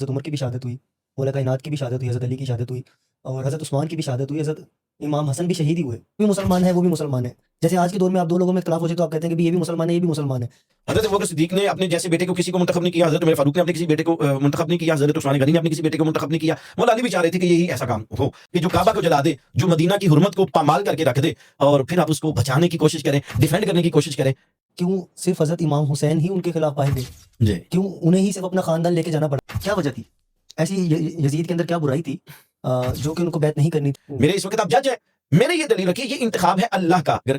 حضرت عمر کی بھی شہادت ہوئی، مولا کائنات کی بھی شہادت ہوئی، حضرت علی کی شہادت ہوئی، اور حضرت عثمان کی بھی شہادت ہوئی، حضرت امام حسن بھی شہید ہی ہوئے، وہ بھی مسلمان ہے، وہ بھی مسلمان ہے. جیسے آج کے دور میں آپ دو لوگوں میں اختلاف ہو جائے تو آپ کہتے ہیں کہ یہ بھی مسلمان ہے، یہ بھی مسلمان ہے. حضرت ابوبکر صدیق نے اپنے جیسے بیٹے کو کسی کو منتخب نہیں کیا، حضرت عمر فاروق نے اپنے کسی بیٹے کو منتخب نہیں کیا، حضرت عثمان غنی نے اپنے کسی بیٹے کو منتخب نہیں کیا. مولا علی بھی چاہ رہے تھے کہ یہی ایسا کام ہو کہ جو کعبہ کو جلا دے، جو مدینہ کی حرمت کو پامال کر کے رکھ دے، اور پھر آپ اس کو بچانے کی کوشش کریں، ڈیفینڈ کرنے کی کوشش کریں. کیوں صرف حضرت امام حسین ہی ان کے خلاف پائے گئے؟ جی کیوں انہیں ہی صرف اپنا خاندان لے کے جانا پڑا؟ کیا وجہ تھی ایسی؟ یزید کے اندر کیا برائی تھی جو کہ ان کو بیعت نہیں کرنی تھی؟ میرے اس وقت آپ جج ہیں، میرے یہ دلیل رکھیے، یہ انتخاب ہے اللہ کا. اگر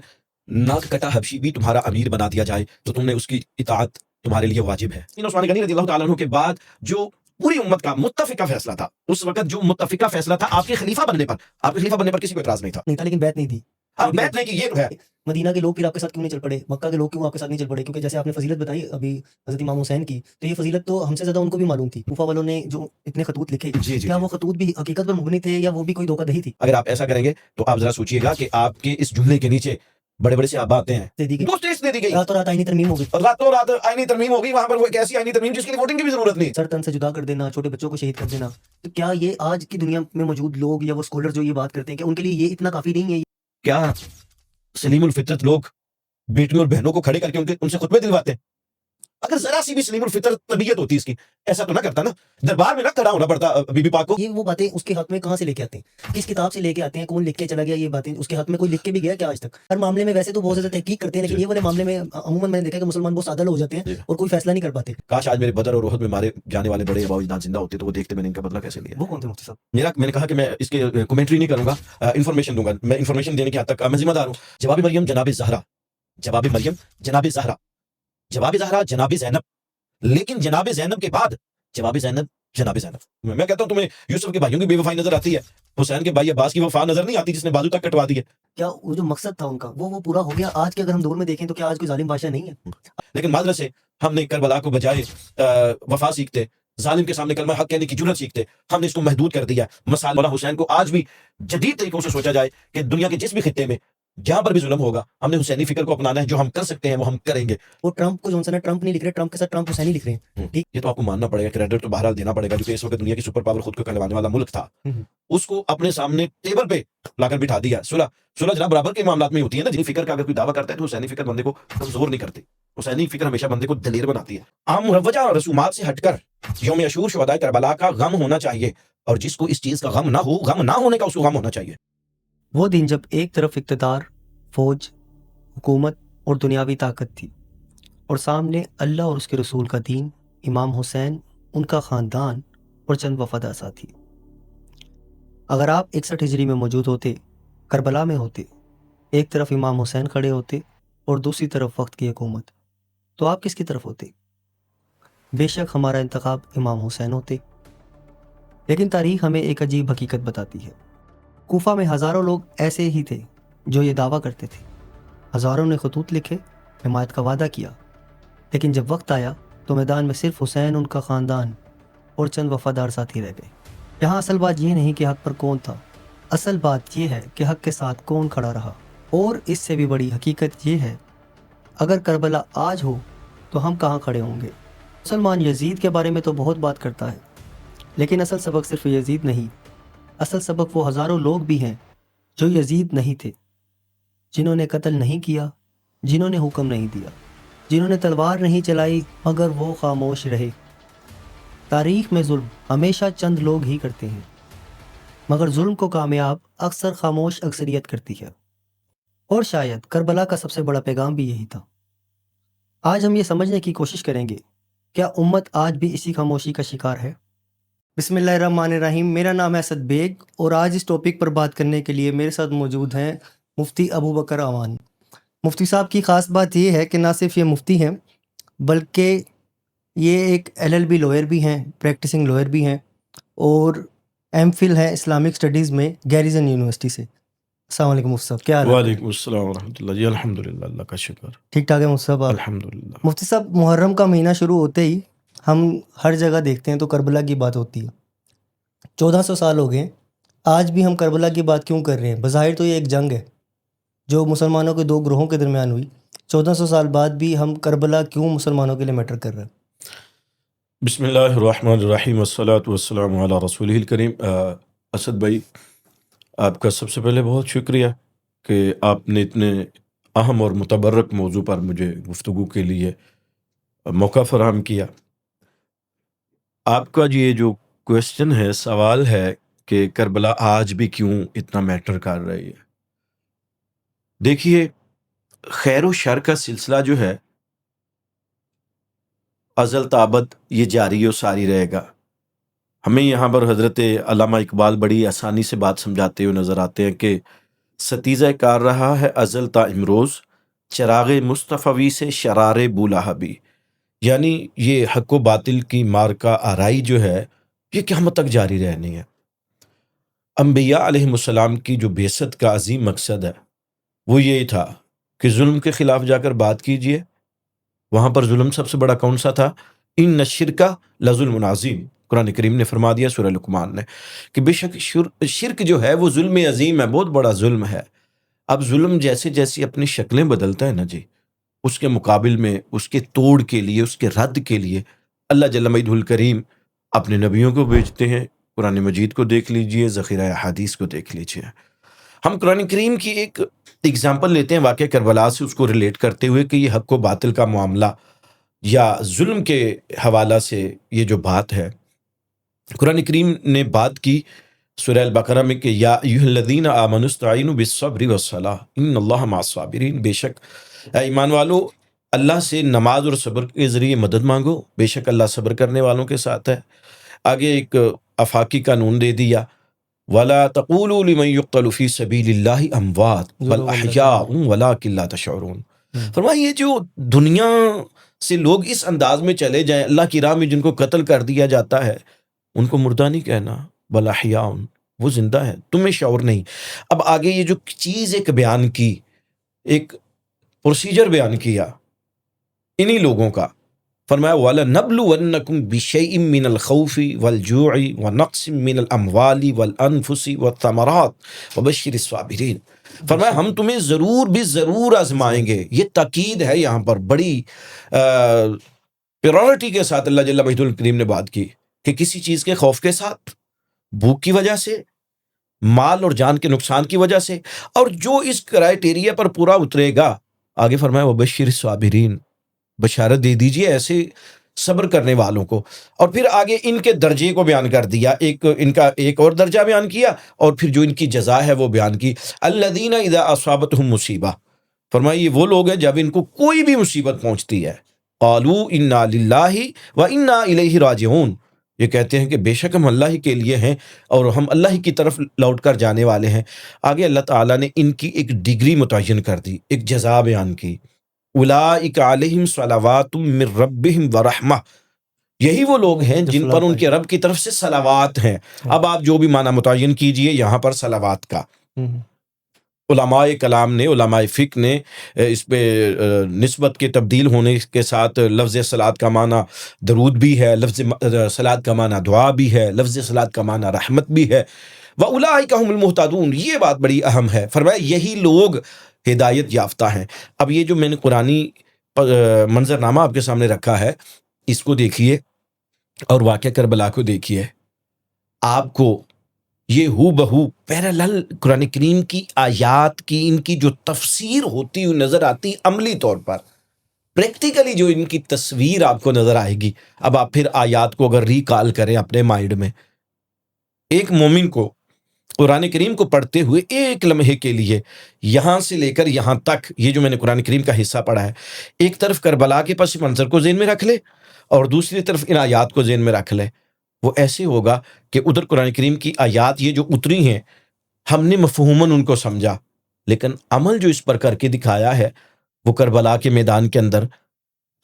ناک کٹا حبشی بھی تمہارا امیر بنا دیا جائے تو تم نے اس کی اطاعت تمہارے لیے واجب ہے. عثمان غنی رضی اللہ تعالیٰ عنہ کے بعد جو پوری امت کا متفقہ فیصلہ تھا، اس وقت جو متفقہ فیصلہ تھا آپ کے خلیفہ بننے پر، آپ کے خلیفہ بننے پر کسی کو اعتراض نہیں تھا. لیکن بیعت نہیں تھی. اب بیعت نہیں کی، یہ تو ہے. مدینہ کے لوگ پھر آپ کے ساتھ کیوں نہیں چل پڑے؟ مکہ کے لوگ کیوں آپ کے ساتھ نہیں چل پڑے؟ کیونکہ جیسے آپ نے فضیلت بتائی ابھی حضرت امام حسین کی، تو یہ فضیلت تو ہم سے زیادہ ان کو بھی معلوم تھی. کوفہ والوں نے جو اتنے خطوط لکھے، کیا وہ خطوط بھی حقیقت پر مبنی تھے یا وہ بھی کوئی دھوکہ دہی تھی؟ اگر آپ ایسا کریں گے تو آپ ذرا سوچئے گا کہ آپ کے اس جملے کے نیچے بڑے بڑے صحابہ آتے ہیں، دے دی گئی، دو اسٹیٹس دے دی گئی، راتوں رات آئینی ترمیم ہو گئی، راتوں رات آئینی ترمیم ہو گئی. وہاں پر وہ ایک ایسی آئینی ترمیم جس کے لیے ووٹنگ کی بھی ضرورت نہیں. سر تن سے جدا کر دینا، چھوٹے بچوں کو شہید کر دینا. تو کیا یہ آج کی دنیا میں موجود لوگ یا وہ اسکالر جو یہ بات کرتے ہیں کہ ان کے لیے یہ اتنا کافی نہیں ہے؟ کیا سلیم الفطرت لوگ بیٹیوں اور بہنوں کو کھڑے کر کے ان سے خطبے دلواتے ہیں؟ اگر ذرا سی بھی سلیم الفطر طبیعت ہوتی اس کی، ایسا تو نہ کرتا نا، دربار میں نہ کھڑا ہونا پڑتا بی بی پاک کو. یہ وہ باتیں اس کے حق میں کہاں سے لے کے آتے ہیں؟ کس کتاب سے لے کے آتے ہیں؟ کون لکھ کے چلا گیا یہ باتیں؟ اس کے حق میں کوئی لکھ کے بھی گیا کیا آج تک؟ ہر معاملے میں ویسے تو بہت زیادہ تحقیق کرتے ہیں، لیکن یہ والے معاملے میں عموماً میں نے دیکھا کہ مسلمان بہت سادہ لوگ ہو جاتے ہیں اور کوئی فیصلہ نہیں کر پاتے. کاش آج میرے بدر اور احد میں مارے جانے والے بڑے ابا اجداد زندہ ہوتے تو وہ دیکھتے میں نے ان کا بدلہ کیسے لیا. وہ کون تھے مفتی صاحب؟ میں نے کہا کہ میں اس کے کمنٹری نہیں کروں گا، انفارمیشن دوں گا. میں انفارمیشن دینے کے حد تک میں ذمہ دار ہوں. جواب مریم جناب زہرا، جواب مریم جناب زہرا، جواب زہرا جناب زینب، لیکن جناب زینب کے بعد جواب زینب جناب زینب. میں کہتا ہوں تمہیں یوسف کے بھائیوں کی بے وفائی نظر آتی ہے، حسین کے بھائی عباس کی وفا نظر نہیں آتی جس نے بازو تک کٹوا دی ہے. کیا وہ جو مقصد تھا ان کا وہ پورا ہو گیا؟ آج کے اگر ہم دور میں دیکھیں تو کیا آج کوئی ظالم بادشاہ نہیں ہے؟ لیکن معذرت سے ہم نے کربلا کو بجائے وفا سیکھتے، ظالم کے سامنے کلمہ حق کہنے کی جرأت سیکھتے، ہم نے اس کو محدود کر دیا. مثال مولا حسین کو آج بھی جدید طریقوں سے سوچا جائے کہ دنیا کے جس بھی خطے میں جہاں پر بھی ظلم ہوگا ہم نے حسینی فکر کو اپنانا ہے. جو ہم کر سکتے ہیں وہ ہم کریں گے. وہ ٹرمپ کو جونسن ہے، ٹرمپ نہیں لکھ رہے، ٹرمپ کے ساتھ ٹرمپ حسینی لکھ رہے ہیں. ٹھیک، یہ تو آپ کو ماننا پڑے گا، کریڈٹ تو بہرحال دینا پڑے گا، کیونکہ اس وقت دنیا کی سپر پاور خود کو کہلوانے والا ملک تھا، اس کو اپنے سامنے ٹیبل پہ لا کر بٹھا دیا. صلح جناب برابر کے معاملات میں ہوتی ہے نا. جن فکر کا اگر کوئی دعویٰ کرتا ہے تو حسینی فکر بندے کو کمزور نہیں کرتی، حسینی فکر ہمیشہ بندے کو دلیر بناتی ہے. عام مروجہ رسومات سے ہٹ کر یوم عاشور شہدائے کربلا کا غم ہونا چاہیے، اور جس کو اس چیز کا غم نہ ہونے کا اس کو غم ہونا چاہیے. وہ دن جب ایک طرف اقتدار، فوج، حکومت اور دنیاوی طاقت تھی، اور سامنے اللہ اور اس کے رسول کا دین، امام حسین، ان کا خاندان اور چند وفادار ساتھی. اگر آپ 61 ہجری میں موجود ہوتے، کربلا میں ہوتے، ایک طرف امام حسین کھڑے ہوتے اور دوسری طرف وقت کی حکومت، تو آپ کس کی طرف ہوتے؟ بے شک ہمارا انتخاب امام حسین ہوتے. لیکن تاریخ ہمیں ایک عجیب حقیقت بتاتی ہے. کوفہ میں ہزاروں لوگ ایسے ہی تھے جو یہ دعویٰ کرتے تھے، ہزاروں نے خطوط لکھے، حمایت کا وعدہ کیا، لیکن جب وقت آیا تو میدان میں صرف حسین، ان کا خاندان اور چند وفادار ساتھی رہ گئے. یہاں اصل بات یہ نہیں کہ حق پر کون تھا، اصل بات یہ ہے کہ حق کے ساتھ کون کھڑا رہا. اور اس سے بھی بڑی حقیقت یہ ہے، اگر کربلا آج ہو تو ہم کہاں کھڑے ہوں گے؟ مسلمان یزید کے بارے میں تو بہت بات کرتا ہے، لیکن اصل سبق صرف یزید نہیں، اصل سبق وہ ہزاروں لوگ بھی ہیں جو یزید نہیں تھے، جنہوں نے قتل نہیں کیا، جنہوں نے حکم نہیں دیا، جنہوں نے تلوار نہیں چلائی مگر وہ خاموش رہے. تاریخ میں ظلم ہمیشہ چند لوگ ہی کرتے ہیں، مگر ظلم کو کامیاب اکثر خاموش اکثریت کرتی ہے. اور شاید کربلا کا سب سے بڑا پیغام بھی یہی تھا. آج ہم یہ سمجھنے کی کوشش کریں گے، کیا امت آج بھی اسی خاموشی کا شکار ہے؟ بسم اللہ الرحمن الرحیم. میرا نام ہے اسد بیگ، اور آج اس ٹاپک پر بات کرنے کے لیے میرے ساتھ موجود ہیں مفتی ابوبکر اعوان. مفتی صاحب کی خاص بات یہ ہے کہ نہ صرف یہ مفتی ہیں بلکہ یہ ایک LLB لوئر بھی ہیں، پریکٹسنگ لوئر بھی ہیں، اور M Phil ہے اسلامک اسٹڈیز میں گیریزن یونیورسٹی سے. السلام علیکم مفتی صاحب، کیا حال ہے؟ وعلیکم السلام ورحمۃ اللہ. جی الحمدللہ، اللہ کا شکر. ٹھیک ٹھاک ہے مفتی صاحب؟ الحمدللہ. مفتی صاحب، محرم کا مہینہ شروع ہوتے ہی ہم ہر جگہ دیکھتے ہیں تو کربلا کی بات ہوتی ہے. 1400 سال ہو گئے، آج بھی ہم کربلا کی بات کیوں کر رہے ہیں؟ بظاہر تو یہ ایک جنگ ہے جو مسلمانوں کے دو گروہوں کے درمیان ہوئی. 1400 سال بعد بھی ہم کربلا کیوں مسلمانوں کے لیے میٹر کر رہے ہیں؟ بسم اللہ الرحمن الرحیم والصلاۃ والسلام علی رسولہ الکریم۔ اسد بھائی، آپ کا سب سے پہلے بہت شکریہ کہ آپ نے اتنے اہم اور متبرک موضوع پر مجھے گفتگو کے لیے موقع فراہم کیا۔ آپ کا یہ جو کوشچن ہے، سوال ہے کہ کربلا آج بھی کیوں اتنا میٹر کر رہی ہے۔ دیکھیے، خیر و شر کا سلسلہ جو ہے ازل تابد یہ جاری و ساری رہے گا۔ ہمیں یہاں پر حضرت علامہ اقبال بڑی آسانی سے بات سمجھاتے ہوئے نظر آتے ہیں کہ ستیزہ کار رہا ہے ازل تا امروز، چراغ مصطفی سے شرار بولہبی۔ یعنی یہ حق و باطل کی مارکہ آرائی جو ہے یہ قیامت تک جاری رہنی ہے۔ انبیاء علیہ السلام کی جو بعثت کا عظیم مقصد ہے وہ یہی تھا کہ ظلم کے خلاف جا کر بات کیجئے۔ وہاں پر ظلم سب سے بڑا کون سا تھا؟ ان الشرک لظلم عظیم۔ قرآن کریم نے فرما دیا سورہ لقمان نے کہ بے شک شرک جو ہے وہ ظلم عظیم ہے، بہت بڑا ظلم ہے۔ اب ظلم جیسے جیسے اپنی شکلیں بدلتا ہے نا جی، اس کے مقابل میں اس کے توڑ کے لیے، اس کے رد کے لیے اللہ جل مجدہ الکریم اپنے نبیوں کو بھیجتے ہیں۔ قرآن مجید کو دیکھ لیجئے، ذخیرہ احادیث کو دیکھ لیجئے۔ ہم قرآن کریم کی ایک اگزامپل لیتے ہیں واقعہ کربلا سے، اس کو ریلیٹ کرتے ہوئے کہ یہ حق و باطل کا معاملہ یا ظلم کے حوالہ سے یہ جو بات ہے، قرآن کریم نے بات کی سورہ البقرہ میں کہ یا ایھا الذین آمنوا استعینوا بالصبر والصلاۃ ان اللہ مع الصابرین۔ بے شک اے ایمان والو، اللہ سے نماز اور صبر کے ذریعے مدد مانگو، بے شک اللہ صبر کرنے والوں کے ساتھ ہے۔ آگے ایک آفاقی قانون دے دیا، وَلَا تَقُولُوا لِمَن يُقْتَلُ فِي سَبِيلِ اللَّهِ أَمْوَاتٌ بَلْ أَحْيَاءٌ وَلَٰكِن لَا تَشْعُرُونَ۔ فرمایا یہ جو دنیا سے لوگ اس انداز میں چلے جائیں، اللہ کی راہ میں جن کو قتل کر دیا جاتا ہے، ان کو مردہ نہیں کہنا، بل احیاء، وہ زندہ ہے، تمہیں شعور نہیں۔ اب آگے یہ جو چیز ایک بیان کی، ایک پروسیجر بیان کیا انہی لوگوں کا، فرمایا وَلَنَبْلُوَنَّكُمْ بِشَيْءٍ مِّنَ الْخَوْفِ وَالْجُوعِ وَنَقْصٍ مِّنَ الْأَمْوَالِ وَالْأَنفُسِ وَالثَّمَرَاتِ وَبَشِّرِ الصَّابِرِينَ۔ فرمایا ہم تمہیں ضرور بھی ضرور آزمائیں گے۔ یہ تاکید ہے یہاں پر، بڑی پیورٹی کے ساتھ اللہ جل مجدہ الکریم نے بات کی کہ کسی چیز کے خوف کے ساتھ، بھوک کی وجہ سے، مال اور جان کے نقصان کی وجہ سے، اور جو اس کرائیٹیریا پر پورا اترے گا، آگے فرمایا وَبَشِّرِ الصَّابِرِينَ، بشارت دے دیجئے ایسے صبر کرنے والوں کو۔ اور پھر آگے ان کے درجے کو بیان کر دیا، ان کا ایک اور درجہ بیان کیا، اور پھر جو ان کی جزا ہے وہ بیان کی، الذین اذا اصابتہم مصیبہ۔ فرمایا یہ وہ لوگ ہیں جب ان کو کوئی بھی مصیبت پہنچتی ہے، قالوا انا للہ وانا الیہ راجعون، یہ کہتے ہیں کہ بے شک ہم اللہ ہی کے لیے ہیں اور ہم اللہ ہی کی طرف لوٹ کر جانے والے ہیں۔ آگے اللہ تعالیٰ نے ان کی ایک ڈگری متعین کر دی، ایک جزا بیان کی، اولئک علیہم صلوات من ربہم ورحمہ، یہی وہ لوگ ہیں جن پر ان کے رب کی طرف سے صلوات ہیں۔ اب آپ جو بھی معنی متعین کیجئے یہاں پر صلوات کا، علماء کلام نے، علماء فقہ نے اس پہ نسبت کے تبدیل ہونے کے ساتھ لفظ صلاۃ کا معنی درود بھی ہے، لفظ صلاۃ کا معنی دعا بھی ہے، لفظ صلاۃ کا معنی رحمت بھی ہے، وَأُولَٰئِكَ هُمُ الْمُهْتَدُونَ، یہ بات بڑی اہم ہے۔ فرمایا یہی لوگ ہدایت یافتہ ہیں۔ اب یہ جو میں نے قرآنی منظرنامہ آپ کے سامنے رکھا ہے، اس کو دیکھیے اور واقعہ کربلا کو دیکھیے، آپ کو یہ ہو بہو پیرالل قرآن کریم کی آیات کی ان کی جو تفسیر ہوتی ہوئی نظر آتی، عملی طور پر پریکٹیکلی جو ان کی تصویر آپ کو نظر آئے گی۔ اب آپ پھر آیات کو اگر ریکال کریں اپنے مائنڈ میں، ایک مومن کو قرآن کریم کو پڑھتے ہوئے ایک لمحے کے لیے یہاں سے لے کر یہاں تک، یہ جو میں نے قرآن کریم کا حصہ پڑھا ہے، ایک طرف کربلا کے پس منظر کو ذہن میں رکھ لے اور دوسری طرف ان آیات کو ذہن میں رکھ لے، وہ ایسے ہوگا کہ ادھر قرآن کریم کی آیات یہ جو اتری ہیں ہم نے مفہوماً ان کو سمجھا، لیکن عمل جو اس پر کر کے دکھایا ہے وہ کربلا کے میدان کے اندر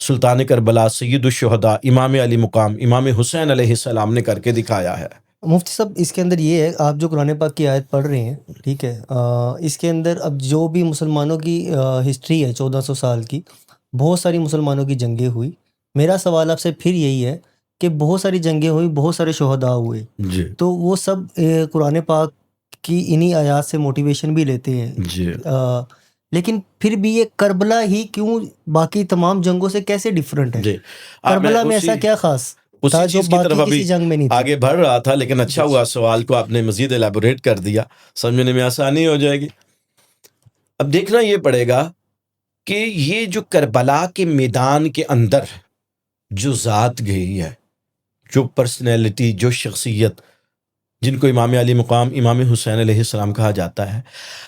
سلطان کربلا، سید الشہداء، امام علی مقام، امام حسین علیہ السلام نے کر کے دکھایا ہے۔ مفتی صاحب اس کے اندر یہ ہے، آپ جو قرآن پاک کی آیت پڑھ رہے ہیں، ٹھیک ہے، اس کے اندر اب جو بھی مسلمانوں کی ہسٹری ہے 1400 سال کی، بہت ساری مسلمانوں کی جنگیں ہوئی۔ میرا سوال آپ سے پھر یہی ہے کہ بہت ساری جنگیں ہوئی، بہت سارے شہداء ہوئے، جی تو وہ سب قرآن پاک کی انہی آیات سے موٹیویشن بھی لیتے ہیں، جی لیکن پھر بھی یہ کربلا ہی کیوں باقی تمام جنگوں سے کیسے ڈیفرنٹ ہے؟ جی کربلا میں ایسا کیا خاص؟ تھا اسی جو چیز کی طرف باقی ابھی کسی جنگ میں نہیں تھا۔ آگے بڑھ رہا تھا، لیکن اچھا ہوا سوال کو آپ نے مزید ایلیبوریٹ کر دیا، سمجھنے میں آسانی ہو جائے گی۔ اب دیکھنا یہ پڑے گا کہ یہ جو کربلا کے میدان کے اندر جو ذات گئی ہے، جو پرسنالٹی، جو شخصیت، جن کو امام علی مقام امام حسین علیہ السلام کہا جاتا ہے،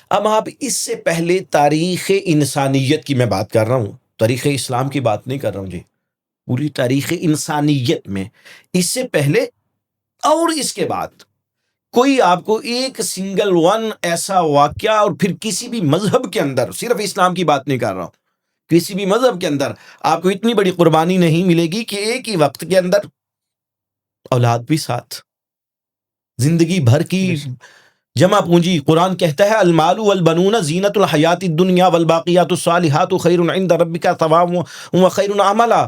اب آپ اس سے پہلے تاریخ انسانیت کی میں بات کر رہا ہوں، تاریخ اسلام کی بات نہیں کر رہا ہوں جی، پوری تاریخ انسانیت میں اس سے پہلے اور اس کے بعد کوئی آپ کو ایک سنگل ون ایسا واقعہ، اور پھر کسی بھی مذہب کے اندر، صرف اسلام کی بات نہیں کر رہا ہوں، کسی بھی مذہب کے اندر آپ کو اتنی بڑی قربانی نہیں ملے گی کہ ایک ہی وقت کے اندر اولاد بھی ساتھ، زندگی بھر کی جمع پونجی۔ قرآن کہتا ہے المال والبنون زینت الحیات الدنیا والباقیات الصالحات خیر عند ربک ثوابا وخیر عملا۔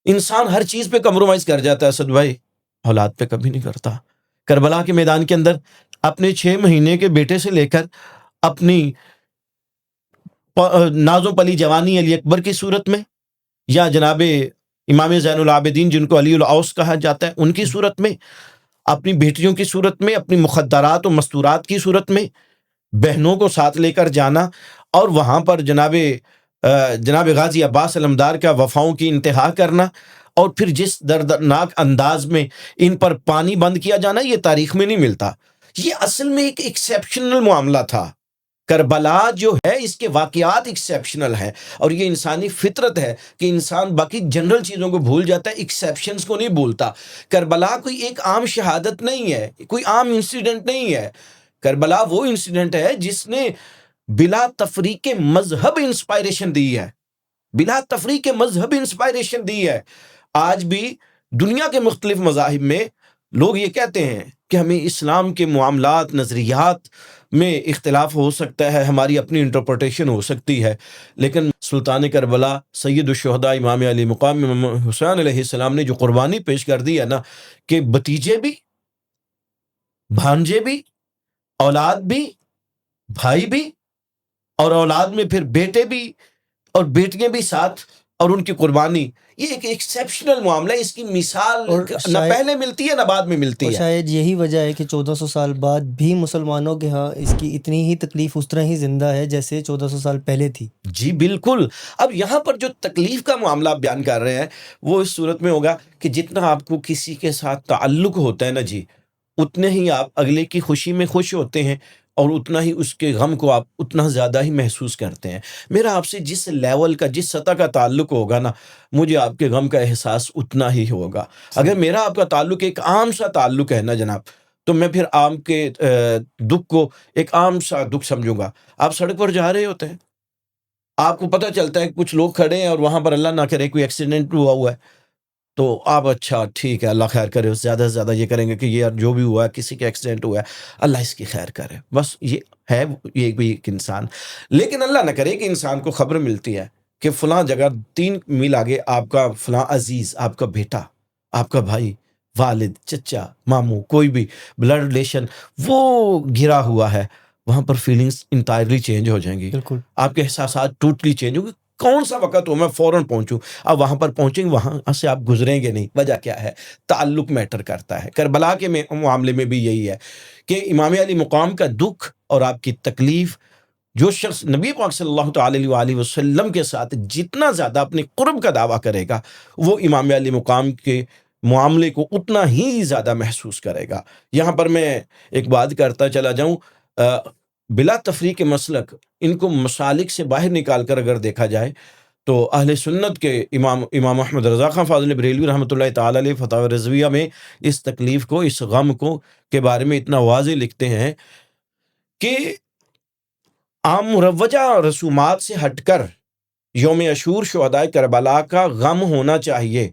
انسان ہر چیز پہ کمپرومائز کر جاتا ہے اسد بھائی، اولاد پہ کبھی نہیں کرتا۔ کربلا کے میدان کے اندر اپنے 6 مہینے کے بیٹے سے لے کر اپنی نازو پلی جوانی علی اکبر کی صورت میں، یا جناب امام زین العابدین جن کو علی الاوس کہا جاتا ہے ان کی صورت میں، اپنی بیٹیوں کی صورت میں، اپنی مخدرات و مستورات کی صورت میں بہنوں کو ساتھ لے کر جانا، اور وہاں پر جناب غازی عباس علمدار کا وفاؤں کی انتہا کرنا، اور پھر جس دردناک انداز میں ان پر پانی بند کیا جانا، یہ تاریخ میں نہیں ملتا۔ یہ اصل میں ایک ایکسیپشنل معاملہ تھا۔ کربلا جو ہے اس کے واقعات ایکسیپشنل ہیں، اور یہ انسانی فطرت ہے کہ انسان باقی جنرل چیزوں کو بھول جاتا ہے، ایکسیپشنز کو نہیں بھولتا۔ کربلا کوئی ایک عام شہادت نہیں ہے، کوئی عام انسیڈنٹ نہیں ہے۔ کربلا وہ انسیڈنٹ ہے جس نے بلا تفریق مذہب انسپائریشن دی ہے، بلا تفریق مذہب انسپائریشن دی ہے۔ آج بھی دنیا کے مختلف مذاہب میں لوگ یہ کہتے ہیں کہ ہمیں اسلام کے معاملات، نظریات میں اختلاف ہو سکتا ہے، ہماری اپنی انٹرپریٹیشن ہو سکتی ہے، لیکن سلطان کربلا سید الشہداء امام علی مقام امام حسین علیہ السلام نے جو قربانی پیش کر دی ہے نا، کہ بھتیجے بھی، بھانجے بھی، اولاد بھی، بھائی بھی، اور اولاد میں پھر بیٹے بھی اور بیٹیاں بھی ساتھ، اور ان کی قربانی، یہ ایک ایکسیپشنل معاملہ ہے۔ اس کی مثال نہ پہلے ملتی ہے نہ بعد میں ملتی ہے۔ اور شاید یہی وجہ ہے کہ 1400 سال بعد بھی مسلمانوں کے ہاں اس کی اتنی ہی تکلیف اس طرح ہی زندہ ہے جیسے 1400 سال پہلے تھی۔ جی بالکل۔ اب یہاں پر جو تکلیف کا معاملہ آپ بیان کر رہے ہیں وہ اس صورت میں ہوگا کہ جتنا آپ کو کسی کے ساتھ تعلق ہوتا ہے نا جی، اتنے ہی آپ اگلے کی خوشی میں خوش ہوتے ہیں، اور اتنا ہی اس کے غم کو آپ اتنا زیادہ ہی محسوس کرتے ہیں۔ میرا آپ سے جس لیول کا، جس سطح کا تعلق ہوگا نا، مجھے آپ کے غم کا احساس اتنا ہی ہوگا۔ اگر میرا آپ کا تعلق ایک عام سا تعلق ہے نا جناب، تو میں پھر عام کے دکھ کو ایک عام سا دکھ سمجھوں گا۔ آپ سڑک پر جا رہے ہوتے ہیں، آپ کو پتہ چلتا ہے کچھ لوگ کھڑے ہیں اور وہاں پر اللہ نہ کرے کوئی ایکسیڈنٹ ہوا ہے، تو آپ اچھا ٹھیک ہے، اللہ خیر کرے، زیادہ سے زیادہ یہ کریں گے کہ یہ جو بھی ہوا ہے، کسی کا ایکسیڈنٹ ہوا ہے، اللہ اس کی خیر کرے، بس یہ ہے، یہ بھی ایک انسان۔ لیکن اللہ نہ کرے کہ انسان کو خبر ملتی ہے کہ فلاں جگہ 3 میل آگے آپ کا فلاں عزیز، آپ کا بیٹا، آپ کا بھائی، والد، چچا، ماموں، کوئی بھی بلڈ ریلیشن وہ گرا ہوا ہے، وہاں پر فیلنگز انٹائرلی چینج ہو جائیں گی، بالکل آپ کے احساسات ٹوٹلی چینج ہوں گے۔ کون سا وقت ہو میں فوراً پہنچوں، اب وہاں پر پہنچیں گے، وہاں سے آپ گزریں گے نہیں۔ وجہ کیا ہے؟ تعلق میٹر کرتا ہے۔ کربلا کے معاملے میں بھی یہی ہے کہ امام علی مقام کا دکھ اور آپ کی تکلیف، جو شخص نبی پاک صلی اللہ تعالی وآلہ وسلم کے ساتھ جتنا زیادہ اپنے قرب کا دعویٰ کرے گا، وہ امام علی مقام کے معاملے کو اتنا ہی زیادہ محسوس کرے گا۔ یہاں پر میں ایک بات کرتا چلا جاؤں، بلا تفریق مسلک، ان کو مسالک سے باہر نکال کر اگر دیکھا جائے تو اہل سنت کے امام احمد رضا خان فاضل بریلوی رحمۃ اللہ تعالی علیہ فتاوی رضویہ میں اس تکلیف کو، اس غم کو کے بارے میں اتنا واضح لکھتے ہیں کہ عام مروجہ رسومات سے ہٹ کر یوم عاشور شہداء کربلا کا غم ہونا چاہیے،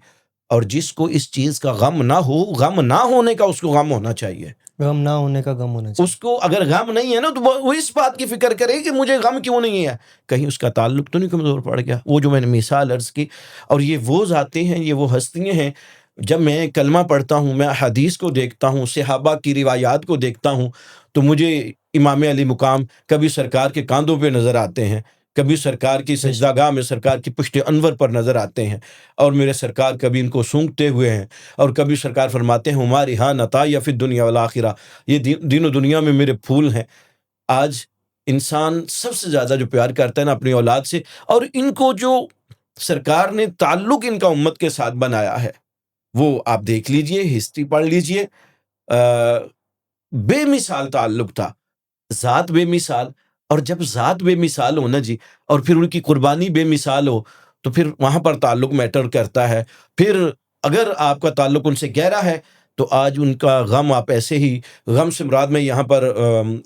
اور جس کو اس چیز کا غم نہ ہو، غم نہ ہونے کا اس کو غم ہونا چاہیے، غم نہ ہونے کا غم ہونا چاہیے۔ اس کو اگر غم نہیں ہے نا تو وہ اس بات کی فکر کرے کہ مجھے غم کیوں نہیں ہے، کہیں اس کا تعلق تو نہیں کمزور پڑ گیا۔ وہ جو میں نے مثال عرض کی، اور یہ وہ ذاتیں ہیں، یہ وہ ہستیاں ہیں، جب میں کلمہ پڑھتا ہوں، میں حدیث کو دیکھتا ہوں، صحابہ کی روایات کو دیکھتا ہوں، تو مجھے امام علی مقام کبھی سرکار کے کاندھوں پہ نظر آتے ہیں، کبھی سرکار کی سجدہ گاہ میں سرکار کی پشت انور پر نظر آتے ہیں اور میرے سرکار کبھی ان کو سونگتے ہوئے ہیں، اور کبھی سرکار فرماتے ہیں ہماری ہاں نتائیہ فی الدنیا والآخرہ، یہ دین و دنیا میں میرے پھول ہیں۔ آج انسان سب سے زیادہ جو پیار کرتا ہے نا اپنی اولاد سے، اور ان کو جو سرکار نے تعلق ان کا امت کے ساتھ بنایا ہے وہ آپ دیکھ لیجئے، ہسٹری پڑھ لیجئے، بے مثال تعلق تھا، ذات بے مثال۔ اور جب ذات بے مثال ہو نا جی، اور پھر ان کی قربانی بے مثال ہو، تو پھر وہاں پر تعلق میٹر کرتا ہے۔ پھر اگر آپ کا تعلق ان سے گہرا ہے تو آج ان کا غم آپ ایسے ہی، غم سے مراد میں یہاں پر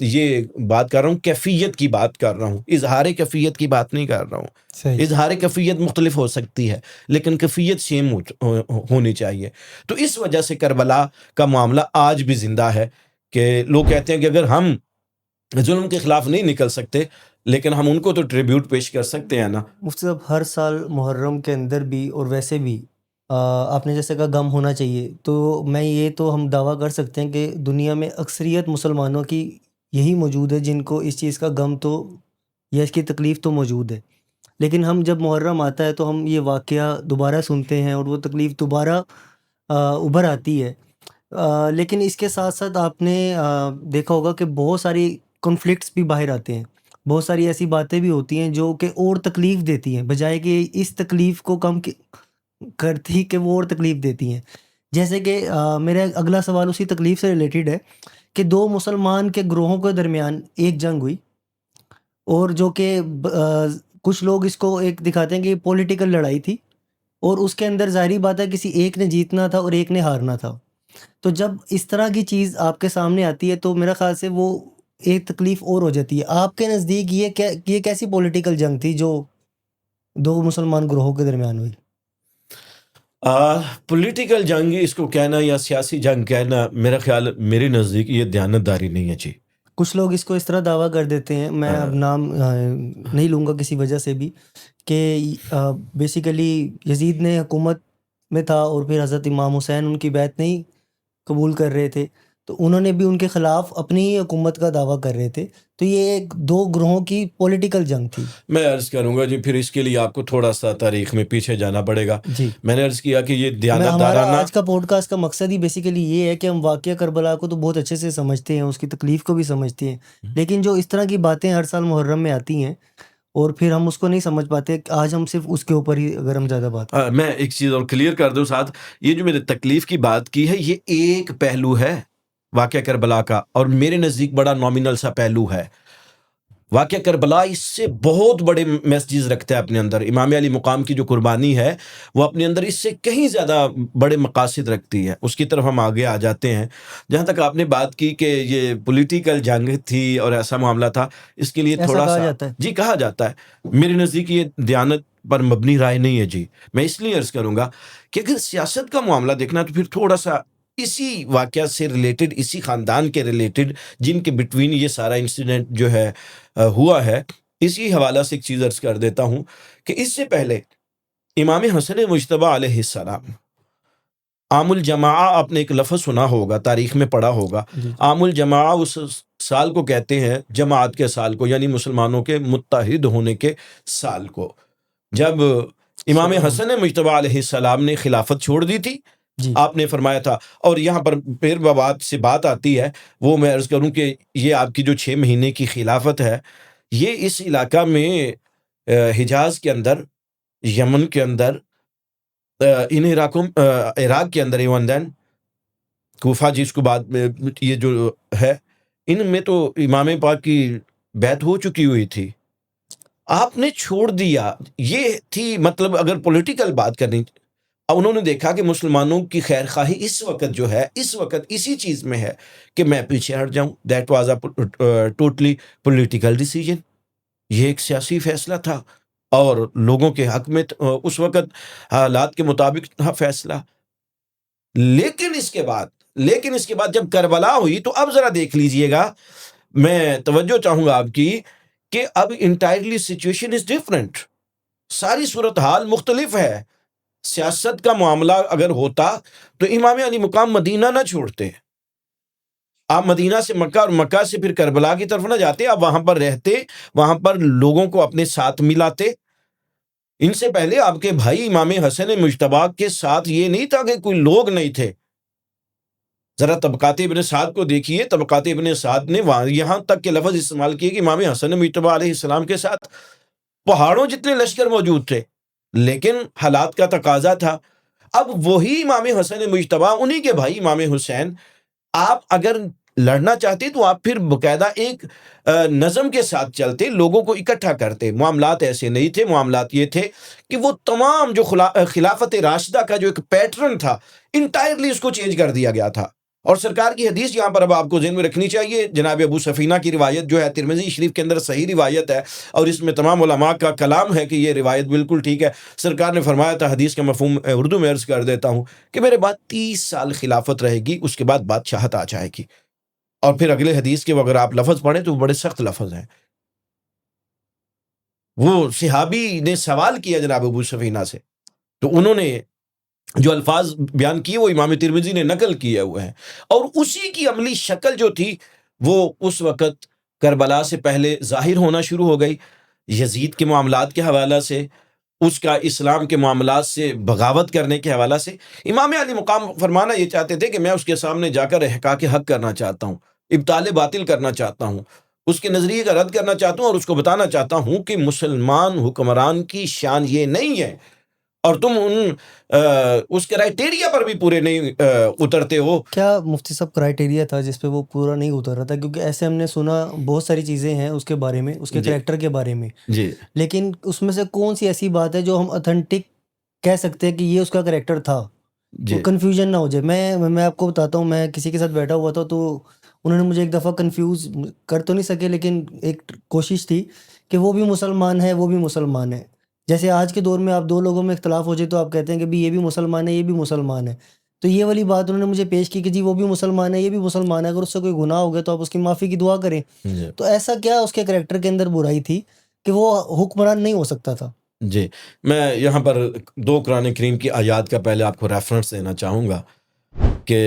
یہ بات کر رہا ہوں، کیفیت کی بات کر رہا ہوں، اظہار کیفیت کی بات نہیں کر رہا ہوں۔ صحیح۔ اظہار کیفیت مختلف ہو سکتی ہے لیکن کیفیت سیم ہونی چاہیے۔ تو اس وجہ سے کربلا کا معاملہ آج بھی زندہ ہے، کہ لوگ کہتے ہیں کہ اگر ہم ظلم کے خلاف نہیں نکل سکتے لیکن ہم ان کو تو ٹریبیوٹ پیش کر سکتے ہیں نا۔ مفتی صاحب، ہر سال محرم کے اندر بھی اور ویسے بھی آپ نے جیسے کہا غم ہونا چاہیے، تو میں یہ تو ہم دعویٰ کر سکتے ہیں کہ دنیا میں اکثریت مسلمانوں کی یہی موجود ہے جن کو اس چیز کا غم تو یا اس کی تکلیف تو موجود ہے، لیکن ہم جب محرم آتا ہے تو ہم یہ واقعہ دوبارہ سنتے ہیں اور وہ تکلیف دوبارہ ابھر آتی ہے۔ لیکن اس کے ساتھ ساتھ آپ نے دیکھا ہوگا کہ بہت ساری کنفلکٹس بھی باہر آتے ہیں، بہت ساری ایسی باتیں بھی ہوتی ہیں جو کہ اور تکلیف دیتی ہیں بجائے کہ اس تکلیف کو کم کرتی کہ وہ اور تکلیف دیتی ہیں۔ جیسے کہ میرا اگلا سوال اسی تکلیف سے ریلیٹڈ ہے کہ دو مسلمان کے گروہوں کے درمیان ایک جنگ ہوئی، اور جو کہ کچھ لوگ اس کو ایک دکھاتے ہیں کہ پولیٹیکل لڑائی تھی، اور اس کے اندر ظاہری بات ہے کسی ایک نے جیتنا تھا اور ایک نے ہارنا تھا۔ تو جب اس طرح کی چیز آپ کے سامنے آتی ہے تو میرا خیال سے وہ ایک تکلیف اور ہو جاتی ہے۔ آپ کے نزدیک یہ کیسی پولیٹیکل جنگ تھی جو دو مسلمان گروہوں کے درمیان ہوئی؟ پولیٹیکل جنگ اس کو کہنا یا سیاسی جنگ کہنا، میرا خیال میرے نزدیک یہ دیانتداری نہیں ہے جی۔ کچھ لوگ اس کو اس طرح دعویٰ کر دیتے ہیں، میں اب نام نہیں لوں گا کسی وجہ سے بھی، کہ بیسیکلی یزید نے حکومت میں تھا اور پھر حضرت امام حسین ان کی بیعت نہیں قبول کر رہے تھے، تو انہوں نے بھی ان کے خلاف اپنی ہی حکومت کا دعویٰ کر رہے تھے، تو یہ ایک دو گروہوں کی پولیٹیکل جنگ تھی۔ میں عرض کروں گا جی، پھر اس کے لیے آپ کو تھوڑا سا تاریخ میں پیچھے جانا پڑے گا۔ جی، میں نے عرض کیا کہ یہ ہمارا دیانتدارانہ، آج کا پوڈ کاسٹ کا مقصد ہی بیسیکلی یہ ہے کہ ہم واقعہ کربلا کو تو بہت اچھے سے سمجھتے ہیں، اس کی تکلیف کو بھی سمجھتے ہیں، لیکن جو اس طرح کی باتیں ہر سال محرم میں آتی ہیں اور پھر ہم اس کو نہیں سمجھ پاتے، آج ہم صرف اس کے اوپر ہی اگر ہم زیادہ بات کریں۔ میں ایک چیز اور کلیئر کر دوں ساتھ، یہ جو میرے تکلیف کی بات کی ہے یہ ایک پہلو ہے واقعہ کربلا کا، اور میرے نزدیک بڑا نامینل سا پہلو ہے۔ واقعہ کربلا اس سے بہت بڑے میسیجز رکھتا ہے اپنے اندر۔ امام علی مقام کی جو قربانی ہے وہ اپنے اندر اس سے کہیں زیادہ بڑے مقاصد رکھتی ہے، اس کی طرف ہم آگے آ جاتے ہیں۔ جہاں تک آپ نے بات کی کہ یہ پولیٹیکل جنگ تھی اور ایسا معاملہ تھا، اس کے لیے ایسا تھوڑا کہا سا جاتا ہے۔ جی کہا جاتا ہے، میرے نزدیک یہ دیانت پر مبنی رائے نہیں ہے جی۔ میں اس لیے عرض کروں گا کہ اگر سیاست کا معاملہ دیکھنا تو پھر تھوڑا سا اسی واقعہ سے ریلیٹڈ، اسی خاندان کے ریلیٹڈ جن کے بٹوین یہ سارا انسیڈنٹ جو ہے ہوا ہے، اسی حوالہ سے ایک چیز عرض کر دیتا ہوں کہ اس سے پہلے امام حسن مجتبی علیہ السلام، عام الجماعہ، آپ نے ایک لفظ سنا ہوگا، تاریخ میں پڑھا ہوگا، عام الجماعہ اس سال کو کہتے ہیں، جماعت کے سال کو، یعنی مسلمانوں کے متحد ہونے کے سال کو، جب امام حسن مجتبی علیہ السلام نے خلافت چھوڑ دی تھی۔ آپ نے فرمایا تھا، اور یہاں پر پھر بات سے بات آتی ہے، وہ میں عرض کروں کہ یہ آپ کی جو 6 مہینے کی خلافت ہے، یہ اس علاقہ میں حجاز کے اندر، یمن کے اندر، ان عراقوں، عراق کے اندر، ایون دین کوفہ جس کو بعد میں یہ جو ہے، ان میں تو امام پاک کی بیعت ہو چکی ہوئی تھی، آپ نے چھوڑ دیا۔ یہ تھی مطلب اگر پولیٹیکل بات کرنی، انہوں نے دیکھا کہ مسلمانوں کی خیر خواہی اس وقت جو ہے، اس وقت اسی چیز میں ہے کہ میں پیچھے ہٹ جاؤں۔ That was a totally political decision, یہ ایک سیاسی فیصلہ تھا، اور لوگوں کے حق میں اس وقت حالات کے مطابق تھا فیصلہ۔ لیکن اس کے بعد جب کربلا ہوئی تو اب ذرا دیکھ لیجئے گا، میں توجہ چاہوں گا آپ کی، کہ اب انٹائرلی سچویشن از ڈیفرنٹ، ساری صورتحال مختلف ہے۔ سیاست کا معاملہ اگر ہوتا تو امام علی مقام مدینہ نہ چھوڑتے، آپ مدینہ سے مکہ اور مکہ سے پھر کربلا کی طرف نہ جاتے، آپ وہاں پر رہتے، وہاں پر لوگوں کو اپنے ساتھ ملاتے۔ ان سے پہلے آپ کے بھائی امام حسن مجتبی کے ساتھ یہ نہیں تھا کہ کوئی لوگ نہیں تھے۔ ذرا طبقات ابن سعد کو دیکھیے، طبقات ابن سعد نے یہاں تک کہ لفظ استعمال کیے کہ امام حسن مجتبی علیہ السلام کے ساتھ پہاڑوں جتنے لشکر موجود تھے، لیکن حالات کا تقاضا تھا۔ اب وہی امام حسن مجتبی، انہی کے بھائی امام حسین، آپ اگر لڑنا چاہتے تو آپ پھر باقاعدہ ایک نظم کے ساتھ چلتے، لوگوں کو اکٹھا کرتے۔ معاملات ایسے نہیں تھے، معاملات یہ تھے کہ وہ تمام جو خلافت راشدہ کا جو ایک پیٹرن تھا، انٹائرلی اس کو چینج کر دیا گیا تھا۔ اور سرکار کی حدیث یہاں پر اب آپ کو ذہن میں رکھنی چاہیے، جناب ابو سفینہ کی روایت جو ہے ترمذی شریف کے اندر صحیح روایت ہے، اور اس میں تمام علماء کا کلام ہے کہ یہ روایت بالکل ٹھیک ہے۔ سرکار نے فرمایا تھا، حدیث کا مفہوم اردو میں عرض کر دیتا ہوں، کہ میرے بعد 30 سال خلافت رہے گی، اس کے بعد بادشاہت آ جائے گی۔ اور پھر اگلے حدیث کے اگر آپ لفظ پڑھیں تو بڑے سخت لفظ ہیں۔ وہ صحابی نے سوال کیا جناب ابو سفینہ سے، تو انہوں نے جو الفاظ بیان کیے وہ امام ترمذی نے نقل کیے ہوئے ہیں، اور اسی کی عملی شکل جو تھی وہ اس وقت کربلا سے پہلے ظاہر ہونا شروع ہو گئی۔ یزید کے معاملات کے حوالہ سے، اس کا اسلام کے معاملات سے بغاوت کرنے کے حوالہ سے، امام علی مقام فرمانا یہ چاہتے تھے کہ میں اس کے سامنے جا کر احقاق حق کرنا چاہتا ہوں، ابطال باطل کرنا چاہتا ہوں، اس کے نظریے کا رد کرنا چاہتا ہوں، اور اس کو بتانا چاہتا ہوں کہ مسلمان حکمران کی شان یہ نہیں ہے، اور تم اس کرائٹیریا پر بھی پورے نہیں اترتے ہو۔ کیا مفتی صاحب کرائٹیریا تھا جس پہ وہ پورا نہیں اتر رہا تھا؟ کیونکہ ایسے ہم نے سنا بہت ساری چیزیں ہیں اس کے بارے میں، اس کے کریکٹر کے بارے میں، جی لیکن اس میں سے کون سی ایسی بات ہے جو ہم اتھینٹک کہہ سکتے ہیں کہ یہ اس کا کریکٹر تھا، جی کنفیوژن نہ ہو جائے؟ میں آپ کو بتاتا ہوں، میں کسی کے ساتھ بیٹھا ہوا تھا، تو انہوں نے مجھے ایک دفعہ کنفیوز کر تو نہیں سکے، لیکن ایک کوشش تھی کہ وہ بھی مسلمان ہے، وہ بھی مسلمان ہے۔ جیسے آج کے دور میں آپ دو لوگوں میں اختلاف ہو جائے تو آپ کہتے ہیں کہ بھی یہ بھی مسلمان ہے، یہ بھی مسلمان ہے، تو یہ والی بات انہوں نے مجھے پیش کی کہ جی وہ بھی مسلمان ہے، یہ بھی مسلمان ہے، اگر اس سے کوئی گناہ ہو گیا تو آپ اس کی معافی کی دعا کریں۔ جی تو ایسا کیا اس کے کریکٹر کے اندر برائی تھی کہ وہ حکمران نہیں ہو سکتا تھا؟ جی، میں یہاں پر 2 قرآن کریم کی آیات کا پہلے آپ کو ریفرنس دینا چاہوں گا کہ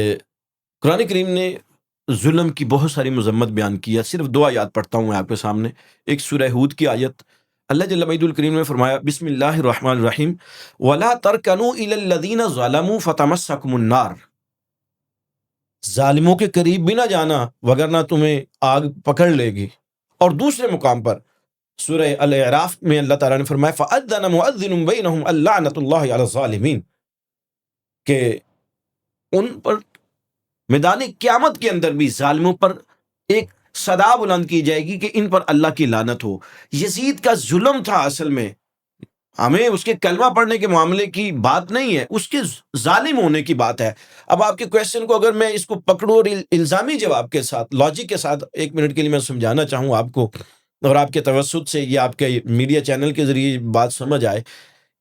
قرآن کریم نے ظلم کی بہت ساری مذمت بیان کی ہے۔ صرف 2 آیات پڑھتا ہوں میں آپ کے سامنے۔ ایک سورہ ہود کی آیت، اللہ جل مجدہ الکریم نے فرمایا، بسم اللہ الرحمن الرحیم، وَلَا تَرْكَنُوا إِلَى الَّذِينَ ظَلَمُوا فَتَمَسَّكُمُ النَّارُ، ظالموں کے قریب بھی نہ جانا وگرنہ تمہیں آگ پکڑ لے گی۔ اور دوسرے مقام پر سورہ الاعراف میں اللہ تعالیٰ نے فرمایا فَأَذَّنَ مُؤَذِّنٌ بَيْنَهُمْ اللَّعْنَةُ اللَّهِ عَلَى الظَّالِمِينَ، کہ ان پر میدان قیامت کے اندر بھی ظالموں پر ایک صدا بلند کی جائے گی کہ ان پر اللہ کی لعنت ہو۔ یزید کا ظلم تھا، اصل میں ہمیں اس کے کلمہ پڑھنے کے معاملے کی بات نہیں ہے، اس کے ظالم ہونے کی بات ہے۔ اب آپ کے کویسچن کو اگر میں اس کو پکڑوں اور الزامی جواب کے ساتھ، لاجک کے ساتھ 1 منٹ کے لیے میں سمجھانا چاہوں آپ کو، اور آپ کے توسط سے یہ آپ کے میڈیا چینل کے ذریعے بات سمجھ آئے،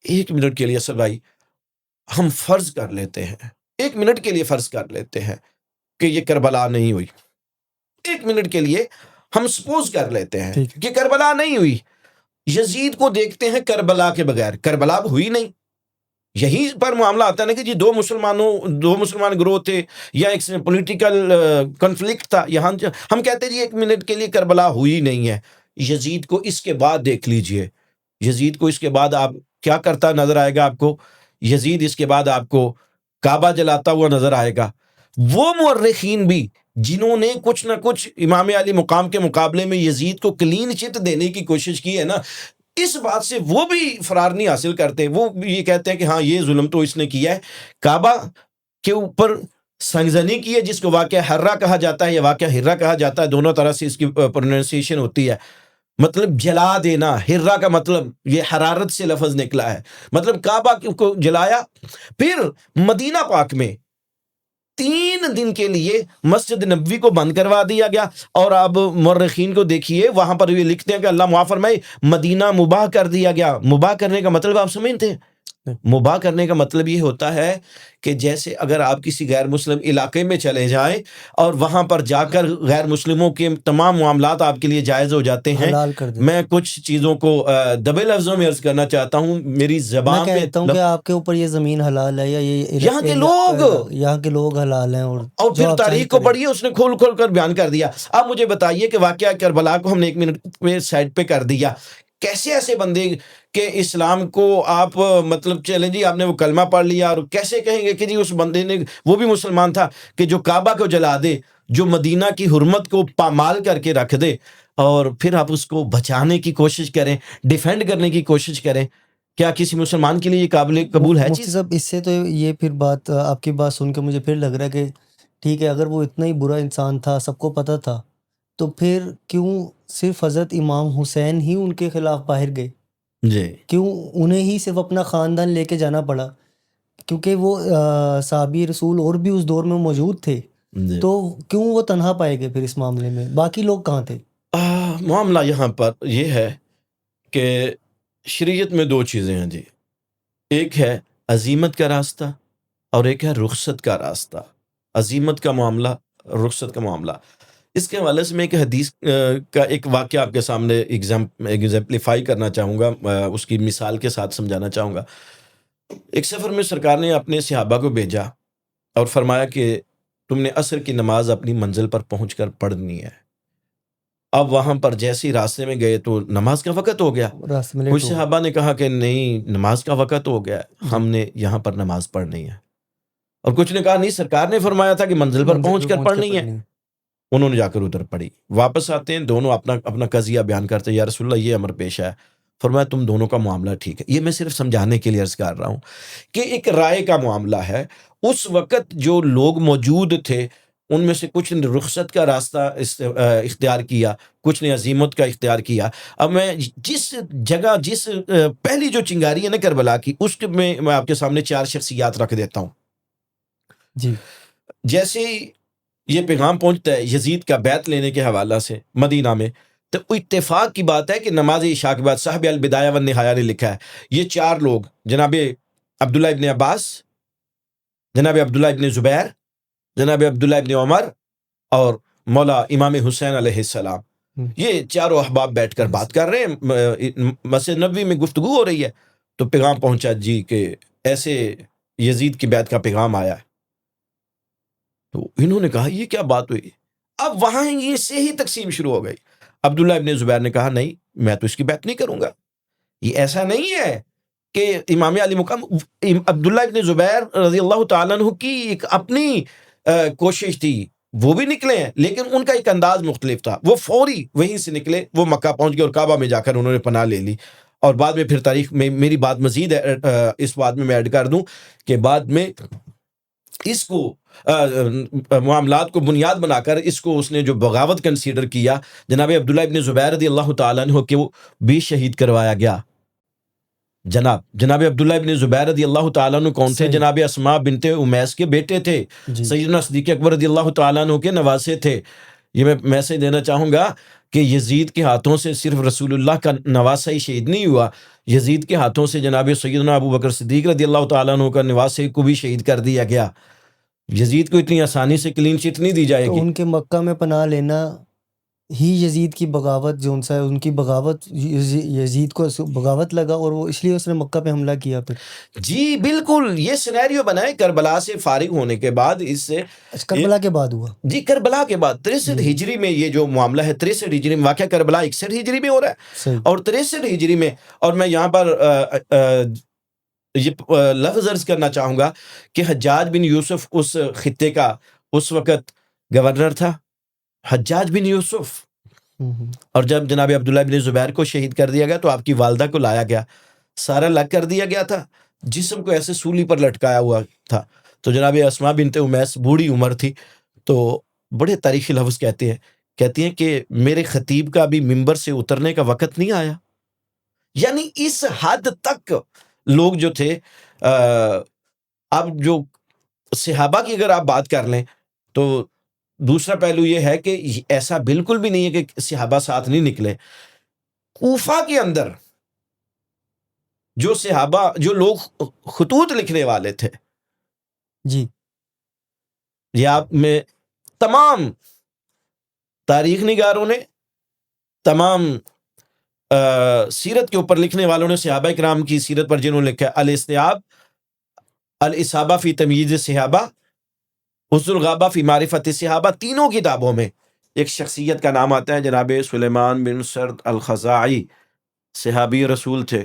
1 منٹ کے لیے سب بھائی ہم فرض کر لیتے ہیں، 1 منٹ کے لیے فرض کر لیتے ہیں کہ یہ کربلا نہیں ہوئی۔ 1 منٹ کے لیے ہم سپوز کر لیتے ہیں کہ کربلا نہیں ہوئی۔ یزید کو دیکھتے ہیں کربلا کے بغیر، کربلا ہوئی نہیں۔ یہیں پر معاملہ آتا ہے نا کہ جی 2 مسلمان گروہ تھے یا ایک پولیٹیکل کنفلکٹ تھا، یہاں ہم کہتے ہیں جی 1 منٹ کے لیے کربلا ہوئی نہیں ہے۔ یزید کو اس کے بعد دیکھ لیجئے، یزید کو اس کے بعد آپ کیا کرتا نظر آئے گا آپ کو؟ یزید اس کے بعد آپ کو کعبہ جلاتا ہوا نظر آئے گا۔ وہ مورخین بھی جنہوں نے کچھ نہ کچھ امام علی مقام کے مقابلے میں یزید کو کلین چٹ دینے کی کوشش کی ہے نا، اس بات سے وہ بھی فرار نہیں حاصل کرتے۔ وہ یہ کہتے ہیں کہ ہاں یہ ظلم تو اس نے کیا ہے، کعبہ کے اوپر سنگزنی کی ہے، جس کو واقعہ حرہ کہا جاتا ہے یا واقعہ ہرہ کہا جاتا ہے، دونوں طرح سے اس کی پروننسیشن ہوتی ہے۔ مطلب جلا دینا، ہرہ کا مطلب یہ حرارت سے لفظ نکلا ہے، مطلب کعبہ کو جلایا۔ پھر مدینہ پاک میں 3 دن کے لیے مسجد نبوی کو بند کروا دیا گیا، اور اب مورخین کو دیکھیے وہاں پر یہ لکھتے ہیں کہ اللہ معاف فرمائے مدینہ مباح کر دیا گیا۔ مباح کرنے کا مطلب آپ سمجھتے ہیں؟ مباح کرنے کا مطلب یہ ہوتا ہے کہ جیسے اگر آپ کسی غیر مسلم علاقے میں چلے جائیں اور وہاں پر جا کر غیر مسلموں کے تمام معاملات آپ کے لیے جائز ہو جاتے ہیں. حلال کر دیتے. میں کچھ چیزوں کو دبے لفظوں میں عرض کرنا چاہتا ہوں. میری میں زبان کہتا ہوں کہ آپ کے اوپر یہ زمین حلال ہے یا یہاں کے لوگ یہاں کے لوگ حلال ہیں. اور پھر تاریخ کو پڑھیے, اس نے کھول کھول کر بیان کر دیا. اب مجھے بتائیے کہ واقعہ کربلا کو ہم نے 1 منٹ میں سائڈ پہ کر دیا, کیسے ایسے بندے کہ اسلام کو آپ مطلب چلیں جی آپ نے وہ کلمہ پڑھ لیا, اور کیسے کہیں گے کہ جی اس بندے نے, وہ بھی مسلمان تھا, کہ جو کعبہ کو جلا دے, جو مدینہ کی حرمت کو پامال کر کے رکھ دے, اور پھر آپ اس کو بچانے کی کوشش کریں, ڈیفینڈ کرنے کی کوشش کریں. کیا کسی مسلمان کے لیے یہ قابل قبول ہے مفتی چیز؟ صاحب اس سے تو یہ پھر بات, آپ کی بات سن کے مجھے پھر لگ رہا ہے کہ ٹھیک ہے, اگر وہ اتنا ہی برا انسان تھا, سب کو پتہ تھا, تو پھر کیوں صرف حضرت امام حسین ہی ان کے خلاف باہر گئے؟ جی کیوں انہیں ہی صرف اپنا خاندان لے کے جانا پڑا؟ کیونکہ وہ صحابی رسول اور بھی اس دور میں موجود تھے, جی. تو کیوں وہ تنہا پائے گئے پھر اس معاملے میں؟ باقی لوگ کہاں تھے؟ معاملہ یہاں پر یہ ہے کہ شریعت میں 2 چیزیں ہیں جی. ایک ہے عزیمت کا راستہ اور ایک ہے رخصت کا راستہ. عزیمت کا معاملہ, رخصت کا معاملہ. اس کے حوالے سے میں ایک حدیث کا ایک واقعہ آپ کے سامنے ایگزامپلیفائی کرنا چاہوں گا, اس کی مثال کے ساتھ سمجھانا چاہوں گا. ایک سفر میں سرکار نے اپنے صحابہ کو بھیجا اور فرمایا کہ تم نے عصر کی نماز اپنی منزل پر پہنچ کر پڑھنی ہے. اب وہاں پر جیسے ہی راستے میں گئے تو نماز کا وقت ہو گیا. راستے میں کچھ صحابہ نے کہا کہ نہیں, نماز کا وقت ہو گیا, ہم نے یہاں پر نماز پڑھنی ہے. اور کچھ نے کہا نہیں, سرکار نے فرمایا تھا کہ منزل پر پہنچ کر پڑھنی ہے. انہوں نے جا کر ادھر پڑھی. واپس آتے ہیں, دونوں اپنا قضیہ بیان کرتے ہیں, یا رسول اللہ یہ امر پیش ہے. فرمایا تم دونوں کا معاملہ ٹھیک ہے. یہ میں صرف سمجھانے کے لیے عرض کر رہا ہوں کہ ایک رائے کا معاملہ ہے. اس وقت جو لوگ موجود تھے ان میں سے کچھ نے رخصت کا راستہ اختیار کیا, کچھ نے عزیمت کا اختیار کیا. اب میں جس جگہ, جس پہلی جو چنگاری ہے نا کربلا کی, اس میں آپ کے سامنے 4 شخصیات رکھ دیتا ہوں. جی. جیسے یہ پیغام پہنچتا ہے یزید کا بیعت لینے کے حوالہ سے مدینہ میں, تو اتفاق کی بات ہے کہ نماز عشاء کے بعد صاحب البدایہ والنہایہ نے لکھا ہے یہ 4 لوگ, جناب عبداللہ ابن عباس, جناب عبداللہ ابن زبیر, جناب عبداللہ ابن عمر اور مولا امام حسین علیہ السلام, یہ 4 احباب بیٹھ کر بات کر رہے ہیں, مسجد نبوی میں گفتگو ہو رہی ہے. تو پیغام پہنچا جی کہ ایسے یزید کی بیعت کا پیغام آیا ہے. تو انہوں نے کہا یہ کیا بات ہوئی؟ اب وہاں یہ سے ہی تقسیم شروع ہو گئی. عبداللہ ابن زبیر نے کہا نہیں, میں تو اس کی بیعت نہیں کروں گا. یہ ایسا نہیں ہے کہ امام علی مقام, عبداللہ ابن زبیر رضی اللہ تعالیٰ عنہ کی ایک اپنی کوشش تھی, وہ بھی نکلے ہیں, لیکن ان کا ایک انداز مختلف تھا. وہ فوری وہیں سے نکلے, وہ مکہ پہنچ گئے اور کعبہ میں جا کر انہوں نے پناہ لے لی. اور بعد میں پھر تاریخ میں میری بات مزید ہے, اس بات میں ایڈ کر دوں کہ بعد میں اس کو معاملات کو بنیاد بنا کر اس کو اس نے جو بغاوت کنسیڈر کیا, جناب عبداللہ ابن زبیر رضی اللہ تعالیٰ عنہ کہ وہ بھی شہید کروایا گیا. جناب عبداللہ ابن زبیر رضی اللہ تعالیٰ عنہ کون تھے؟ جناب اسماء بنت امیس کے بیٹے تھے, سیدنا صدیق اکبر رضی اللہ تعالیٰ عنہ کے نواسے تھے. یہ میں میسج دینا چاہوں گا کہ یزید کے ہاتھوں سے صرف رسول اللہ کا نواسہ ہی شہید نہیں ہوا, یزید کے ہاتھوں سے جناب سیدنا ابو بکر صدیق رضی اللہ تعالیٰ عنہ کا نواسے کو بھی شہید کر دیا گیا. یزید کو اتنی آسانی سے کلین چٹ نہیں دی جائے گی. ان کے مکہ میں پناہ لینا ہی یزید کی بغاوت, جو ان سے ان کی بغاوت, یزید کو بغاوت لگا اور وہ اس لیے اس نے مکہ پہ حملہ کیا پھر. جی بالکل, یہ سینیریو بنا ہے کربلا سے فارغ ہونے کے بعد. اس سے کربلا کے بعد ہوا جی, کربلا کے بعد 63 ہجری میں یہ جو معاملہ ہے, 63 ہجری میں واقعہ کربلا 61 ہجری میں ہو رہا ہے, اور 63 ہجری میں. اور میں یہاں پر یہ لفظ عرض کرنا چاہوں گا کہ حجاج بن یوسف اس خطے کا اس وقت گورنر تھا, حجاج بن یوسف. اور جب جناب عبداللہ بن زبیر کو شہید کر دیا گیا تو آپ کی والدہ کو لایا گیا, سارا لگ کر دیا گیا تھا, جسم کو ایسے سولی پر لٹکایا ہوا تھا. تو جناب اسماء بنت امیس بوڑھی عمر تھی, تو بڑے تاریخی لفظ کہتی ہیں کہ میرے خطیب کا بھی ممبر سے اترنے کا وقت نہیں آیا. یعنی اس حد تک لوگ جو تھے. اب جو صحابہ کی اگر آپ بات کر لیں تو دوسرا پہلو یہ ہے کہ ایسا بالکل بھی نہیں ہے کہ صحابہ ساتھ نہیں نکلے. کوفہ کے اندر جو صحابہ جو لوگ خطوط لکھنے والے تھے، جی یہ آپ میں تمام تاریخ نگاروں نے، تمام سیرت کے اوپر لکھنے والوں نے صحابہ کرام کی سیرت پر جنہوں نے لکھا ہے، الاستیاب، الاصابہ فی تمییز صحابہ، حسن الغابہ فی معرفت صحابہ، تینوں کتابوں میں ایک شخصیت کا نام آتا ہے جناب سلیمان بن سرد الخزاعی، صحابی رسول تھے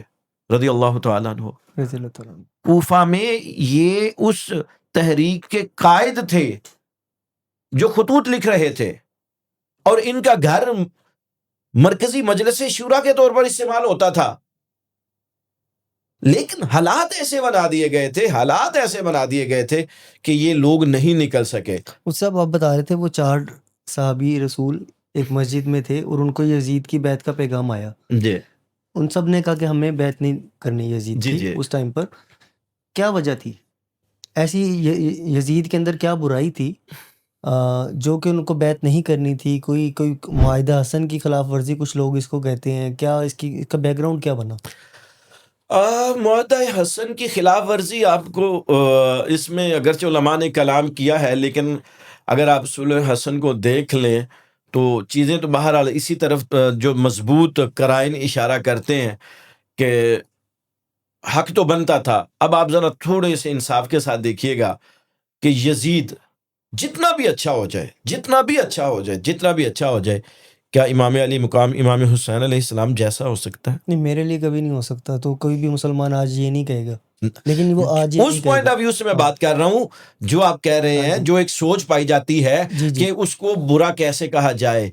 رضی اللہ تعالیٰ عنہ۔ رضی اللہ تعالیٰ عنہ۔ کوفہ میں یہ اس تحریک کے قائد تھے جو خطوط لکھ رہے تھے، اور ان کا گھر مرکزی مجلس شورا کے طور پر استعمال ہوتا تھا، لیکن حالات ایسے بنا دیے گئے تھے کہ یہ لوگ نہیں نکل سکے۔ اس صاحب آپ بتا رہے تھے وہ 4 صحابی رسول ایک مسجد میں تھے اور ان کو یزید کی بیعت کا پیغام آیا، جی ان سب نے کہا کہ ہمیں بیعت نہیں کرنی یزید جی کی۔ جی اس ٹائم پر کیا وجہ تھی ایسی؟ یزید کے اندر کیا برائی تھی جو کہ ان کو بیعت نہیں کرنی تھی؟ کوئی معاہدہ حسن کی خلاف ورزی کچھ لوگ اس کو کہتے ہیں، کیا اس کا بیک گراؤنڈ کیا بنا؟ معاہدہ حسن کی خلاف ورزی آپ کو اس میں اگرچہ علماء نے کلام کیا ہے، لیکن اگر آپ صلح حسن کو دیکھ لیں تو چیزیں تو بہرحال اسی طرف جو مضبوط قرائن اشارہ کرتے ہیں کہ حق تو بنتا تھا۔ اب آپ ذرا تھوڑے سے انصاف کے ساتھ دیکھیے گا کہ یزید جتنا بھی اچھا ہو جائے کیا امام علی مقام امام حسین علیہ السلام جیسا ہو سکتا ہے؟ نہیں، میرے لیے کبھی نہیں ہو سکتا، تو کوئی بھی مسلمان آج یہ نہیں کہے گا، لیکن وہ آج یہ اس پوائنٹ آف ویو سے میں بات کر رہا ہوں جو آپ کہہ رہے ہیں، جو ایک سوچ پائی جاتی ہے کہ اس کو برا کیسے کہا جائے۔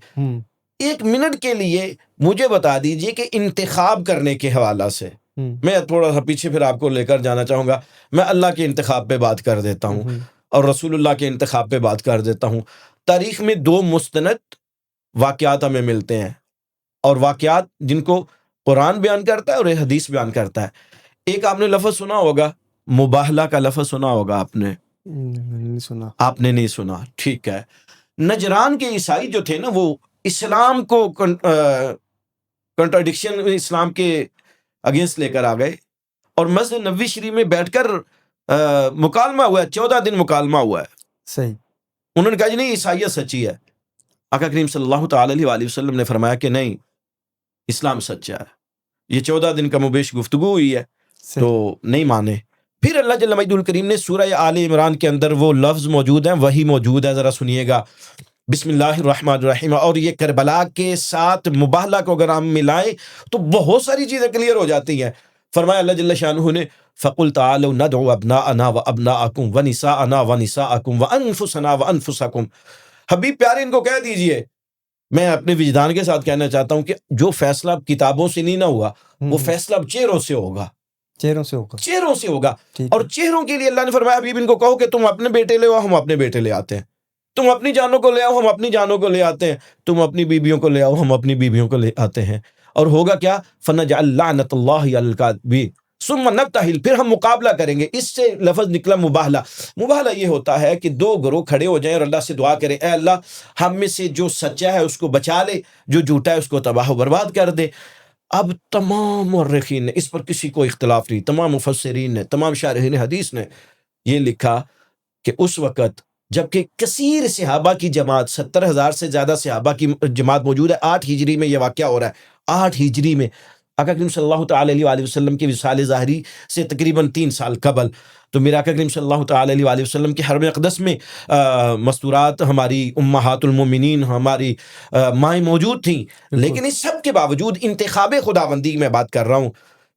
ایک منٹ کے لیے مجھے بتا دیجئے کہ انتخاب کرنے کے حوالہ سے میں تھوڑا سا پیچھے پھر آپ کو لے کر جانا چاہوں گا۔ میں اللہ کے انتخاب پہ بات کر دیتا ہوں اور رسول اللہ کے انتخاب پہ بات کر دیتا ہوں۔ تاریخ میں 2 مستند واقعات ہمیں ملتے ہیں، اور واقعات جن کو قرآن بیان کرتا ہے اور حدیث بیان کرتا ہے۔ ایک آپ نے لفظ سنا ہوگا، مباہلہ کا لفظ سنا ہوگا آپ نے؟ نہیں سنا۔ آپ نے نہیں سنا، ٹھیک ہے۔ نجران کے عیسائی جو تھے نا، وہ اسلام کو کنٹراڈکشن اسلام کے اگینسٹ لے کر آ گئے، اور مسجد نبوی شریف میں بیٹھ کر مکالمہ ہوا ہے، 14 دن مکالمہ ہوا ہے۔ صحیح۔ انہوں نے کہا جی نہیں، عیسائیت سچی ہے۔ آقا کریم صلی اللہ تعالی علیہ وسلم نے فرمایا کہ نہیں، اسلام سچا ہے۔ یہ 14 دن کا مبیش گفتگو ہوئی ہے تو نہیں مانے۔ پھر اللہ جل مجدہ الکریم نے سورہ آل عمران کے اندر وہ لفظ موجود ہیں، وہی موجود ہے، ذرا سنیے گا، بسم اللہ الرحمن الرحیم۔ اور یہ کربلا کے ساتھ مباہلہ کو اگر ہم ملائیں تو بہت ساری چیزیں کلیئر ہو جاتی ہیں۔ فرمایا اللہ جل شانہ نے، فَقُلْ تَعَالَوْا نَدْعُ أَبْنَاءَنَا وَأَبْنَاءَكُمْ وَنِسَاءَنَا وَنِسَاءَكُمْ وَأَنفُسَنَا وَأَنفُسَكُمْ۔ حبیب پیارے ان کو کہہ دیجئے، میں اپنے وجدان کے ساتھ کہنا چاہتا ہوں کہ جو فیصلہ کتابوں سے نہیں نہ ہوا، وہ فیصلہ اب چہروں سے ہوگا، چہروں سے ہوگا۔ اور چہروں کے لیے اللہ نے فرمایا حبیب ان کو کہو کہ تم اپنے بیٹے لے آؤ، ہم اپنے بیٹے لے آتے ہیں، تم اپنی جانوں کو لے آؤ، ہم اپنی جانوں کو لے آتے ہیں، تم اپنی بیویوں کو لے آؤ، ہم اپنی بیویوں کو لے آتے ہیں۔ اور ہوگا کیا؟ فَنَجْعَلْ لَعْنَةَ اللَّهِ عَلَى الْكَاذِبِينَ ثُمَّ نَبْتَهِلْ، پھر ہم مقابلہ کریں گے۔ اس سے لفظ نکلا مباہلہ۔ مباہلہ یہ ہوتا ہے کہ 2 گروہ کھڑے ہو جائیں اور اللہ سے دعا کریں، اے اللہ ہم میں سے جو سچا ہے اس کو بچا لے، جو جھوٹا ہے اس کو تباہ و برباد کر دے۔ اب تمام مورخین نے اس پر کسی کو اختلاف نہیں، تمام مفسرین نے، تمام شارحین حدیث نے یہ لکھا کہ اس وقت جبکہ کثیر صحابہ کی جماعت، 70,000 سے زیادہ صحابہ کی جماعت موجود ہے، 8 ہجری میں یہ واقعہ ہو رہا ہے، 8 ہجری میں، آقا کریم صلی اللہ تعالی علیہ وسلم کے وصال ظاہری سے تقریباً 3 سال قبل۔ تو میرا آقا کریم صلی اللہ تعالی علیہ وسلم کے حرم اقدس میں مستورات ہماری امہات المومنین، ہماری مائیں موجود تھیں، لیکن اس سب کے باوجود انتخاب خداوندی میں بات کر رہا ہوں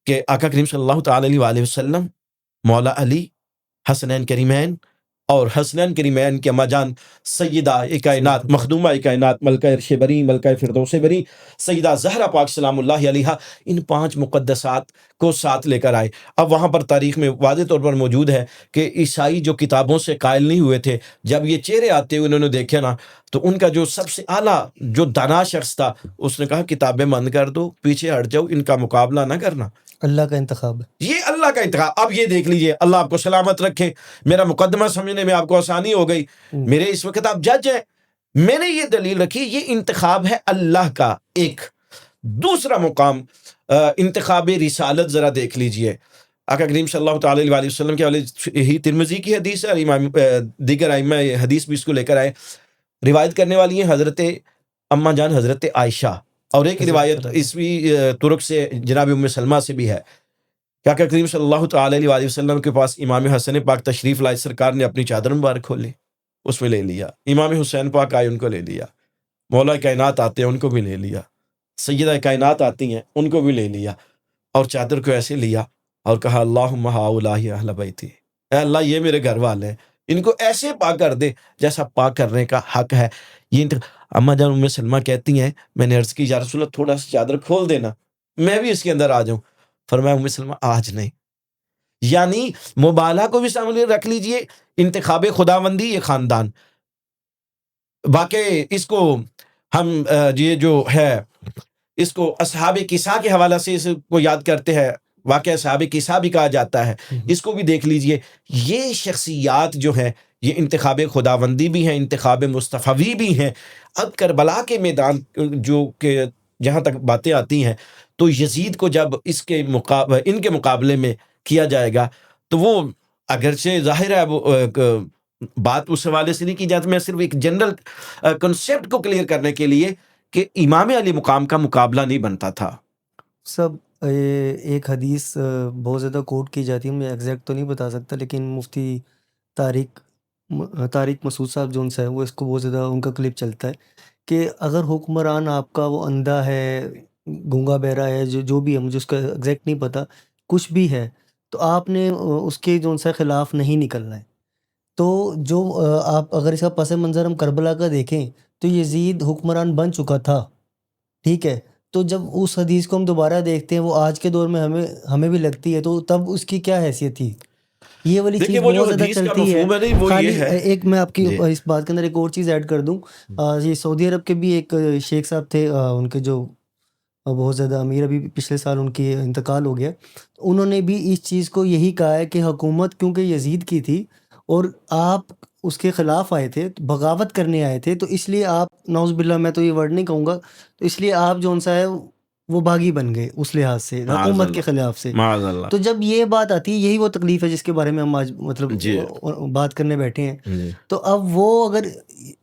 کہ آقا کریم صلی اللہ تعالی علیہ وسلم، مولا علی، حسنین کریمین، اور حسنین کریمین کی اماں جان سیدہ کائنات، مخدومہ کائنات، ملکہ عرش بری، ملکہ فردوس بری، سیدہ زہرا پاک سلام اللہ علیہا، ان 5 مقدسات کو ساتھ لے کر آئے۔ اب وہاں پر تاریخ میں واضح طور پر موجود ہے کہ عیسائی جو کتابوں سے قائل نہیں ہوئے تھے، جب یہ چہرے آتے ہوئے انہوں نے دیکھے نا، تو ان کا جو سب سے اعلیٰ جو دانا شخص تھا، اس نے کہا کتابیں بند کر دو، پیچھے ہٹ جاؤ، ان کا مقابلہ نہ کرنا۔ اللہ کا انتخاب ہے، یہ اللہ کا انتخاب۔ اب یہ دیکھ لیجئے، اللہ آپ کو سلامت رکھے، میرا مقدمہ سمجھنے میں آپ کو آسانی ہو گئی۔ میرے اس وقت آپ جج ہیں، میں نے یہ دلیل رکھی، یہ انتخاب ہے اللہ کا۔ ایک دوسرا مقام انتخاب رسالت ذرا دیکھ لیجئے. آقا کریم صلی اللہ تعالی علیہ وسلم کے حوالے ہی ترمذی کی حدیث ہے اور امام دیگر ائمہ حدیث بھی اس کو لے کر آئے. روایت کرنے والی ہیں حضرت اما جان حضرت عائشہ، اور ایک روایت اس بھی ترک سے جناب ام سلمہ سے بھی ہے کہ آقا کریم صلی اللہ تعالی علیہ وسلم کے پاس امام حسن پاک تشریف لائے، سرکار نے اپنی چادر مبارک کھولی، اس میں لے لیا. امام حسین پاک آئے، ان کو لے لیا. مولا کائنات آتے ہیں، ان کو بھی لے لیا. سیدہ کائنات آتی ہیں، ان کو بھی لے لیا، اور چادر کو ایسے لیا اور کہا اللہم ہؤلاء اہل بیتی، اے اللہ یہ میرے گھر والے ہیں، ان کو ایسے پاک کر دے جیسا پاک کرنے کا حق ہے. یہ اما جان ام سلمہ کہتی ہیں میں نے عرض کی یا رسول اللہ تھوڑا سا چادر کھول دینا، میں بھی اس کے اندر آ جاؤں. فرمایا ام سلمہ آج نہیں. یعنی مبالغہ کو بھی سامنے رکھ لیجئے. انتخاب خداوندی یہ خاندان، واقعی اس کو ہم یہ جو ہے اس کو اصحاب کسا کے حوالے سے اس کو یاد کرتے ہیں. واقعہ اصحاب کسا بھی کہا جاتا ہے، اس کو بھی دیکھ لیجئے. یہ شخصیات جو ہیں یہ انتخاب خداوندی بھی ہیں، انتخاب مصطفی بھی ہیں. اب کربلا کے میدان جو کہ جہاں تک باتیں آتی ہیں تو یزید کو جب ان کے مقابلے میں کیا جائے گا تو وہ اگرچہ ظاہر ہے وہ بات اس حوالے سے نہیں کی جاتی، میں صرف ایک جنرل کنسیپٹ کو کلیئر کرنے کے لیے کہ امام علی مقام کا مقابلہ نہیں بنتا تھا. سب ایک حدیث بہت زیادہ کوٹ کی جاتی ہے، میں ایگزیکٹ تو نہیں بتا سکتا، لیکن مفتی طارق مسعود صاحب جو ان سے ہے وہ اس کو بہت زیادہ ان کا کلپ چلتا ہے کہ اگر حکمران آپ کا وہ اندھا ہے، گونگا بہرا ہے، جو بھی ہے، مجھے اس کا ایگزیکٹ نہیں پتا، کچھ بھی ہے، تو آپ نے اس کے جو ان سے خلاف نہیں نکلنا ہے. تو جو آپ اگر اس کا پس منظر ہم کربلا کا دیکھیں تو یزید حکمران بن چکا تھا، ٹھیک ہے. تو جب اس حدیث کو ہم دوبارہ دیکھتے ہیں وہ آج کے دور میں ہمیں بھی لگتی ہے، تو تب اس کی کیا حیثیت تھی؟ یہ والی چیز بہت زیادہ چلتی ہے. خالی ایک میں آپ کی اس بات کے اندر ایک اور چیز ایڈ کر دوں. یہ سعودی عرب کے بھی ایک شیخ صاحب تھے، ان کے جو بہت زیادہ امیر، ابھی پچھلے سال ان کی انتقال ہو گیا. انہوں نے بھی اس چیز کو یہی کہا ہے کہ حکومت کیونکہ یزید کی تھی اور آپ اس کے خلاف آئے تھے، بغاوت کرنے آئے تھے، تو اس لیے آپ نعوذ باللہ میں تو یہ ورڈ نہیں کہوں گا، تو اس لیے آپ جو ان سا ہے وہ باغی بن گئے اس لحاظ سے حکومت کے خلاف سے. تو جب یہ بات آتی ہے، یہی وہ تکلیف ہے جس کے بارے میں ہم آج مطلب بات کرنے بیٹھے ہیں. تو اب وہ اگر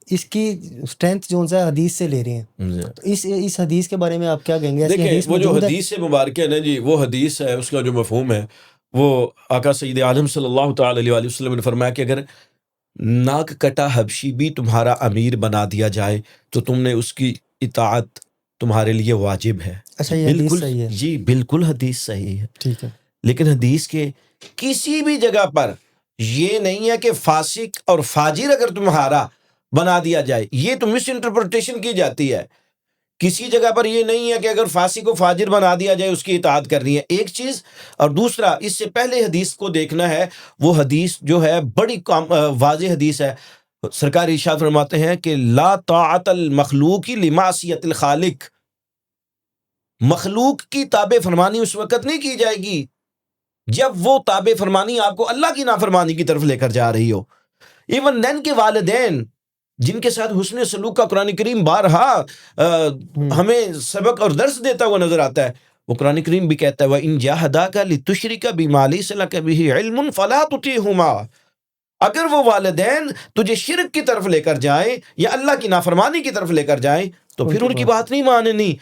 اس کی اسٹرینتھ جو ہے حدیث سے لے رہے ہیں، تو اس حدیث کے بارے میں آپ کیا کہیں گے؟ دیکھیں وہ جو حدیث سے مبارکہ ہے نا جی، وہ حدیث ہے، اس کا جو مفہوم ہے وہ آقا سید عالم صلی اللہ تعالی علیہ وسلم نے فرمایا کہ اگر ناک کٹا حبشی بھی تمہارا امیر بنا دیا جائے تو تم نے اس کی اطاعت تمہارے لیے واجب ہے. اچھا یہ حدیث صحیح ہے؟ جی بالکل حدیث صحیح ہے، ٹھیک ہے. لیکن حدیث کے کسی بھی جگہ پر یہ نہیں ہے کہ فاسق اور فاجر اگر تمہارا بنا دیا جائے، یہ تو مس انٹرپریٹیشن کی جاتی ہے. کسی جگہ پر یہ نہیں ہے کہ اگر فاسق کو فاجر بنا دیا جائے اس کی اطاعت کرنی ہے، ایک چیز. اور دوسرا اس سے پہلے حدیث کو دیکھنا ہے، وہ حدیث جو ہے بڑی واضح حدیث ہے. سرکار ارشاد فرماتے ہیں کہ لا طاعت المخلوق لمعصیت الخالق، مخلوق کی تابع فرمانی اس وقت نہیں کی جائے گی جب وہ تابع فرمانی آپ کو اللہ کی نافرمانی کی طرف لے کر جا رہی ہو. ایون دین کے والدین جن کے ساتھ حسن سلوک کا قرآن کریم بارہا ہمیں سبق اور درس دیتا ہوا نظر آتا ہے. وہ قرآن کریم بھی کہتا ہے وَإِن جَاهَدَاكَ لِتُشْرِكَ بِمَا لَيْسَ لَكَ بِهِ عِلْمٌ فَلَا تُطِعْهُمَا، اگر وہ والدین تجھے شرک کی طرف لے کر جائیں یا اللہ کی نافرمانی کی طرف لے کر جائیں تو پھر ان کی بات نہیں ماننی.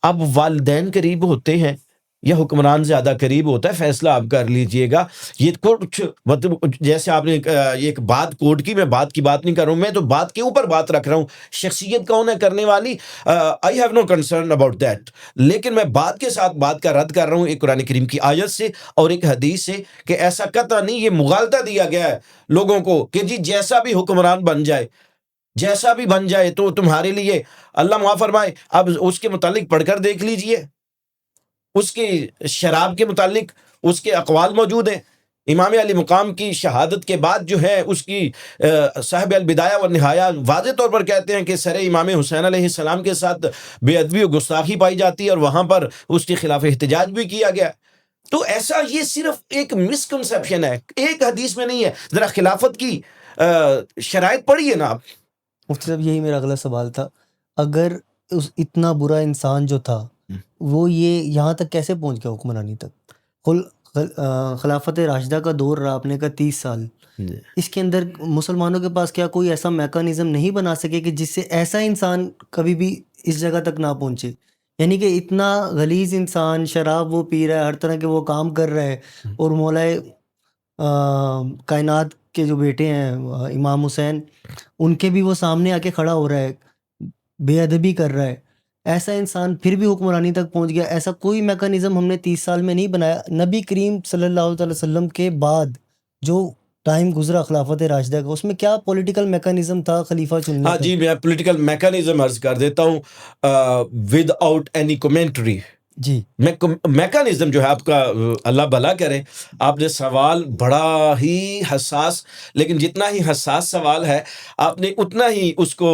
اب والدین قریب ہوتے ہیں یا حکمران زیادہ قریب ہوتا ہے، فیصلہ آپ کر لیجئے گا. یہ کچھ مطلب جیسے آپ نے ایک بات کوٹ کی، میں بات کی بات نہیں کر رہا ہوں، میں تو بات کے اوپر بات رکھ رہا ہوں. شخصیت کون ہے کرنے والی، I have no concern about that, لیکن میں بات کے ساتھ بات کا رد کر رہا ہوں ایک قرآن کریم کی آیت سے اور ایک حدیث سے کہ ایسا قطع نہیں، یہ مغالطہ دیا گیا ہے لوگوں کو کہ جی جیسا بھی حکمران بن جائے، جیسا بھی بن جائے تو تمہارے لیے اللہ معاف فرمائے. اب اس کے متعلق پڑھ کر دیکھ لیجئے، اس کی شراب کے متعلق اس کے اقوال موجود ہیں. امام علی مقام کی شہادت کے بعد جو ہے اس کی صاحب البدایہ والنہایہ واضح طور پر کہتے ہیں کہ سر امام حسین علیہ السلام کے ساتھ بے ادبی و گستاخی پائی جاتی ہے اور وہاں پر اس کے خلاف احتجاج بھی کیا گیا. تو ایسا یہ صرف ایک مسکنسیپشن ہے، ایک حدیث میں نہیں ہے. ذرا خلافت کی شرائط پڑھیے نا آپ. مفتی صاحب یہی میرا اگلا سوال تھا، اگر اتنا برا انسان جو تھا وہ یہ یہاں تک کیسے پہنچ گیا حکمرانی تک؟ خلافت راشدہ کا دور رہا آپ نے کہا 30 سال، اس کے اندر مسلمانوں کے پاس کیا کوئی ایسا میکانزم نہیں بنا سکے کہ جس سے ایسا انسان کبھی بھی اس جگہ تک نہ پہنچے؟ یعنی کہ اتنا غلیظ انسان، شراب وہ پی رہا ہے، ہر طرح کے وہ کام کر رہا ہے، اور مولائے کائنات کے جو بیٹے ہیں امام حسین، ان کے بھی وہ سامنے آ کے کھڑا ہو رہا ہے، بے ادبی کر رہا ہے، ایسا انسان پھر بھی حکمرانی تک پہنچ گیا؟ ایسا کوئی میکانزم ہم نے 30 سال میں نہیں بنایا۔ نبی کریم صلی اللہ علیہ وسلم کے بعد جو ٹائم گزرا خلافت راشدہ کا، اس میں کیا پولیٹیکل میکانزم تھا خلیفہ چننے ہاں کا؟ جی، میں پولیٹیکل میکانزم عرض کر دیتا ہوں ود آؤٹ اینی کومنٹری۔ جی میکانزم جو ہے آپ کا، اللہ بھلا کرے، آپ نے سوال بڑا ہی حساس، لیکن جتنا ہی حساس سوال ہے آپ نے اتنا ہی اس کو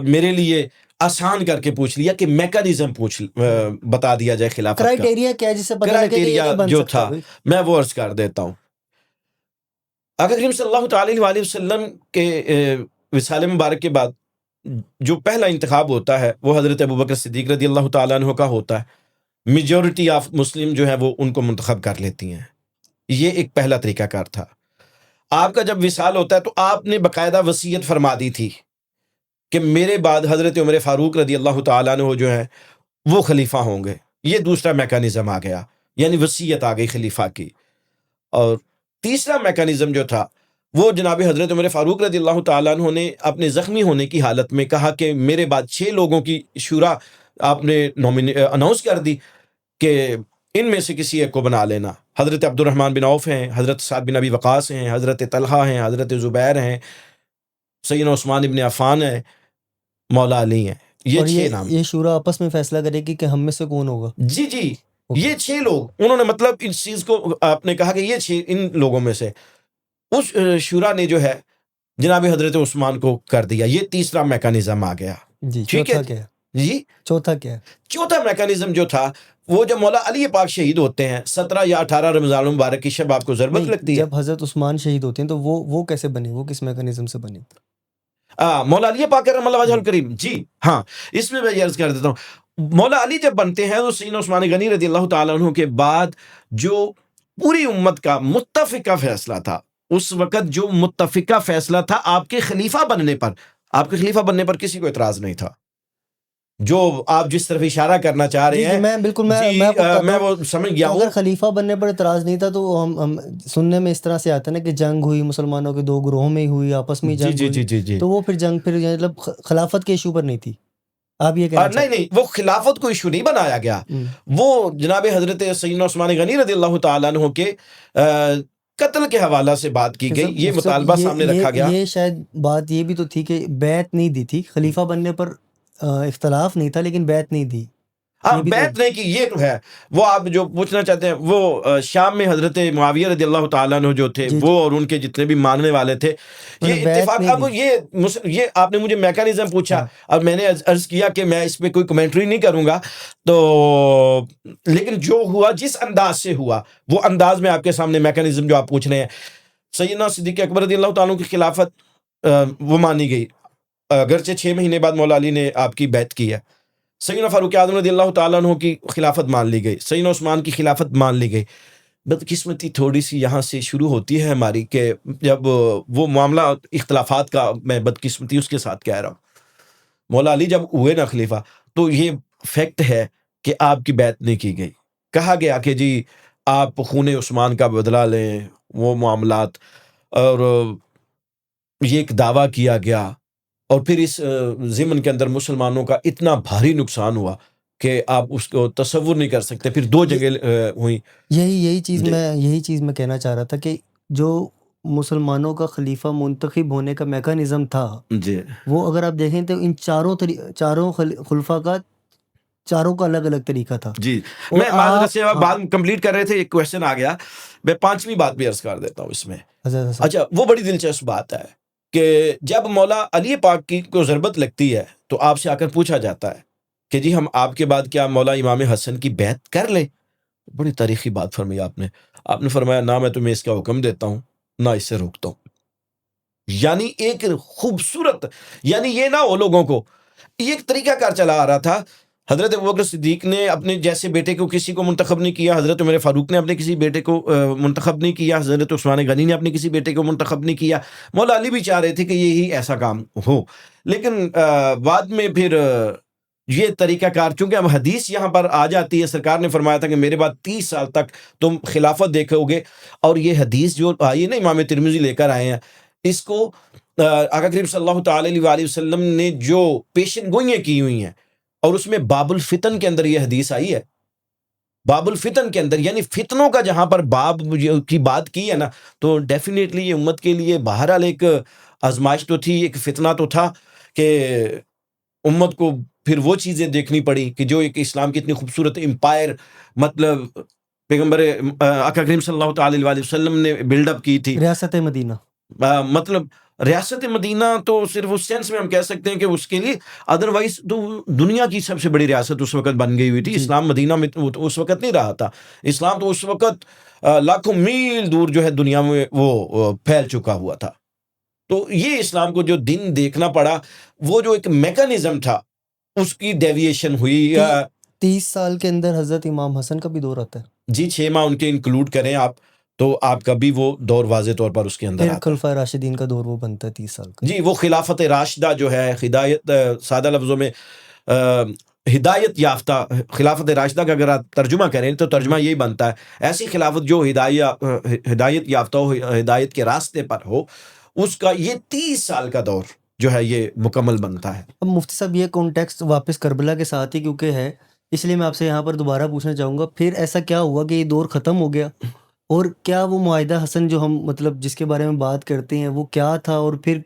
میرے لیے آسان کر کے پوچھ لیا کہ میکانزم بتا دیا جائے خلافت کا۔ کرائٹیریا کیا ہے جس سے پتہ لگے کہ یہ کرائٹیریا نہیں بن جو سکتا تھا بھائی؟ میں وہ عرض کر دیتا ہوں۔ آقا کریم صلی اللہ تعالی علیہ وسلم کے وصال مبارک کے بعد جو پہلا انتخاب ہوتا ہے وہ حضرت ابوبکر صدیق رضی اللہ تعالیٰ عنہ کا ہوتا ہے۔ میجورٹی آف مسلم جو ہے وہ ان کو منتخب کر لیتی ہیں، یہ ایک پہلا طریقہ کار تھا۔ آپ کا جب وصال ہوتا ہے تو آپ نے باقاعدہ وصیت فرما دی تھی کہ میرے بعد حضرت عمر فاروق رضی اللہ تعالیٰ عنہ جو ہیں وہ خلیفہ ہوں گے۔ یہ دوسرا میکانزم آ گیا، یعنی وصیت آ گئی خلیفہ کی۔ اور تیسرا میکانزم جو تھا وہ جناب حضرت عمر فاروق رضی اللہ تعالیٰ عنہ نے اپنے زخمی ہونے کی حالت میں کہا کہ میرے بعد 6 لوگوں کی شورا آپ نے اناؤنس کر دی کہ ان میں سے کسی ایک کو بنا لینا۔ حضرت عبد الرحمن بن عوف ہیں، حضرت سعد بن ابی وقاص ہیں، حضرت طلحہ ہیں، حضرت زبیر ہیں، سیدنا عثمان بن عفان ہیں، مولا علی ہیں۔ یہ اور 6 نام۔ یہ شورا آپس میں فیصلہ کرے گی کہ ہم میں سے کون ہوگا؟ جی جی، یہ 6 لوگ انہوں نے مطلب اس چیز کو آپ نے کہا کہ یہ 6 ان لوگوں میں سے، اس شورا نے جو ہے جناب حضرت عثمان کو کر دیا۔ یہ تیسرا میکانزم آ گیا۔ جی ٹھیک چوتھا ہے کیا ہے؟ جی، چوتھا کیا ہے؟ چوتھا میکانزم جو تھا وہ جب مولا علی پاک شہید ہوتے ہیں 17 یا 18 رمضان المبارک کی شب آپ کو ضرورت نہیں، لگتی ہے۔ جب حضرت عثمان شہید ہوتے ہیں تو وہ کیسے بنے؟ وہ کس میکانزم سے بنے؟ مولا علی پاک رحمہ اللہ وجہ الکریم، جی ہاں، اس میں یہ عرض کر دیتا ہوں، مولا علی جب بنتے ہیں تو سیدنا عثمان غنی رضی اللہ تعالیٰ عنہ کے بعد جو پوری امت کا متفقہ فیصلہ تھا، اس وقت جو متفقہ فیصلہ تھا آپ کے خلیفہ بننے پر، آپ کے خلیفہ بننے پر کسی کو اعتراض نہیں تھا۔ جو آپ جس طرف اشارہ کرنا چاہ رہے ہیں، میں بالکل میں وہ سمجھ گیا ہوں۔ اگر خلیفہ بننے پر اعتراض نہیں تھا تو ہم سننے میں اس طرح سے آتا ہے نا کہ جنگ ہوئی مسلمانوں کے 2 گروہوں میں ہی ہوئی، آپس میں جنگ ہوئی، تو وہ پھر جنگ پھر مطلب خلافت کے ایشو پر نہیں تھی، آپ یہ کہنا چاہتے ہیں؟ نہیں، وہ خلافت کو ایشو نہیں بنایا گیا، وہ جناب حضرت سیدنا عثمان غنی رضی اللہ تعالیٰ عنہ کے قتل کے حوالہ سے بات کی گئی، یہ مطالبہ سامنے رکھا گیا۔ یہ شاید بات یہ بھی تو تھی کہ بیعت نہیں دی تھی، خلیفہ بننے پر اختلاف نہیں تھا لیکن بیعت نہیں دی۔ ہاں، بیعت نہیں کی، یہ تو ہے۔ وہ آپ جو پوچھنا چاہتے ہیں، وہ شام میں حضرت معاویہ رضی اللہ تعالیٰ عنہ جو تھے وہ اور ان کے جتنے بھی ماننے والے تھے، یہ اتفاق۔ اب یہ آپ نے مجھے میکانزم پوچھا اور میں نے عرض کیا کہ میں اس پہ کوئی کمنٹری نہیں کروں گا، تو لیکن جو ہوا جس انداز سے ہوا وہ انداز میں آپ کے سامنے میکانزم جو آپ پوچھ رہے ہیں۔ سیدنا صدیق اکبر رضی اللہ تعالیٰ عنہ کی خلافت وہ مانی گئی، اگرچہ 6 مہینے بعد مولا علی نے آپ کی بیعت کی ہے۔ سیدنا فاروق اعظم رضی اللہ تعالیٰ عنہ کی خلافت مان لی گئی، سیدنا عثمان کی خلافت مان لی گئی۔ بدقسمتی تھوڑی سی یہاں سے شروع ہوتی ہے ہماری کہ جب وہ معاملہ اختلافات کا، میں بدقسمتی اس کے ساتھ کہہ رہا ہوں، مولا علی جب ہوئے نا خلیفہ تو یہ فیکٹ ہے کہ آپ کی بیعت نہیں کی گئی۔ کہا گیا کہ جی آپ خون عثمان کا بدلہ لیں، وہ معاملات، اور یہ ایک دعویٰ کیا گیا، اور پھر اس ضمن کے اندر مسلمانوں کا اتنا بھاری نقصان ہوا کہ آپ اس کو تصور نہیں کر سکتے۔ پھر 2 جنگیں ہوئیں۔ یہی چیز میں کہنا چاہ رہا تھا کہ جو مسلمانوں کا خلیفہ منتخب ہونے کا میکانزم تھا، جی، وہ اگر آپ دیکھیں تو ان چاروں خلفاء کا چاروں کا الگ الگ طریقہ تھا۔ جی، میں معذرت سے بات کمپلیٹ کر رہے تھے، ایک کویشچن آ گیا، میں 5ویں بات بھی عرض کر دیتا ہوں اس میں۔ اچھا، وہ بڑی دلچسپ بات ہے کہ جب مولا علی پاک کی کو ضرورت لگتی ہے تو آپ سے آ کر پوچھا جاتا ہے کہ جی ہم آپ کے بعد کیا مولا امام حسن کی بیعت کر لیں؟ بڑی تاریخی بات فرمائی آپ نے فرمایا نہ میں تمہیں اس کا حکم دیتا ہوں نہ اس سے روکتا ہوں۔ یعنی ایک خوبصورت، یعنی یہ نہ ہو لوگوں کو، یہ ایک طریقہ کار چلا آ رہا تھا حضرت ابوبکر صدیق نے اپنے جیسے بیٹے کو کسی کو منتخب نہیں کیا، حضرت عمر فاروق نے اپنے کسی بیٹے کو منتخب نہیں کیا، حضرت عثمان غنی نے اپنے کسی بیٹے کو منتخب نہیں کیا. مولا علی بھی چاہ رہے تھے کہ یہی ایسا کام ہو، لیکن بعد میں پھر یہ طریقہ کار، چونکہ اب حدیث یہاں پر آ جاتی ہے، سرکار نے فرمایا تھا کہ میرے بعد 30 سال تک تم خلافت دیکھو گے. اور یہ حدیث جو آئی ہے نا، امام ترمذی لے کر آئے ہیں، اس کو آقا کریم صلی اللہ تعالی علیہ وآلہ وسلم نے جو پیشن گوئیاں کی ہوئی ہیں، اور اس میں باب الفتن کے اندر یہ حدیث آئی ہے. باب الفتن کے اندر، یعنی فتنوں کا جہاں پر باب کی بات کی ہے نا، تو ڈیفینیٹلی یہ امت کے لیے بہرحال ایک آزمائش تو تھی، ایک فتنہ تو تھا کہ امت کو پھر وہ چیزیں دیکھنی پڑی کہ جو ایک اسلام کی اتنی خوبصورت امپائر، مطلب پیغمبر آقا کریم صلی اللہ تعالی علیہ وسلم نے بلڈ اپ کی تھی. ریاست مدینہ، مطلب ریاست مدینہ تو صرف اس سینس میں ہم کہہ سکتے ہیں کہ اس کے لیے، ادروائز تو دنیا کی سب سے بڑی ریاست اس وقت بن گئی ہوئی تھی. اسلام مدینہ میں اس وقت نہیں رہا تھا، اسلام تو اس وقت لاکھوں میل دور جو ہے دنیا میں وہ پھیل چکا ہوا تھا. تو یہ اسلام کو جو دن دیکھنا پڑا، وہ جو ایک میکانزم تھا اس کی ڈیویشن ہوئی. 30 سال کے اندر حضرت امام حسن کا بھی دور آتا ہے جی، 6 ماہ ان کے انکلوڈ کریں آپ تو آپ کا بھی وہ دور واضح طور پر اس کے اندر پھر آتا ہے. خلفائے راشدین کا دور وہ بنتا ہے 30 سال کا. جی، وہ خلافت راشدہ جو ہے، ہدایت، سادہ لفظوں میں ہدایت یافتہ خلافت راشدہ کا اگر آپ ترجمہ کریں تو ترجمہ یہی بنتا ہے، ایسی خلافت جو ہدایت یافتہ ہو، ہدایت کے راستے پر ہو، اس کا یہ 30 سال کا دور جو ہے یہ مکمل بنتا ہے. اب مفتی صاحب یہ کانٹیکسٹ واپس کربلا کے ساتھ ہی کیونکہ ہے، اس لیے میں آپ سے یہاں پر دوبارہ پوچھنا چاہوں گا، پھر ایسا کیا ہوا کہ یہ دور ختم ہو گیا، اور کیا وہ معاہدہ حسن جو ہم مطلب جس کے بارے میں بات کرتے ہیں وہ کیا تھا، اور پھر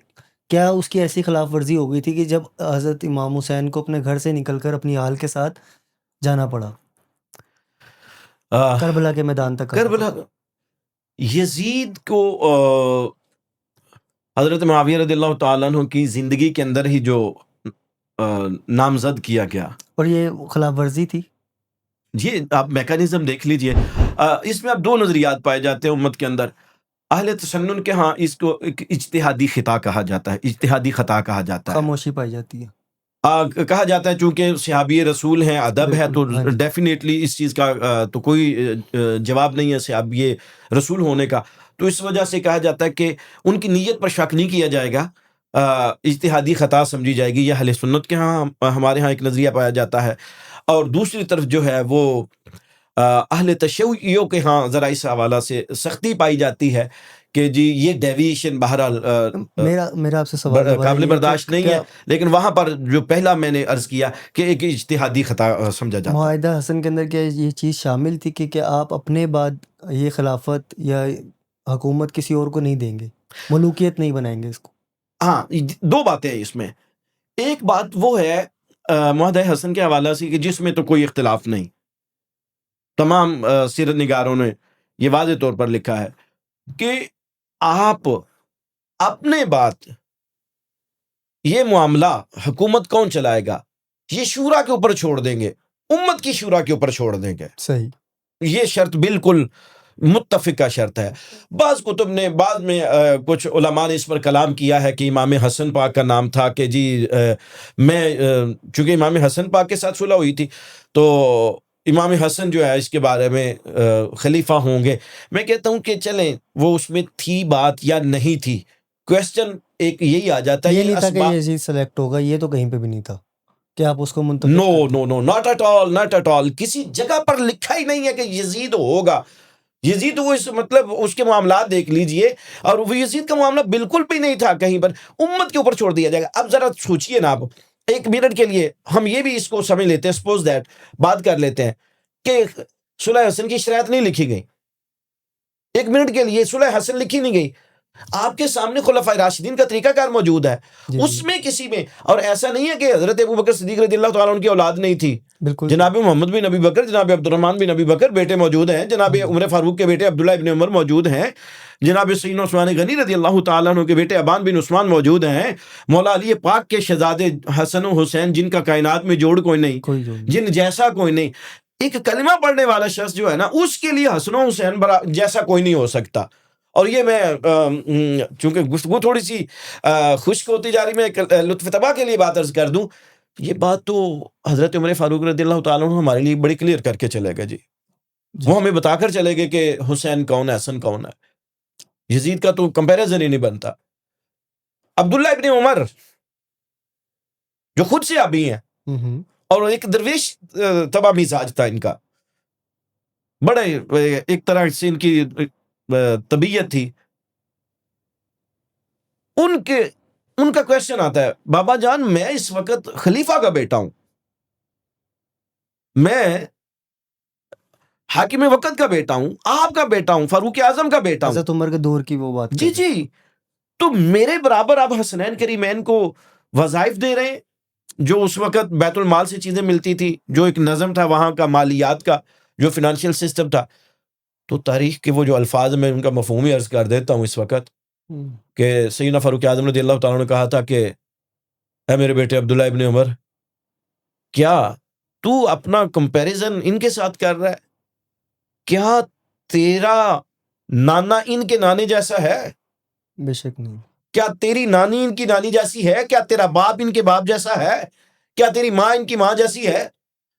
کیا اس کی ایسی خلاف ورزی ہو گئی تھی کہ جب حضرت امام حسین کو اپنے گھر سے نکل کر اپنی آل کے ساتھ جانا پڑا کربلا کے میدان تک؟ کربلا یزید کو حضرت معاویہ رضی اللہ تعالیٰ عنہ کی زندگی کے اندر ہی جو نامزد کیا گیا، اور یہ خلاف ورزی تھی. یہ آپ میکانزم دیکھ لیجئے. اس میں اب 2 نظریات پائے جاتے ہیں امت کے اندر. اہل تسنن کے ہاں اس کو ایک اجتہادی خطا کہا جاتا ہے، اجتہادی خطا کہا جاتا ہے، خاموشی پائی جاتی ہے. کہا جاتا ہے چونکہ صحابی رسول ہیں، ادب ہے، تو ڈیفینیٹلی اس چیز کا تو کوئی جواب نہیں ہے صحابی رسول ہونے کا. تو اس وجہ سے کہا جاتا ہے کہ ان کی نیت پر شک نہیں کیا جائے گا، اجتہادی خطا سمجھی جائے گی. یہ اہل سنت کے ہاں، ہمارے ہاں ایک نظریہ پایا جاتا ہے. اور دوسری طرف جو ہے وہ اہل تشیعیوں کے ہاں ذرا اس حوالہ سے سختی پائی جاتی ہے کہ جی یہ ڈیویشن بہرحال میرا آپ سے سوال قابل برداشت نہیں ہے. لیکن وہاں پر جو پہلا میں نے عرض کیا کہ ایک اجتہادی خطا سمجھا جاتا ہے. معاہدہ حسن کے اندر کیا یہ چیز شامل تھی کہ آپ اپنے بعد یہ خلافت یا حکومت کسی اور کو نہیں دیں گے، ملوکیت نہیں بنائیں گے اس کو؟ ہاں، 2 باتیں ہیں اس میں. ایک بات وہ ہے معاہدہ حسن کے حوالہ سے کہ جس میں تو کوئی اختلاف نہیں، تمام سیرت نگاروں نے یہ واضح طور پر لکھا ہے کہ آپ اپنے بعد یہ معاملہ حکومت کون چلائے گا یہ شورا کے اوپر چھوڑ دیں گے، امت کی شورا کے اوپر چھوڑ دیں گے. صحیح، یہ شرط بالکل متفقہ شرط ہے. بعض کتب نے، بعد میں کچھ علماء نے اس پر کلام کیا ہے کہ امام حسن پاک کا نام تھا کہ جی میں چونکہ امام حسن پاک کے ساتھ صلح ہوئی تھی تو امام حسن جو ہے اس کے بارے میں خلیفہ ہوں گے. میں کہتا ہوں کہ چلیں وہ اس میں تھی بات یا نہیں تھی، کویسچن ایک یہی آ جاتا ہے. یہ نہیں تھا کہ یزید سلیکٹ ہوگا، یہ تو کہیں پہ بھی نہیں تھا کہ آپ اس کو منتخب نو ناٹ ایٹ آل. کسی جگہ پر لکھا ہی نہیں ہے کہ یزید ہوگا. یزید وہ مطلب اس کے معاملات دیکھ لیجئے، اور وہ یزید کا معاملہ بالکل بھی نہیں تھا کہیں پر، امت کے اوپر چھوڑ دیا جائے گا. اب ذرا سوچئے نا، آپ 1 منٹ کے لیے ہم یہ بھی اس کو سمجھ لیتے ہیں، سپوز دیٹ بات کر لیتے ہیں کہ صلح حسن کی شرائط نہیں لکھی گئی. 1 منٹ کے لیے صلح حسن لکھی نہیں گئی. آپ کے سامنے خلفائے راشدین کا طریقہ کار موجود ہے، اس میں کسی میں، اور ایسا نہیں ہے کہ حضرت ابوبکر صدیق رضی اللہ تعالیٰ عنہ کی اولاد نہیں تھی. بالکل، جناب محمد بن ابی بکر، جناب عبد الرحمن بن ابی بکر بیٹے موجود ہیں، جناب عمر فاروق کے بیٹے عبداللہ ابن عمر موجود ہیں، جناب سیدنا عثمان غنی رضی اللہ تعالیٰ عنہ کے بیٹے ابان بن عثمان موجود ہیں، مولا علی پاک کے شہزادے حسن و حسین جن کا کائنات میں جوڑ کوئی نہیں، جن جیسا کوئی نہیں. ایک کلمہ پڑھنے والا شخص جو ہے نا، اس کے لیے حسن و حسین جیسا کوئی نہیں ہو سکتا. اور یہ میں چونکہ گفتگو تھوڑی سی خشک ہوتی جا رہی، میں لطف طبع کے لیے بات عرض کر دوں یہ بات تو حضرت عمر فاروق رضی اللہ تعالیٰ عنہ ہمارے لیے بڑی کلیئر کر کے چلے گئے جی. وہ ہمیں بتا کر چلے گئے کہ حسین کون ہے، حسن کون ہے. یزید کا تو کمپیریزن ہی نہیں بنتا. عبداللہ ابن عمر جو خود سے ابھی ہیں اور ایک درویش طبع مزاج تھا ان کا، بڑے ایک طرح سے ان کی طبیعت تھی. ان کا کوشچن آتا ہے، بابا جان میں اس وقت خلیفہ کا بیٹا ہوں، میں حاکم وقت کا بیٹا ہوں، آپ کا بیٹا ہوں، فاروق اعظم کا بیٹا ہوں. حضرت عمر کے دور کی وہ بات جی جی، تو میرے برابر آپ حسنین کریمین کو وظائف دے رہے ہیں جو اس وقت بیت المال سے چیزیں ملتی تھی، جو ایک نظم تھا وہاں کا، مالیات کا جو فنانشل سسٹم تھا. تو تاریخ کے وہ جو الفاظ میں ان کا مفہوم ہی عرض کر دیتا ہوں اس وقت کہ سیدنا فاروق اعظم رضی اللہ تعالیٰ نے کہا تھا کہ اے میرے بیٹے عبداللہ ابن عمر، کیا تو اپنا کمپیریزن ان کے ساتھ کر رہا ہے؟ کیا تیرا نانا ان کے نانے جیسا ہے؟ بے شک نہیں. کیا تیری نانی ان کی نانی جیسی ہے؟ کیا تیرا باپ ان کے باپ جیسا ہے؟ کیا تیری ماں ان کی ماں جیسی ہے؟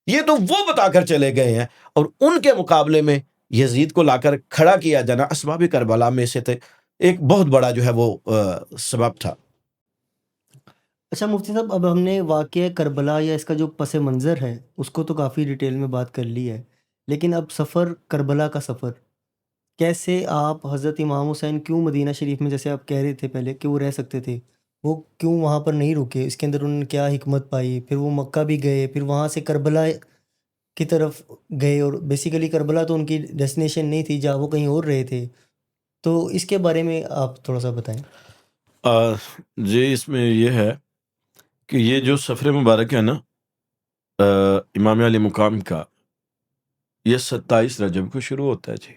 یہ تو وہ بتا کر چلے گئے ہیں. اور ان کے مقابلے میں یزید کو لا کر کھڑا کیا جانا اسباب کربلا میں سے تھے، ایک بہت بڑا جو ہے وہ سبب تھا. اچھا مفتی صاحب، اب ہم نے واقعہ کربلا یا اس کا جو پس منظر ہے اس کو تو کافی ڈیٹیل میں بات کر لی ہے، لیکن اب سفر کربلا کا سفر کیسے آپ حضرت امام حسین کیوں مدینہ شریف میں، جیسے آپ کہہ رہے تھے پہلے کہ وہ رہ سکتے تھے، وہ کیوں وہاں پر نہیں رکے؟ اس کے اندر انہوں نے کیا حکمت پائی؟ پھر وہ مکہ بھی گئے، پھر وہاں سے کربلا کی طرف گئے، اور بیسیکلی کربلا تو ان کی ڈیسٹینیشن نہیں تھی، جہاں وہ کہیں اور رہے تھے. تو اس کے بارے میں آپ تھوڑا سا بتائیں. جی، اس میں یہ ہے کہ یہ جو سفر مبارک ہے نا امام علی مقام کا، یہ 27 رجب کو شروع ہوتا ہے جی.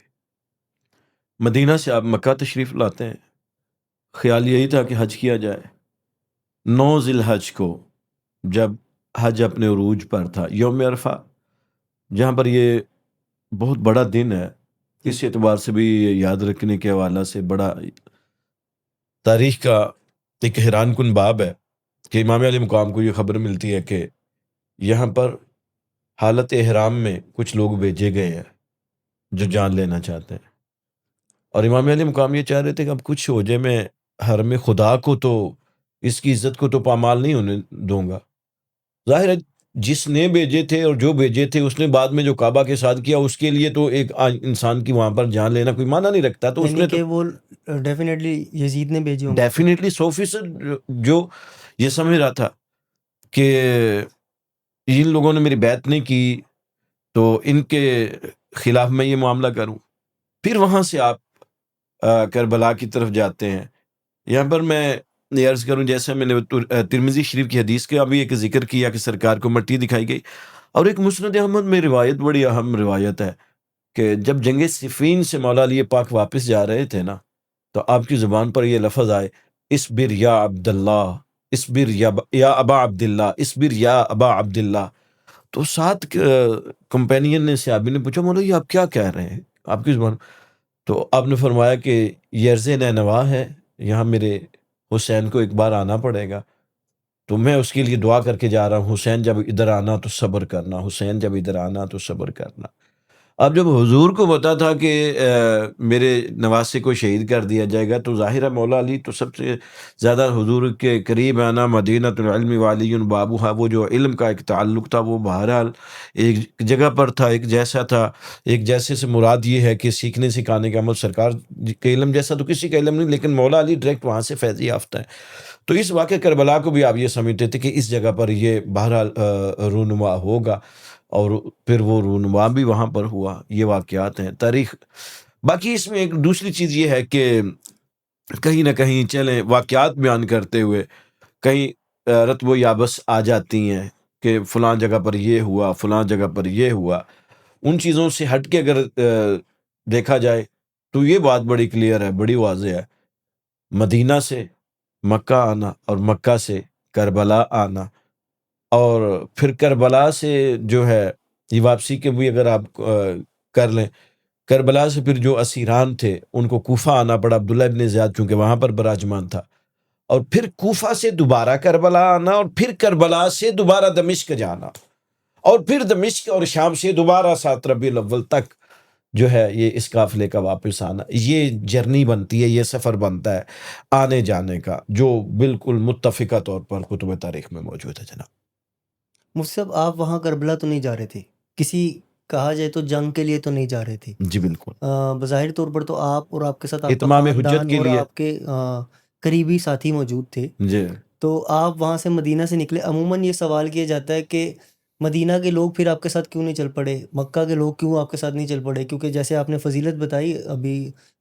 مدینہ سے آپ مکہ تشریف لاتے ہیں، خیال یہی تھا کہ حج کیا جائے. 9 ذی الحج کو جب حج اپنے عروج پر تھا، یوم عرفہ جہاں پر یہ بہت بڑا دن ہے، اس اعتبار سے بھی یاد رکھنے کے حوالہ سے بڑا تاریخ کا ایک حیران کن باب ہے کہ امام علی مقام کو یہ خبر ملتی ہے کہ یہاں پر حالت احرام میں کچھ لوگ بھیجے گئے ہیں جو جان لینا چاہتے ہیں. اور امام علی مقام یہ چاہ رہے تھے کہ اب کچھ ہو جائے، میں حرم خدا کو تو، اس کی عزت کو تو پامال نہیں ہونے دوں گا. ظاہر ہے جس نے بھیجے تھے اور جو بھیجے تھے اس نے بعد میں جو کعبہ کے ساتھ کیا، اس کے لیے تو ایک انسان کی وہاں پر جان لینا کوئی معنی نہیں رکھتا. تو اس نے کہ وہ ڈیفینیٹلی یزید نے بھیجے ہوں، ڈیفینیٹلی 100% جو یہ سمجھ رہا تھا کہ ان لوگوں نے میری بیعت نہیں کی تو ان کے خلاف میں یہ معاملہ کروں. پھر وہاں سے آپ کربلا کی طرف جاتے ہیں. یہاں پر میں یہ عرض کروں، جیسے میں نے ترمذی شریف کی حدیث کا ابھی ایک ذکر کیا کہ سرکار کو مٹی دکھائی گئی، اور ایک مسند احمد میں روایت، بڑی اہم روایت ہے کہ جب جنگ صفین سے مولا علی پاک واپس جا رہے تھے نا، تو آپ کی زبان پر یہ لفظ آئے، اصبر یا عبداللہ، اصبر یا ابا عبداللہ، اصبر یا ابا عبداللہ. تو 7 کمپینین نے صحابی نے پوچھا، مولا یہ آپ کیا کہہ رہے ہیں آپ کی زبان؟ تو آپ نے فرمایا کہ یہ عرض نینوا ہے، یہاں میرے حسین کو ایک بار آنا پڑے گا، تو میں اس کے لیے دعا کر کے جا رہا ہوں، حسین جب ادھر آنا تو صبر کرنا، حسین جب ادھر آنا تو صبر کرنا. اب جب حضور کو پتا تھا کہ میرے نواسے کو شہید کر دیا جائے گا، تو ظاہر ہے مولا علی تو سب سے زیادہ حضور کے قریب آنا، مدینہ العلم والی بابوہا، وہ جو علم کا ایک تعلق تھا وہ بہرحال ایک جگہ پر تھا، ایک جیسا تھا. ایک جیسے سے مراد یہ ہے کہ سیکھنے سکھانے کا عمل، سرکار کے علم جیسا تو کسی کا علم نہیں، لیکن مولا علی ڈائریکٹ وہاں سے فیض یافتہ ہے. تو اس واقعہ کربلا کو بھی آپ یہ سمجھتے تھے کہ اس جگہ پر یہ بہرحال رونما ہوگا، اور پھر وہ رونما بھی وہاں پر ہوا. یہ واقعات ہیں تاریخ. باقی اس میں ایک دوسری چیز یہ ہے کہ کہیں نہ کہیں چلیں واقعات بیان کرتے ہوئے کہیں رتب و یابس آ جاتی ہیں کہ فلاں جگہ پر یہ ہوا، فلاں جگہ پر یہ ہوا. ان چیزوں سے ہٹ کے اگر دیکھا جائے تو یہ بات بڑی کلیئر ہے، بڑی واضح ہے. مدینہ سے مکہ آنا اور مکہ سے کربلا آنا، اور پھر کربلا سے جو ہے یہ واپسی کے بھی اگر آپ کر لیں، کربلا سے پھر جو اسیران تھے ان کو کوفہ آنا پڑا، عبداللہ ابن زیاد چونکہ وہاں پر براجمان تھا، اور پھر کوفہ سے دوبارہ کربلا آنا، اور پھر کربلا سے دوبارہ دمشق جانا، اور پھر دمشق اور شام سے دوبارہ 7 ربیع الاول تک جو ہے یہ اس قافلے کا واپس آنا، یہ جرنی بنتی ہے، یہ سفر بنتا ہے آنے جانے کا، جو بالکل متفقہ طور پر کتب تاریخ میں موجود ہے جناب۔ مفتی صاحب آپ وہاں کربلا تو نہیں جا رہے تھے، کسی کہا جائے تو جنگ کے لیے تو نہیں جا رہے تھے، جی بالکل، بظاہر طور پر تو آپ اور آپ کے ساتھ آپ کا اتمام حجت خاندان کے اور لیے۔ آپ کے قریبی ساتھی موجود تھے، جی تو آپ وہاں سے مدینہ سے نکلے۔ عموماً یہ سوال کیا جاتا ہے کہ مدینہ کے لوگ پھر آپ کے ساتھ کیوں نہیں چل پڑے، مکہ کے لوگ کیوں آپ کے ساتھ نہیں چل پڑے؟ کیونکہ جیسے آپ نے فضیلت بتائی ابھی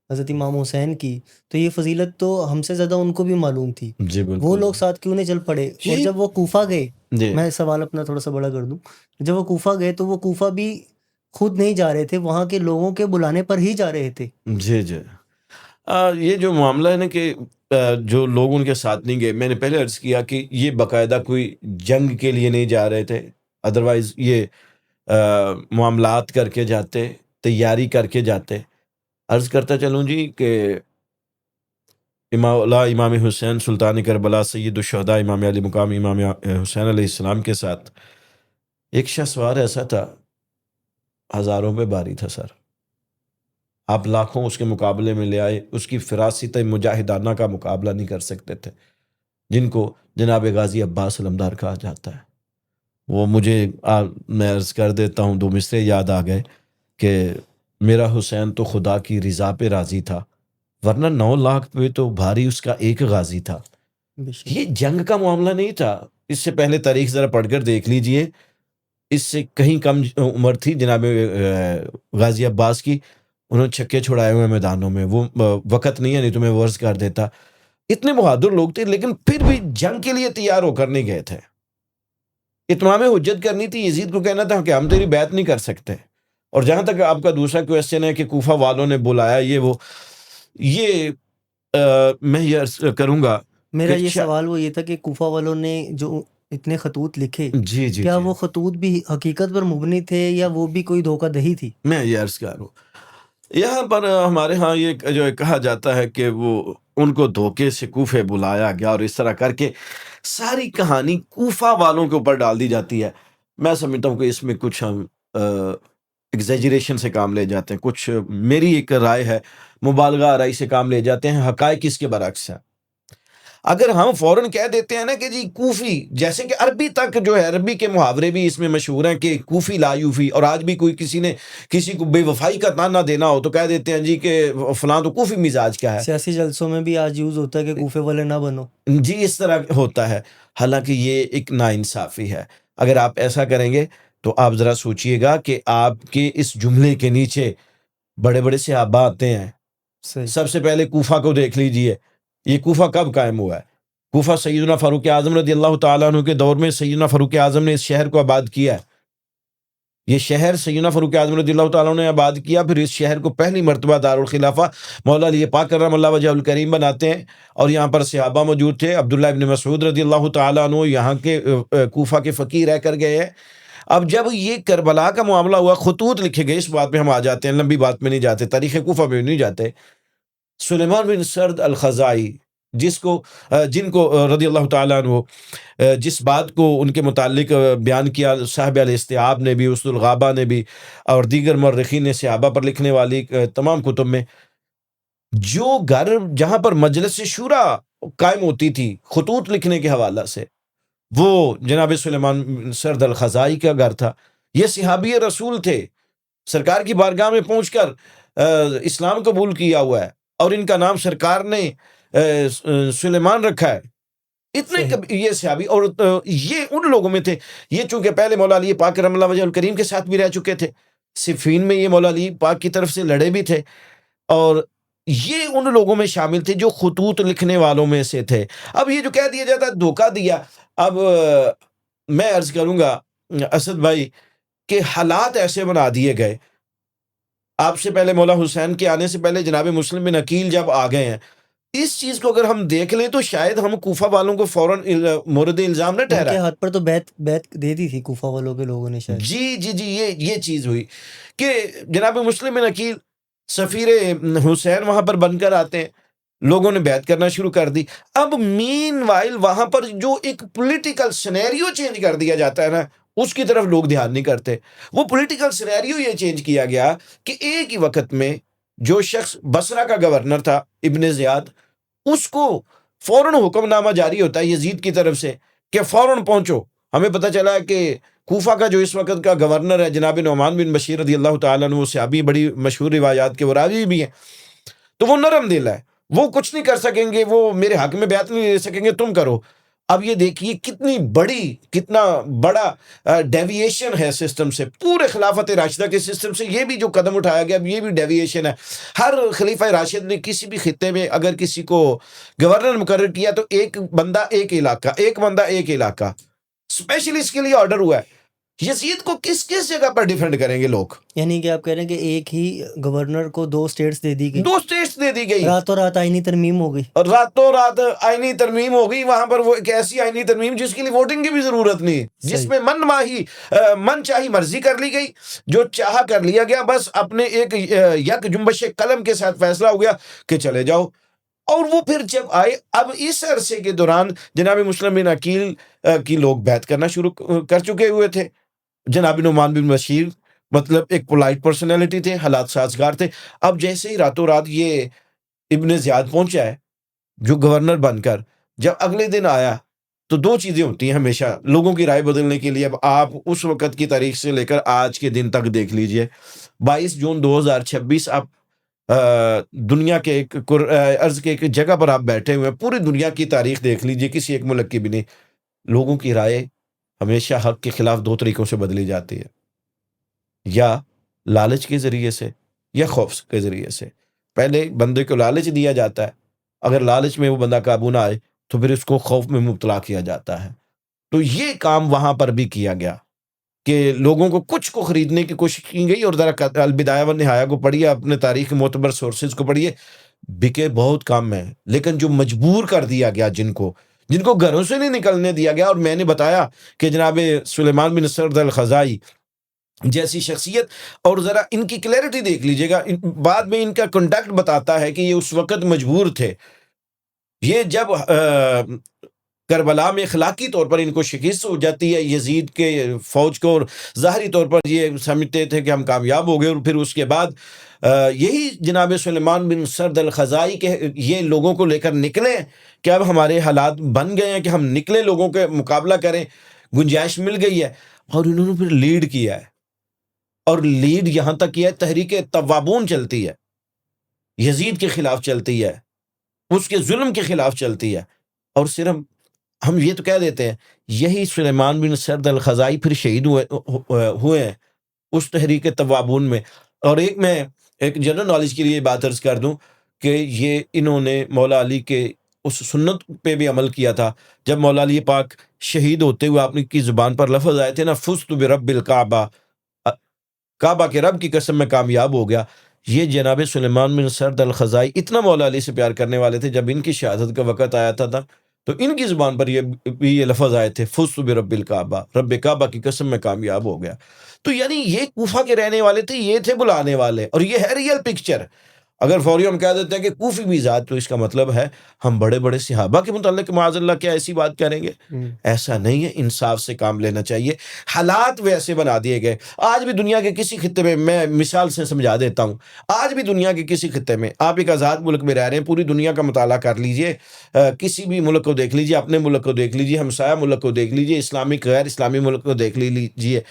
حضرت امام حسین کی، تو یہ فضیلت تو ہم سے زیادہ ان کو بھی معلوم تھی، جی وہ بالکل لوگ ساتھ کیوں نہیں چل پڑے؟ اور جی جب وہ کوفہ گئے، جی میں سوال اپنا تھوڑا سا بڑا کر دوں، جب وہ کوفہ گئے تو وہ کوفہ بھی خود نہیں جا رہے تھے، وہاں کے لوگوں کے بلانے پر ہی جا رہے تھے۔ جی جی یہ جو معاملہ ہے نا کہ جو لوگ ان کے ساتھ نہیں گئے، میں نے پہلے عرض کیا کہ یہ باقاعدہ کوئی جنگ کے لیے نہیں جا رہے تھے، ادروائز یہ معاملات کر کے جاتے، تیاری کر کے جاتے۔ عرض کرتا چلوں جی کہ امام حسین سلطان کربلا سید الشہداء امام علی مقام امام حسین علیہ السلام کے ساتھ ایک شخصوار ایسا تھا، ہزاروں میں باری تھا سر، آپ لاکھوں اس کے مقابلے میں لے آئے، اس کی فراست مجاہدانہ کا مقابلہ نہیں کر سکتے تھے، جن کو جناب غازی عباس علمدار کہا جاتا ہے۔ وہ مجھے میں عرض کر دیتا ہوں، 2 مصرے یاد آ گئے کہ میرا حسین تو خدا کی رضا پہ راضی تھا، ورنہ 9 لاکھ پہ تو بھاری اس کا ایک غازی تھا۔ بے شک۔ یہ جنگ کا معاملہ نہیں تھا، اس سے پہلے تاریخ ذرا پڑھ کر دیکھ لیجئے، اس سے کہیں کم عمر تھی جناب غازی عباس کی، انہوں نے چھکے چھڑائے ہوئے میدانوں میں، وہ وقت نہیں ہے، نہیں تو میں ورز کر دیتا۔ اتنے بہادر لوگ تھے، لیکن پھر بھی جنگ کے لیے تیار ہو کر نہیں گئے تھے۔ اتمام حجت کرنی تھی، یزید کو کہنا تھا کہ ہم تیری بیعت نہیں کر سکتے۔ اور جہاں تک آپ کا دوسرا کویسچن ہے کہ کوفہ والوں نے بلایا یہ وہ، یہ میں یہ عرض کروں گا میرا کہ یہ سوال وہ یہ تھا کہ کوفہ والوں نے جو اتنے خطوط لکھے، جی جی کیا جی وہ خطوط بھی حقیقت پر مبنی تھے یا وہ بھی کوئی دھوکہ دہی تھی؟ میں یہ عرض کر رہا ہوں، یہاں پر ہمارے ہاں یہ جو کہا جاتا ہے کہ وہ ان کو دھوکے سے کوفے بلایا گیا، اور اس طرح کر کے ساری کہانی کوفہ والوں کے اوپر ڈال دی جاتی ہے۔ میں سمجھتا ہوں کہ اس میں کچھ ہم ایگزیجریشن سے کام لے جاتے ہیں، کچھ میری ایک رائے ہے، مبالغہ آرائی سے کام لے جاتے ہیں، حقائق اس کے برعکس ہیں۔ اگر ہم فوراً کہہ دیتے ہیں نا کہ جی کوفی، جیسے کہ عربی تک جو ہے، عربی کے محاورے بھی اس میں مشہور ہیں کہ کوفی لا یوفی، اور آج بھی کوئی کسی نے کسی کو بے وفائی کا تانا دینا ہو تو کہہ دیتے ہیں جی کہ فلاں تو کوفی مزاج کا ہے، سیاسی جلسوں میں بھی آج یوز ہوتا ہے کہ کوفے والے نہ بنو۔ جی اس طرح ہوتا ہے، حالانکہ یہ ایک ناانصافی ہے۔ اگر آپ ایسا کریں گے تو آپ ذرا سوچئے گا کہ آپ کے اس جملے کے نیچے بڑے بڑے صحابہ آتے ہیں۔ صحیح۔ سب سے پہلے کوفہ کو دیکھ لیجئے، یہ کوفہ کب قائم ہوا ہے؟ کوفہ سیدنا فاروق اعظم رضی اللہ تعالیٰ عنہ کے دور میں سیدنا فاروق اعظم نے اس شہر کو آباد کیا ہے۔ یہ شہر سیدنا فاروق اعظم رضی اللہ تعالیٰ عنہ نے آباد کیا، پھر اس شہر کو پہلی مرتبہ دارالخلافہ مولا علی پاک کرم اللہ وجہ الکریم بناتے ہیں، اور یہاں پر صحابہ موجود تھے۔ عبداللہ ابن مسعود رضی اللہ تعالیٰ عنہ یہاں کے کوفہ کے فقیر رہ کر گئے ہیں۔ اب جب یہ کربلا کا معاملہ ہوا، خطوط لکھے گئے، اس بات پہ ہم آ جاتے ہیں، لمبی بات میں نہیں جاتے، تاریخ کوفہ میں نہیں جاتے۔ سلیمان بن سرد الخزائی، جن کو رضی اللہ تعالیٰ عنہ جس بات کو ان کے متعلق بیان کیا صاحب الاستیعاب نے بھی، اسد الغابہ نے بھی، اور دیگر مورخین نے صحابہ پر لکھنے والی تمام کتب میں، جو گھر جہاں پر مجلس شورا قائم ہوتی تھی خطوط لکھنے کے حوالہ سے، وہ جناب سلیمان بن سرد الخزائی کا گھر تھا۔ یہ صحابی رسول تھے، سرکار کی بارگاہ میں پہنچ کر اسلام قبول کیا ہوا ہے، اور ان کا نام سرکار نے سلیمان رکھا ہے۔ اتنے یہ صحابی، اور یہ ان لوگوں میں تھے، یہ چونکہ پہلے مولا علی پاک کرم اللہ وجہ الکریم کے ساتھ بھی رہ چکے تھے، صفین میں یہ مولا علی پاک کی طرف سے لڑے بھی تھے، اور یہ ان لوگوں میں شامل تھے جو خطوط لکھنے والوں میں سے تھے۔ اب یہ جو کہہ دیا جاتا ہے دھوکہ دیا، اب میں عرض کروں گا اسد بھائی کہ حالات ایسے بنا دیے گئے، آپ سے پہلے مولا حسین کے آنے سے پہلے جناب مسلم بن عقیل جب آ گئے ہیں، اس چیز کو اگر ہم دیکھ لیں تو شاید ہم کوفہ والوں کو فوراً مورد الزام نہ ان کے ٹھہرائیں۔ ہاتھ پر تو بیعت دے دی تھی کوفہ والوں کے لوگوں نے شاید۔ جی جی جی یہ چیز ہوئی کہ جناب مسلم بن عقیل سفیر حسین وہاں پر بن کر آتے ہیں، لوگوں نے بیعت کرنا شروع کر دی. اب مین وائل وہاں پر جو ایک پولیٹیکل سینیریو چینج کر دیا جاتا ہے نا، اس کی طرف لوگ دھیان نہیں کرتے. وہ پولیٹیکل سینیریو یہ چینج کیا گیا کہ ایک ہی وقت میں جو شخص بصرہ کا گورنر تھا ابن زیاد، اس کو فوراً حکم نامہ جاری ہوتا ہے یزید کی طرف سے کہ فوراً پہنچو. ہمیں پتہ چلا ہے کہ کوفہ کا جو اس وقت کا گورنر ہے جناب نعمان بن بشیر رضی اللہ تعالیٰ عنہ، صحابی، بڑی مشہور روایات کے وہ راوی بھی ہیں، تو وہ نرم دل ہے، وہ کچھ نہیں کر سکیں گے، وہ میرے حق میں بیعت نہیں لے سکیں گے، تم کرو. اب یہ دیکھیے کتنا بڑا ڈیویشن ہے سسٹم سے، پورے خلافت راشدہ کے سسٹم سے. یہ بھی جو قدم اٹھایا گیا، اب یہ بھی ڈیویشن ہے. ہر خلیفہ راشد نے کسی بھی خطے میں اگر کسی کو گورنر مقرر کیا تو ایک بندہ ایک علاقہ اسپیشلی اس کے لیے آرڈر ہوا ہے. یزید کو کس جگہ پر ڈیفینڈ کریں گے لوگ؟ یعنی کہ آپ کہہ رہے ہیں کہ ایک ہی گورنر کو 2 اسٹیٹس دے دی گئی، 2 اسٹیٹس دے دی گئی، راتوں رات آئینی ترمیم ہو گئی. اور راتوں رات آئینی ترمیم ہو گئی. وہاں پر وہ ایک ایسی آئینی ترمیم جس کے لیے ووٹنگ کی بھی ضرورت نہیں، جس میں من چاہی مرضی کر لی گئی، جو چاہا کر لیا گیا، بس اپنے ایک یک جنبش قلم کے ساتھ فیصلہ ہو گیا کہ چلے جاؤ. اور وہ پھر جب آئے، اب اس عرصے کے دوران جناب مسلم بن عقیل کی لوگ بیعت کرنا شروع کر چکے ہوئے تھے. جناب نعمان بن بشیر مطلب ایک پولائٹ پرسنالٹی تھے، حالات سازگار تھے. اب جیسے ہی راتوں رات یہ ابن زیاد پہنچا ہے جو گورنر بن کر، جب اگلے دن آیا تو 2 چیزیں ہوتی ہیں ہمیشہ لوگوں کی رائے بدلنے کے لیے. اب آپ اس وقت کی تاریخ سے لے کر آج کے دن تک دیکھ لیجئے، 22 جون 2026 آپ دنیا کے عرض کے ایک جگہ پر آپ بیٹھے ہوئے ہیں، پوری دنیا کی تاریخ دیکھ لیجئے، کسی ایک ملک کی بھی نہیں، لوگوں کی رائے ہمیشہ حق کے خلاف 2 طریقوں سے بدلی جاتی ہے، یا لالچ کے ذریعے سے یا خوف کے ذریعے سے. پہلے بندے کو لالچ دیا جاتا ہے، اگر لالچ میں وہ بندہ قابو نہ آئے تو پھر اس کو خوف میں مبتلا کیا جاتا ہے. تو یہ کام وہاں پر بھی کیا گیا کہ لوگوں کو کچھ کو خریدنے کی کوشش کی گئی. اور ذرا البدایہ والنہایہ کو پڑھیے، اپنے تاریخ کے معتبر سورسز کو پڑھیے، بکے بہت کم ہیں، لیکن جو مجبور کر دیا گیا، جن کو گھروں سے نہیں نکلنے دیا گیا. اور میں نے بتایا کہ جناب سلیمان بن سرد الخزائی جیسی شخصیت، اور ذرا ان کی کلیئرٹی دیکھ لیجئے گا، بعد میں ان کا کنڈکٹ بتاتا ہے کہ یہ اس وقت مجبور تھے. یہ جب کربلا میں اخلاقی طور پر ان کو شکست ہو جاتی ہے یزید کے فوج کو، اور ظاہری طور پر یہ سمجھتے تھے کہ ہم کامیاب ہو گئے، اور پھر اس کے بعد یہی جناب سلیمان بن سرد الخزائی کے یہ لوگوں کو لے کر نکلے کہ اب ہمارے حالات بن گئے ہیں کہ ہم نکلے، لوگوں کے مقابلہ کریں، گنجائش مل گئی ہے. اور انہوں نے پھر لیڈ کیا ہے، اور لیڈ یہاں تک کیا ہے، تحریک توابون چلتی ہے، یزید کے خلاف چلتی ہے، اس کے ظلم کے خلاف چلتی ہے. اور صرف ہم یہ تو کہہ دیتے ہیں یہی سلیمان بن سرد الخزائی پھر شہید ہوئے ہیں اس تحریک توابون میں. اور میں ایک جنرل نالج کے لیے بات عرض کر دوں کہ یہ انہوں نے مولا علی کے اس سنت پہ بھی عمل کیا تھا. جب مولا علی پاک شہید ہوتے ہوئے آپ کی زبان پر لفظ آئے تھے نا، فزت برب الکعبہ، کعبہ کے رب کی قسم میں کامیاب ہو گیا. یہ جناب سلیمان بن سرد الخزائی اتنا مولا علی سے پیار کرنے والے تھے، جب ان کی شہادت کا وقت آیا تھا تو ان کی زبان پر یہ لفظ آئے تھے، فزت برب الکعبہ، رب کعبہ کی قسم میں کامیاب ہو گیا. تو یعنی یہ کوفہ کے رہنے والے تھے، یہ تھے بلانے والے، اور یہ ہے ریئل پکچر. اگر فوری ہم کہہ دیتے ہیں کہ کوفی بھی ذات، تو اس کا مطلب ہے ہم بڑے بڑے صحابہ کے متعلق معاذ اللہ کیا ایسی بات کریں گے؟ ایسا نہیں ہے. انصاف سے کام لینا چاہیے. حالات ویسے بنا دیے گئے. آج بھی دنیا کے کسی خطے میں مثال سے سمجھا دیتا ہوں، آج بھی دنیا کے کسی خطے میں آپ ایک آزاد ملک میں رہ رہے ہیں، پوری دنیا کا مطالعہ کر لیجئے، کسی بھی ملک کو دیکھ لیجئے، اپنے ملک کو دیکھ لیجئے، ہمسایہ ملک کو دیکھ لیجئے، اسلامک غیر اسلامی ملک کو دیکھ لیجئے.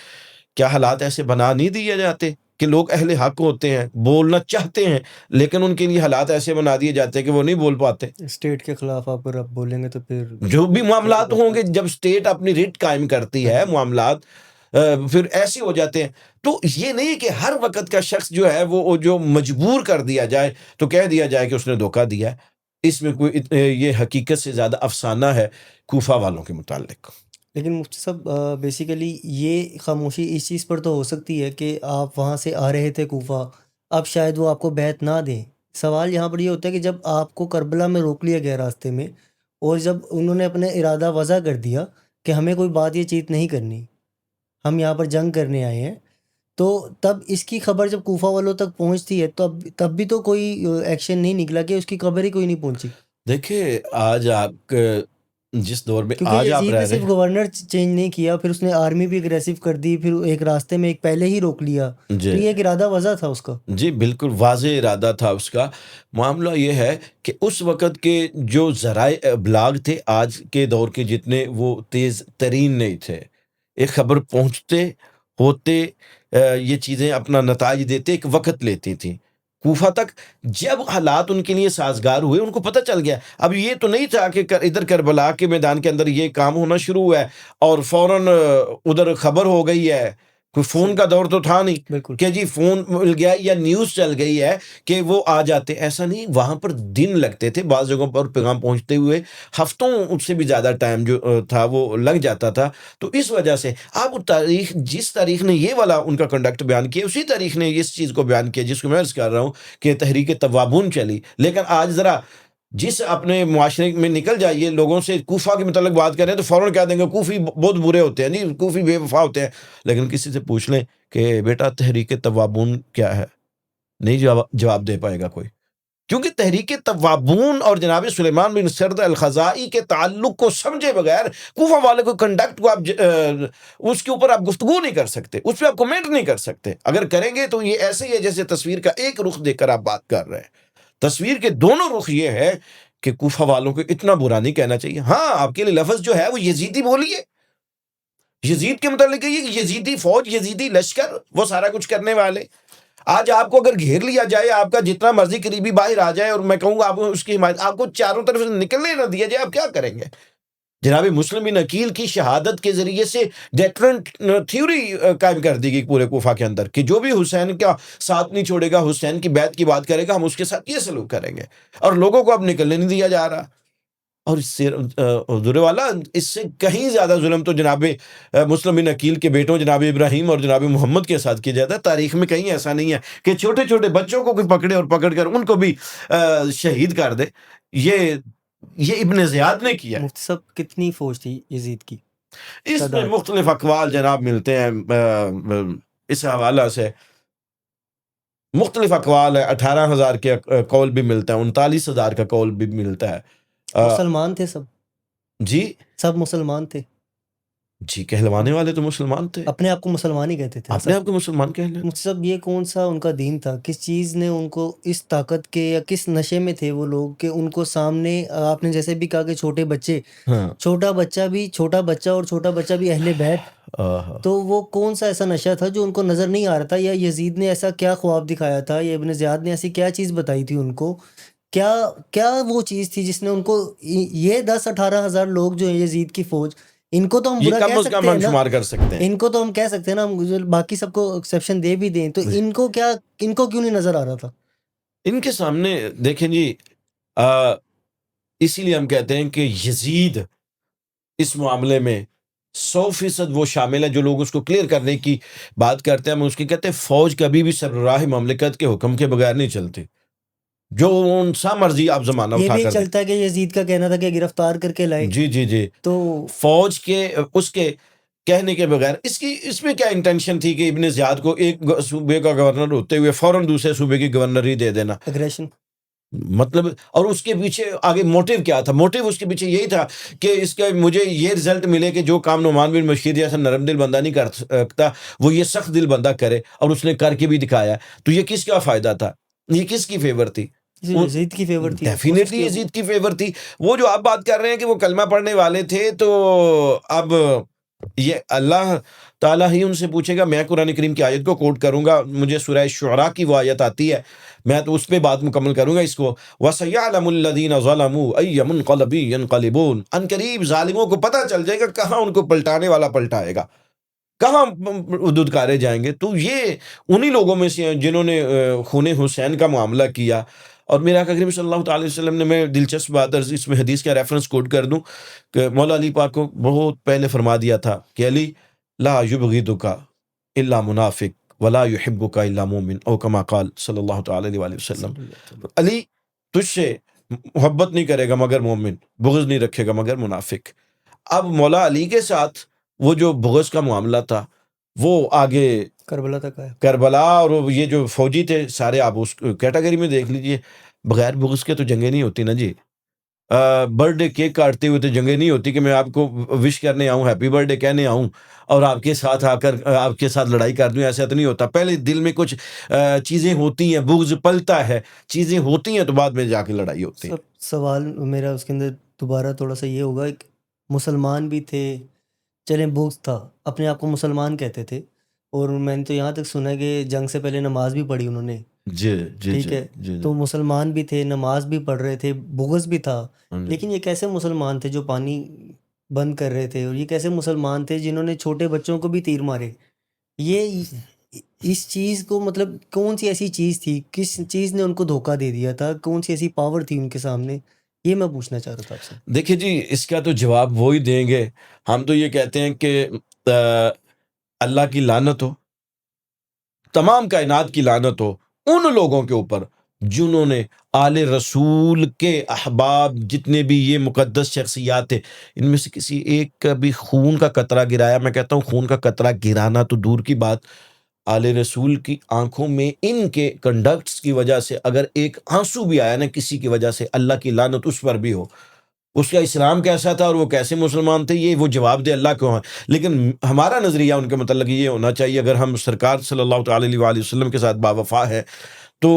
کیا حالات ایسے بنا نہیں دیے جاتے کہ لوگ اہل حق ہوتے ہیں، بولنا چاہتے ہیں، لیکن ان کے لیے حالات ایسے بنا دیے جاتے ہیں کہ وہ نہیں بول پاتے. اسٹیٹ کے خلاف آپ اگر بولیں گے تو پھر جو بھی معاملات ہوں گے، جب اسٹیٹ اپنی ریٹ قائم کرتی ہے، معاملات پھر ایسے ہو جاتے ہیں. تو یہ نہیں کہ ہر وقت کا شخص جو ہے وہ جو مجبور کر دیا جائے تو کہہ دیا جائے کہ اس نے دھوکہ دیا ہے. اس میں کوئی یہ حقیقت سے زیادہ افسانہ ہے کوفہ والوں کے متعلق. لیکن مفتی صاحب بیسیکلی یہ خاموشی اس چیز پر تو ہو سکتی ہے کہ آپ وہاں سے آ رہے تھے کوفہ، اب شاید وہ آپ کو بیعت نہ دیں. سوال یہاں پر یہ ہوتا ہے کہ جب آپ کو کربلا میں روک لیا گیا راستے میں، اور جب انہوں نے اپنے ارادہ وضع کر دیا کہ ہمیں کوئی بات یہ چیت نہیں کرنی، ہم یہاں پر جنگ کرنے آئے ہیں، تو تب اس کی خبر جب کوفہ والوں تک پہنچتی ہے تو تب بھی تو کوئی ایکشن نہیں نکلا کہ اس کی خبر ہی کوئی نہیں پہنچی. دیکھیے آج آپ جس دور میں کیونکہ آج آپ یزید نے رہ رہے صرف گورنر چینج نہیں کیا، پھر اس نے آرمی بھی اگریسو کر دی، پھر ایک راستے میں ایک پہلے ہی روک لیا. ہیں تو یہ ایک ارادہ وضع تھا اس کا. جی بالکل واضح ارادہ تھا اس کا. معاملہ یہ ہے کہ اس وقت کے جو ذرائع ابلاغ تھے آج کے دور کے جتنے وہ تیز ترین نہیں تھے. ایک خبر پہنچتے ہوتے یہ چیزیں اپنا نتائج دیتے ایک وقت لیتی تھیں. کوفہ تک جب حالات ان کے لیے سازگار ہوئے ان کو پتہ چل گیا. اب یہ تو نہیں تھا کہ ادھر کربلا کے میدان کے اندر یہ کام ہونا شروع ہوا ہے اور فوراً ادھر خبر ہو گئی ہے. کوئی فون کا دور تو تھا نہیں بالکل کہ جی فون مل گیا یا نیوز چل گئی ہے کہ وہ آ جاتے. ایسا نہیں، وہاں پر دن لگتے تھے، بعض جگہوں پر پیغام پہنچتے ہوئے ہفتوں اس سے بھی زیادہ ٹائم جو تھا وہ لگ جاتا تھا. تو اس وجہ سے آپ تاریخ جس تاریخ نے یہ والا ان کا کنڈکٹ بیان کیا اسی تاریخ نے اس چیز کو بیان کیا جس کو میں عرض کر رہا ہوں کہ تحریک توابون چلی. لیکن آج ذرا جس اپنے معاشرے میں نکل جائیے لوگوں سے کوفہ کے متعلق بات کریں تو فوراً کہہ دیں گے کوفی بہت برے ہوتے ہیں، نہیں کوفی بے وفا ہوتے ہیں. لیکن کسی سے پوچھ لیں کہ بیٹا تحریک توابون کیا ہے، نہیں جواب دے پائے گا کوئی. کیونکہ تحریک توابون اور جناب سلیمان بن سرد الخزائی کے تعلق کو سمجھے بغیر کوفہ والے کو کنڈکٹ کو آپ اس کے اوپر آپ گفتگو نہیں کر سکتے، اس پہ آپ کمنٹ نہیں کر سکتے. اگر کریں گے تو یہ ایسے ہی ہے جیسے تصویر کا ایک رخ دیکھ کر آپ بات کر رہے ہیں. تصویر کے دونوں رخ یہ ہے کہ کوفہ والوں کو اتنا برا نہیں کہنا چاہیے. ہاں آپ کے لیے لفظ جو ہے وہ یزیدی بولیے، یزید کے متعلق یہ یزیدی فوج، یزیدی لشکر، وہ سارا کچھ کرنے والے. آج آپ کو اگر گھیر لیا جائے، آپ کا جتنا مرضی قریبی باہر آ جائے اور میں کہوں گا آپ کو اس کی حمایت، آپ کو چاروں طرف سے نکلنے نہ دیا جائے، آپ کیا کریں گے؟ جناب مسلم بن عقیل کی شہادت کے ذریعے سے ڈیٹرنٹ تھیوری قائم کر دی گئی پورے کوفہ کے اندر کہ جو بھی حسین کا ساتھ نہیں چھوڑے گا، حسین کی بیعت کی بات کرے گا، ہم اس کے ساتھ یہ سلوک کریں گے. اور لوگوں کو اب نکلنے نہیں دیا جا رہا. اور اس سے حضور والا اس سے کہیں زیادہ ظلم تو جناب مسلم بن عقیل کے بیٹوں جناب ابراہیم اور جناب محمد کے ساتھ کیا جاتا ہے. تاریخ میں کہیں ایسا نہیں ہے کہ چھوٹے چھوٹے بچوں کو کوئی پکڑے اور پکڑ کر ان کو بھی شہید کر دے. یہ ابن زیاد نے کیا. مفتی صاحب کتنی فوج تھی یزید کی؟ اس میں مختلف اقوال جناب ملتے ہیں. اس حوالہ سے مختلف اقوال ہے. 18,000 کے قول بھی ملتا ہے، 39,000 کا قول بھی ملتا ہے. مسلمان تھے سب؟ جی سب مسلمان تھے؟ جی کہلوانے والے تو مسلمان تھے، اپنے آپ کو مسلمان ہی کہتے تھے. اپنے آپ کو مسلمان کہہ لیں. مفتی صاحب یہ کون سا ان کا دین تھا؟ کس چیز نے ان کو اس طاقت کے یا کس نشے میں تھے وہ لوگ کہ ان کو سامنے آپ نے جیسے بھی کہا کہ چھوٹے بچے، چھوٹا بچہ اور چھوٹا بچہ بھی اہل بیت، تو وہ کون سا ایسا نشہ تھا جو ان کو نظر نہیں آ رہا تھا؟ یا یزید نے ایسا کیا خواب دکھایا تھا یا ابن زیاد نے ایسی کیا چیز بتائی تھی ان کو؟ کیا وہ چیز تھی جس نے ان کو یہ 10-18 ہزار لوگ جو ہیں یزید کی فوج، ان کو تو ہم برا کہہ سکتے ہیں شمار کر سکتے ہیں، ان کو تو ہم کہہ سکتے ہیں نا، ہم باقی سب کو ایکسیپشن دے بھی دیں، تو ان کو کیوں نہیں نظر آ رہا تھا؟ ان کے سامنے دیکھیں جی، اسی لیے ہم کہتے ہیں کہ یزید اس معاملے میں 100% وہ شامل ہے. جو لوگ اس کو کلیئر کرنے کی بات کرتے ہیں ہم اس کی کہتے ہیں فوج کبھی بھی سربراہ مملکت کے حکم کے بغیر نہیں چلتی. جو ان سا مرضی آپ زمانہ یہ اٹھا بھی کر چلتا ہے کہ یزید کا کہنا تھا کہ گرفتار کر کے لائے. جی تو فوج کے اس کے کہنے کے بغیر اس میں کیا انٹینشن تھی کہ ابن زیاد کو ایک صوبے کا گورنر ہوتے ہوئے فوراً دوسرے صوبے کی گورنری دے دینا؟ اگریشن مطلب. اور اس کے پیچھے آگے موٹیو کیا تھا؟ موٹیو اس کے پیچھے یہی تھا کہ اس کا مجھے یہ رزلٹ ملے کہ جو کام نعمان بن بشیر جیسا نرم دل بندہ نہیں کر سکتا وہ یہ سخت دل بندہ کرے، اور اس نے کر کے بھی دکھایا. تو یہ کس کا فائدہ تھا؟ یہ کس کی فیور تھی؟ یزید کی فیور تھی. ڈیفینیٹلی یزید کی فیور تھی. وہ جو آپ بات کر رہے ہیں کہ وہ کلمہ پڑھنے والے تھے، تو اب یہ اللہ تعالیٰ ہی ان سے پوچھے گا. میں قرآن کریم کی آیت کو کوٹ کروں گا، مجھے سورہ شعراء کی وہ آیت آتی ہے، میں تو اس پہ بات مکمل کروں گا اس کو. وَسَيَعْلَمُ الَّذِينَ ظَلَمُوا أَيَّ مُنْقَلَبٍ يَنْقَلِبُونَ. ان قریب ظالموں کو پتہ چل جائے گا کہاں ان کو پلٹانے والا پلٹائے گا، کہاں دودکارے جائیں گے. تو یہ انہی لوگوں میں سے ہیں جنہوں نے خون حسین کا معاملہ کیا. اور میرا آقا کریم صلی اللہ تعالی وسلم نے، میں دلچسپ بات اس میں حدیث کا ریفرنس کوٹ کر دوں کہ مولا علی پاک کو بہت پہلے فرما دیا تھا کہ علی لا یبغضک الا منافق ولا یحبک الا مومن، او کما قال صلی اللہ تعالی علیہ وسلم. علی تجھ سے محبت نہیں کرے گا مگر مومن، بغض نہیں رکھے گا مگر منافق. اب مولا علی کے ساتھ وہ جو بغض کا معاملہ تھا وہ آگے کربلا تک آیا. کربلا، اور یہ جو فوجی تھے سارے، آپ اس کیٹیگری میں دیکھ لیجئے، بغیر بغض کے تو جنگیں نہیں ہوتی نا جی. برتھ ڈے کیک کاٹتے ہوئے تو جنگیں نہیں ہوتی کہ میں آپ کو وش کرنے آؤں، ہیپی برتھ ڈے کہنے آؤں اور آپ کے ساتھ آ کر آپ کے ساتھ لڑائی کر دوں. ایسا تو نہیں ہوتا. پہلے دل میں کچھ چیزیں ہوتی ہیں، بغض پلتا ہے، چیزیں ہوتی ہیں تو بعد میں جا کے لڑائی ہوتی ہے. سب سوال میرا اس کے اندر دوبارہ تھوڑا سا یہ ہوگا، ایک مسلمان بھی تھے، چلیں بغض تھا، اپنے آپ کو مسلمان کہتے تھے، اور میں نے تو یہاں تک سنا کہ جنگ سے پہلے نماز بھی پڑھی انہوں نے. جی جی ٹھیک جی ہے، جی تو مسلمان بھی تھے، نماز بھی پڑھ رہے تھے، بغض بھی تھا. جی. لیکن یہ کیسے مسلمان تھے جو پانی بند کر رہے تھے، اور یہ کیسے مسلمان تھے جنہوں نے چھوٹے بچوں کو بھی تیر مارے؟ یہ اس چیز کو مطلب کون سی ایسی چیز تھی، کس چیز نے ان کو دھوکہ دے دیا تھا، کون سی ایسی پاور تھی ان کے سامنے؟ یہ میں پوچھنا چاہ رہا تھا آپ سے. دیکھیے جی، اس کا تو جواب وہی دیں گے. ہم تو یہ کہتے ہیں کہ اللہ کی لعنت ہو، تمام کائنات کی لعنت ہو ان لوگوں کے اوپر جنہوں نے آل رسول کے احباب جتنے بھی یہ مقدس شخصیات تھے، ان میں سے کسی ایک کا بھی خون کا قطرہ گرایا. میں کہتا ہوں خون کا قطرہ گرانا تو دور کی بات، آل رسول کی آنکھوں میں ان کے کنڈکٹس کی وجہ سے اگر ایک آنسو بھی آیا نا کسی کی وجہ سے، اللہ کی لعنت اس پر بھی ہو. اس کا اسلام کیسا تھا اور وہ کیسے مسلمان تھے، یہ وہ جواب دے اللہ کو. لیکن ہمارا نظریہ ان کے متعلق یہ ہونا چاہیے، اگر ہم سرکار صلی اللہ تعالی علیہ وآلہ وسلم کے ساتھ باوفا ہے تو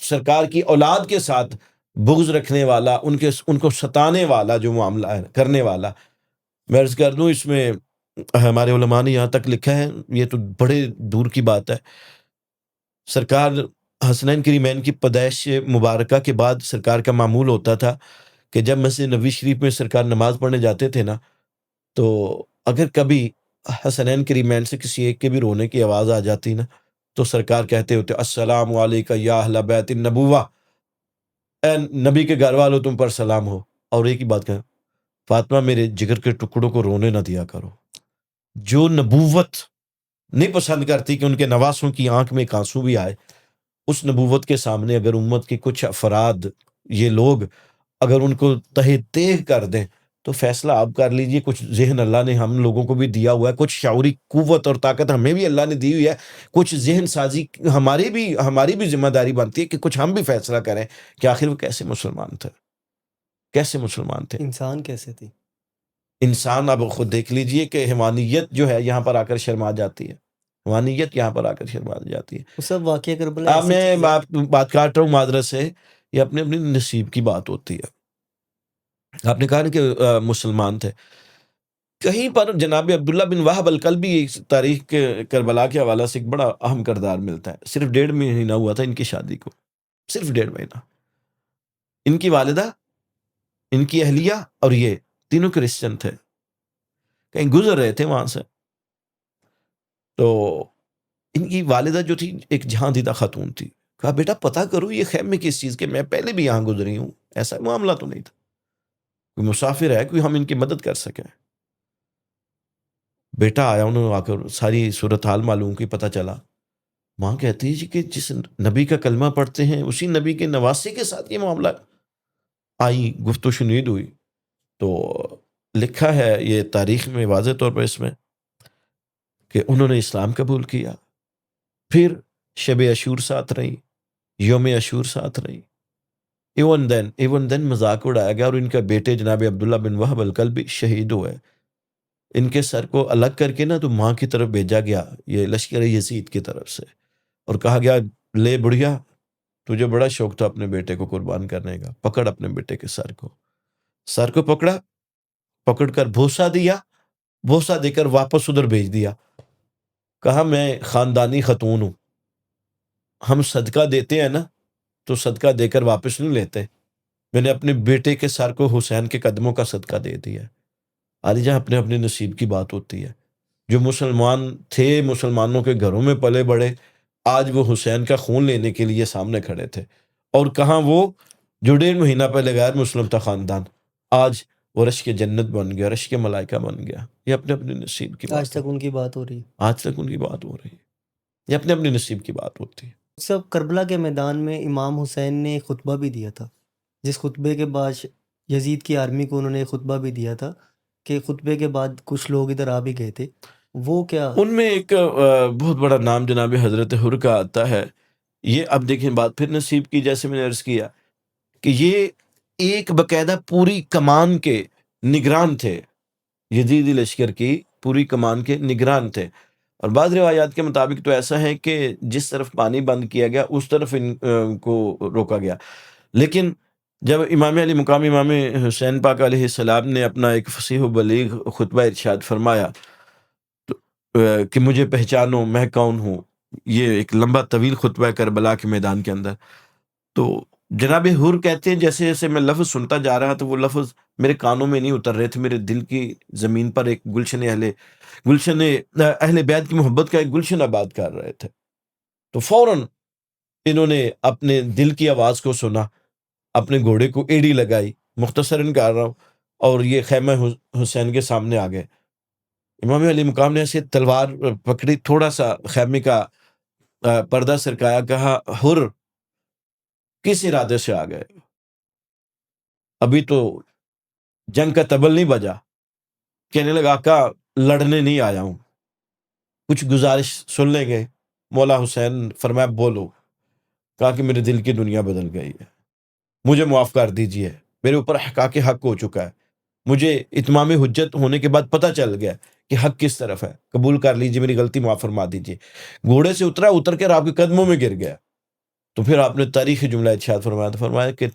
سرکار کی اولاد کے ساتھ بغض رکھنے والا، ان کو ستانے والا جو معاملہ ہے کرنے والا، میں عرض کر دوں اس میں ہمارے علماء نے یہاں تک لکھا ہے، یہ تو بڑے دور کی بات ہے. سرکار حسنین کریمین کی پیدائش مبارکہ کے بعد سرکار کا معمول ہوتا تھا کہ جب مسجد نبوی شریف میں سرکار نماز پڑھنے جاتے تھے نا، تو اگر کبھی حسنین کریمین سے کسی ایک کے بھی رونے کی آواز آ جاتی نا، تو سرکار کہتے ہوتے السلام علیکم یا اہل بیت النبوہ، اے نبی کے گھر والوں تم پر سلام ہو. اور ایک ہی بات کہیں، فاطمہ میرے جگر کے ٹکڑوں کو رونے نہ دیا کرو. جو نبوت نہیں پسند کرتی کہ ان کے نواسوں کی آنکھ میں ایک آنسو بھی آئے، اس نبوت کے سامنے اگر امت کے کچھ افراد، یہ لوگ اگر ان کو تہہ تیغ کر دیں تو فیصلہ آپ کر لیجئے. کچھ ذہن اللہ نے ہم لوگوں کو بھی دیا ہوا ہے، کچھ شعوری قوت اور طاقت ہمیں بھی اللہ نے دی ہوئی ہے، کچھ ذہن سازی ہماری بھی ذمہ داری بنتی ہے کہ کچھ ہم بھی فیصلہ کریں کہ آخر وہ کیسے مسلمان تھے، کیسے مسلمان تھے. انسان کیسے تھی؟ انسان اب خود دیکھ لیجئے کہ حیوانیت جو ہے یہاں پر آ کر شرما جاتی ہے، حیوانیت یہاں پر آ کر شرما جاتی ہے. وہ سب واقعہ کربلا اب ایسی میں چیز ہے. بات کاٹ رہا ہوں معذرت سے، یہ اپنے اپنے نصیب کی بات ہوتی ہے. آپ نے کہا نا کہ مسلمان تھے، کہیں پر جناب عبداللہ بن وہب الکلبی تاریخ کے کربلا کے حوالہ سے ایک بڑا اہم کردار ملتا ہے. صرف 1.5 مہینہ ہوا تھا ان کی شادی کو، صرف 1.5 مہینہ. ان کی والدہ، ان کی اہلیہ اور یہ تینوں کرسچن تھے، کہیں گزر رہے تھے وہاں سے. تو ان کی والدہ جو تھی ایک جہاں دیدہ خاتون تھی. کہا بیٹا پتہ کرو یہ خیمے کس چیز کے، میں پہلے بھی یہاں گزری ہوں، ایسا معاملہ تو نہیں تھا، کوئی مسافر ہے، کوئی ہم ان کی مدد کر سکیں. بیٹا آیا، انہوں نے آ کر ساری صورتحال معلوم کی، پتہ چلا. ماں کہتی ہے جی کہ جس نبی کا کلمہ پڑھتے ہیں اسی نبی کے نواسے کے ساتھ یہ معاملہ. آئی گفت و شنید ہوئی تو لکھا ہے یہ تاریخ میں واضح طور پر اس میں کہ انہوں نے اسلام قبول کیا، پھر شب عاشور ساتھ رہی، یوم عاشور ساتھ رہی. ایون دین مذاق اڑایا گیا اور ان کا بیٹے جناب عبداللہ بن وہب الکلبی شہید ہوئے. ان کے سر کو الگ کر کے نا تو ماں کی طرف بھیجا گیا یہ لشکر یزید کی طرف سے، اور کہا گیا لے بڑھیا، تجھے بڑا شوق تھا اپنے بیٹے کو قربان کرنے کا، پکڑ اپنے بیٹے کے سر کو پکڑا، پکڑ کر بھوسا دیا، بھوسا دے کر واپس ادھر بھیج دیا. کہا میں خاندانی خاتون ہوں، ہم صدقہ دیتے ہیں نا تو صدقہ دے کر واپس نہیں لیتے، میں نے اپنے بیٹے کے سر کو حسین کے قدموں کا صدقہ دے دیا. علی جہاں اپنے اپنے نصیب کی بات ہوتی ہے. جو مسلمان تھے، مسلمانوں کے گھروں میں پلے بڑے، آج وہ حسین کا خون لینے کے لیے سامنے کھڑے تھے. اور کہاں وہ جو 1.5 مہینہ پہلے غیر مسلم تھا خاندان، آج وہ رشک جنت بن گیا، رشک ملائکہ بن گیا. یہ اپنے اپنے نصیب کی آج بات تک ان کی بات ہو رہی ہے. آج تک ان کی بات ہو رہی ہے، یہ اپنے اپنے نصیب کی بات ہوتی ہے. سب کربلا کے میدان میں امام حسین نے ایک خطبہ بھی دیا تھا، جس خطبے کے بعد یزید کی آرمی کو انہوں نے ایک خطبہ بھی دیا تھا، کہ خطبے کے بعد کچھ لوگ ادھر آ بھی گئے تھے. وہ کیا؟ ان میں ایک بہت بڑا نام جناب حضرت حر کا آتا ہے. یہ اب دیکھیں بات پھر نصیب کی، جیسے میں نے عرض کیا کہ یہ ایک باقاعدہ پوری کمان کے نگران تھے، یزیدی لشکر کی پوری کمان کے نگران تھے. اور بعض روایات کے مطابق تو ایسا ہے کہ جس طرف پانی بند کیا گیا اس طرف ان کو روکا گیا. لیکن جب امام علی مقام امام حسین پاک علیہ السلام نے اپنا ایک فصیح و بلیغ خطبہ ارشاد فرمایا کہ مجھے پہچانو میں کون ہوں، یہ ایک لمبا طویل خطبہ ہے کربلا کے میدان کے اندر. تو جناب حر کہتے ہیں جیسے جیسے میں لفظ سنتا جا رہا تو وہ لفظ میرے کانوں میں نہیں اتر رہے تھے، میرے دل کی زمین پر ایک گلشن اہل بیت کی محبت کا ایک گلشن آباد کر رہے تھے. تو فوراً انہوں نے اپنے دل کی آواز کو سنا، اپنے گھوڑے کو ایڑی لگائی، مختصراً کر رہا ہوں، اور یہ خیمہ حسین کے سامنے آ گئے. امام علی مقام نے ایسے تلوار پکڑی، تھوڑا سا خیمے کا پردہ سرکایا، کہا حر کس ارادے سے آ گئے؟ ابھی تو جنگ کا طبل نہیں بجا. کہنے لگا آقا لڑنے نہیں آیا ہوں، کچھ گزارش سن لیں گے؟ مولا حسین فرمایا بولو. کہا کہ میرے دل کی دنیا بدل گئی ہے، مجھے معاف کر دیجئے، میرے اوپر حقاق حق ہو چکا ہے، مجھے اتمام حجت ہونے کے بعد پتہ چل گیا کہ حق کس طرف ہے، قبول کر لیجئے، میری غلطی معاف فرما دیجئے. گھوڑے سے اتر کر آپ کے قدموں میں گر گیا. تو پھر آپ نے تاریخی جملہ ارشاد فرمایا کہ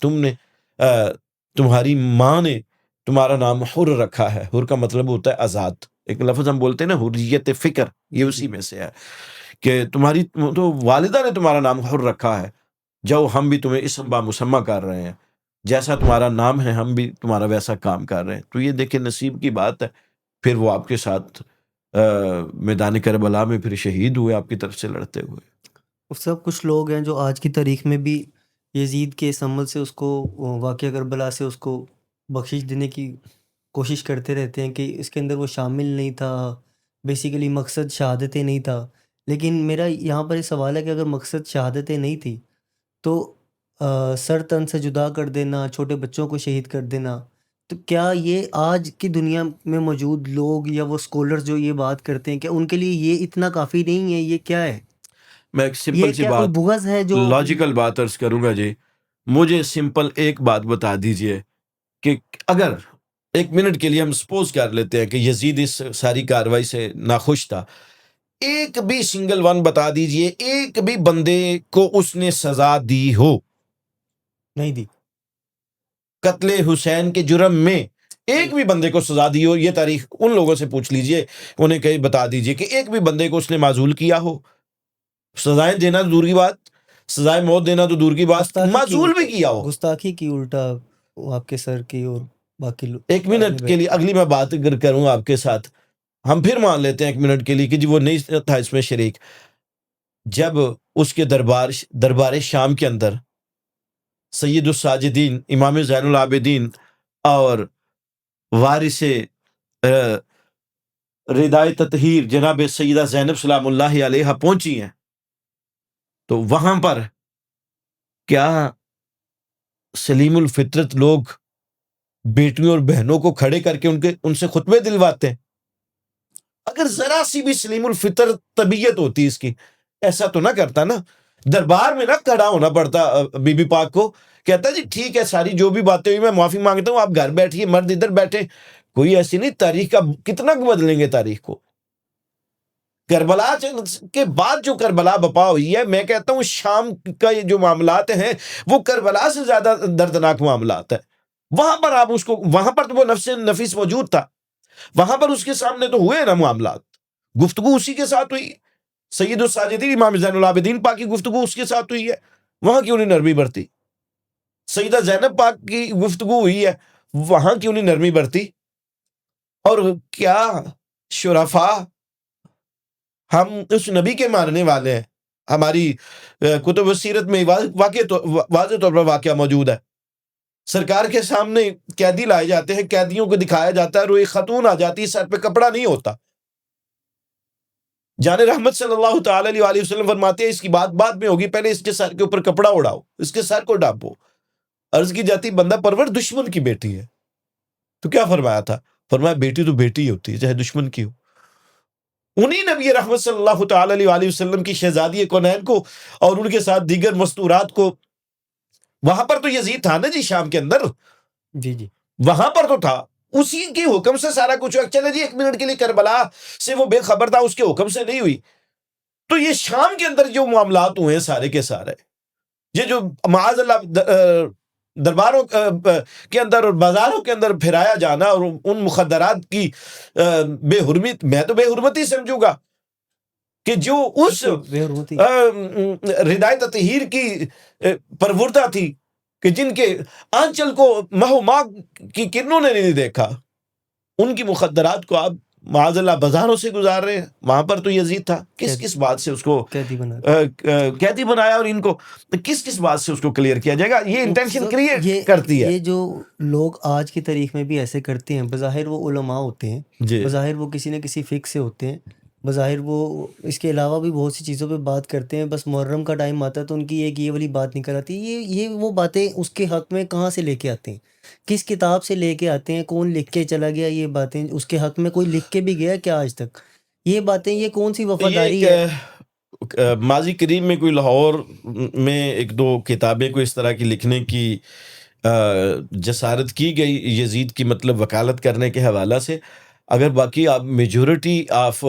تمہاری ماں نے تمہارا نام حر رکھا ہے. حر کا مطلب ہوتا ہے آزاد. ایک لفظ ہم بولتے ہیں نا حریت فکر، یہ اسی میں سے ہے کہ تمہاری تو والدہ نے تمہارا نام حر رکھا ہے. جاؤ ہم بھی تمہیں اسم با مسمہ کر رہے ہیں، جیسا تمہارا نام ہے ہم بھی تمہارا ویسا کام کر رہے ہیں. تو یہ دیکھیں نصیب کی بات ہے. پھر وہ آپ کے ساتھ میدان کربلا میں پھر شہید ہوئے آپ کی طرف سے لڑتے ہوئے. سب کچھ لوگ ہیں جو آج کی تاریخ میں بھی یزید کے اس عمل سے، اس کو واقعہ کربلا سے اس کو بخشش دینے کی کوشش کرتے رہتے ہیں کہ اس کے اندر وہ شامل نہیں تھا، بیسیکلی مقصد شہادتیں نہیں تھا. لیکن میرا یہاں پر یہ سوال ہے کہ اگر مقصد شہادتیں نہیں تھی تو سر تن سے جدا کر دینا، چھوٹے بچوں کو شہید کر دینا، تو کیا یہ آج کی دنیا میں موجود لوگ یا وہ اسکولرز جو یہ بات کرتے ہیں کہ ان کے لیے یہ اتنا کافی نہیں ہے؟ یہ کیا ہے؟ میں ایک یہ سمپل سی کیا کوئی بات، بغض ہے جو لاجیکل بات عرض کروں گا جی. مجھے سمپل ایک بات بتا دیجئے کہ اگر ایک منٹ کے لیے ہم سپوز کر لیتے ہیں کہ یزید اس ساری کاروائی سے ناخوش تھا، ایک بھی سنگل ون بتا دیجئے ایک بھی بندے کو اس نے سزا دی ہو نہیں دی؟ قتل حسین کے جرم میں ایک بھی بندے کو سزا دی ہو؟ یہ تاریخ ان لوگوں سے پوچھ لیجئے، انہیں کہیں بتا دیجئے کہ ایک بھی بندے کو اس نے معزول کیا ہو. سزائیں دینا تو دور کی بات، سزائے موت دینا تو دور کی بات، معزول بھی کیا ہو. گستاخی کی الٹا آپ کے سر کی اور باقی ایک منٹ کے لیے اگلی میں بات اگر کروں آپ کے ساتھ، ہم پھر مان لیتے ہیں ایک منٹ کے لیے کہ جی وہ نہیں تھا اس میں شریک. جب اس کے دربار شام کے اندر سید الساجدین امام زین العابدین اور وارث ردائے تطہیر جناب سیدہ زینب سلام اللہ علیہ پہنچی ہیں، تو وہاں پر کیا سلیم الفطرت لوگ بیٹیوں اور بہنوں کو کھڑے کر کے ان سے خطبے دلواتے ہیں؟ اگر ذرا سی بھی سلیم الفطر طبیعت ہوتی اس کی، ایسا تو نہ کرتا نا. دربار میں نہ کھڑا ہونا پڑتا بی بی پاک کو، کہتا جی ٹھیک ہے ساری جو بھی باتیں ہوئی میں معافی مانگتا ہوں، آپ گھر بیٹھیے، مرد ادھر بیٹھے. کوئی ایسی نہیں. تاریخ کا کتنا بدلیں گے تاریخ کو. کربلا کے بعد جو کربلا بپا ہوئی ہے، میں کہتا ہوں شام کا یہ جو معاملات ہیں وہ کربلا سے زیادہ دردناک معاملات ہیں. وہاں پر آپ اس کو، وہاں پر تو وہ نفس نفیس موجود تھا، وہاں پر اس کے سامنے تو ہوئے نا معاملات، گفتگو اسی کے ساتھ ہوئی. سید الساجدین امام زین العابدین پاک کی گفتگو اس کے ساتھ ہوئی ہے، وہاں کیوں نہیں نرمی برتی؟ سیدہ زینب پاک کی گفتگو ہوئی ہے، وہاں کیوں نہیں نرمی برتی؟ اور کیا شرفاء ہم اس نبی کے ماننے والے ہیں. ہماری کتب سیرت میں واضح طور پر واقعہ موجود ہے. سرکار کے سامنے قیدی لائے جاتے ہیں، قیدیوں کو دکھایا جاتا ہے، روئی خاتون آ جاتی ہے، سر پہ کپڑا نہیں ہوتا. جان رحمت صلی اللہ تعالی علیہ وآلہ وسلم فرماتے ہیں اس کی بات بعد میں ہوگی، پہلے اس کے سر کے اوپر کپڑا اڑاؤ، اس کے سر کو ڈانپو. عرض کی جاتی بندہ پرور دشمن کی بیٹی ہے، تو کیا فرمایا تھا؟ فرمایا بیٹی تو بیٹی ہی ہوتی ہے چاہے دشمن کی ہو. انہی نبی رحمت صلی اللہ تعالی علیہ وآلہ وسلم کی شہزادی کونین کو اور ان کے ساتھ دیگر مستورات کو، وہاں پر تو یزید تھا نا جی شام کے اندر، جی جی وہاں پر تو تھا، اسی کے حکم سے سارا کچھ ہوا۔ چلے جی 1 منٹ کے لیے کربلا سے وہ بے خبر تھا، اس کے حکم سے نہیں ہوئی، تو یہ شام کے اندر جو معاملات ہوئے ہیں سارے کے سارے، یہ جو معاذ اللہ درباروں کے اندر اور بازاروں کے اندر پھرایا جانا اور ان مخدرات کی بے حرمت، میں تو بے حرمتی سمجھوں گا کہ جو اس بے حرمتی ردائے تطہیر کی پروردہ تھی، کہ جن کے آنچل کو ماہ و ماہ کی کرنوں نے نہیں دیکھا، ان کی مخدرات کو آپ معاذ اللہ بازاروں سے گزار رہے ہیں۔ وہاں پر تو یزید تھا، کس بات سے اس کو قیدی بنا قیدی بنایا، اور ان کو کس بات سے اس کو کلیئر کیا جائے گا؟ یہ انٹینشن کریٹ کرتی ہے۔ یہ جو لوگ آج کی تاریخ میں بھی ایسے کرتے ہیں، بظاہر وہ علماء ہوتے ہیں، جی بظاہر وہ کسی نہ کسی فقہ سے ہوتے ہیں، بظاہر وہ اس کے علاوہ بھی بہت سی چیزوں پہ بات کرتے ہیں، بس محرم کا ٹائم آتا ہے تو ان کی ایک یہ والی بات نکل آتی ہے۔ یہ وہ باتیں اس کے حق میں کہاں سے لے کے آتے ہیں، کس کتاب سے لے کے آتے ہیں، کون لکھ کے چلا گیا یہ باتیں؟ اس کے حق میں کوئی لکھ کے بھی گیا کیا آج تک؟ یہ باتیں، یہ کون سی وفاداری ہے؟ ماضی قریب میں کوئی لاہور میں 1-2 کتابیں کو اس طرح کی لکھنے کی جسارت کی گئی یزید کی مطلب وکالت کرنے کے حوالہ سے۔ اگر باقی آپ میجورٹی آف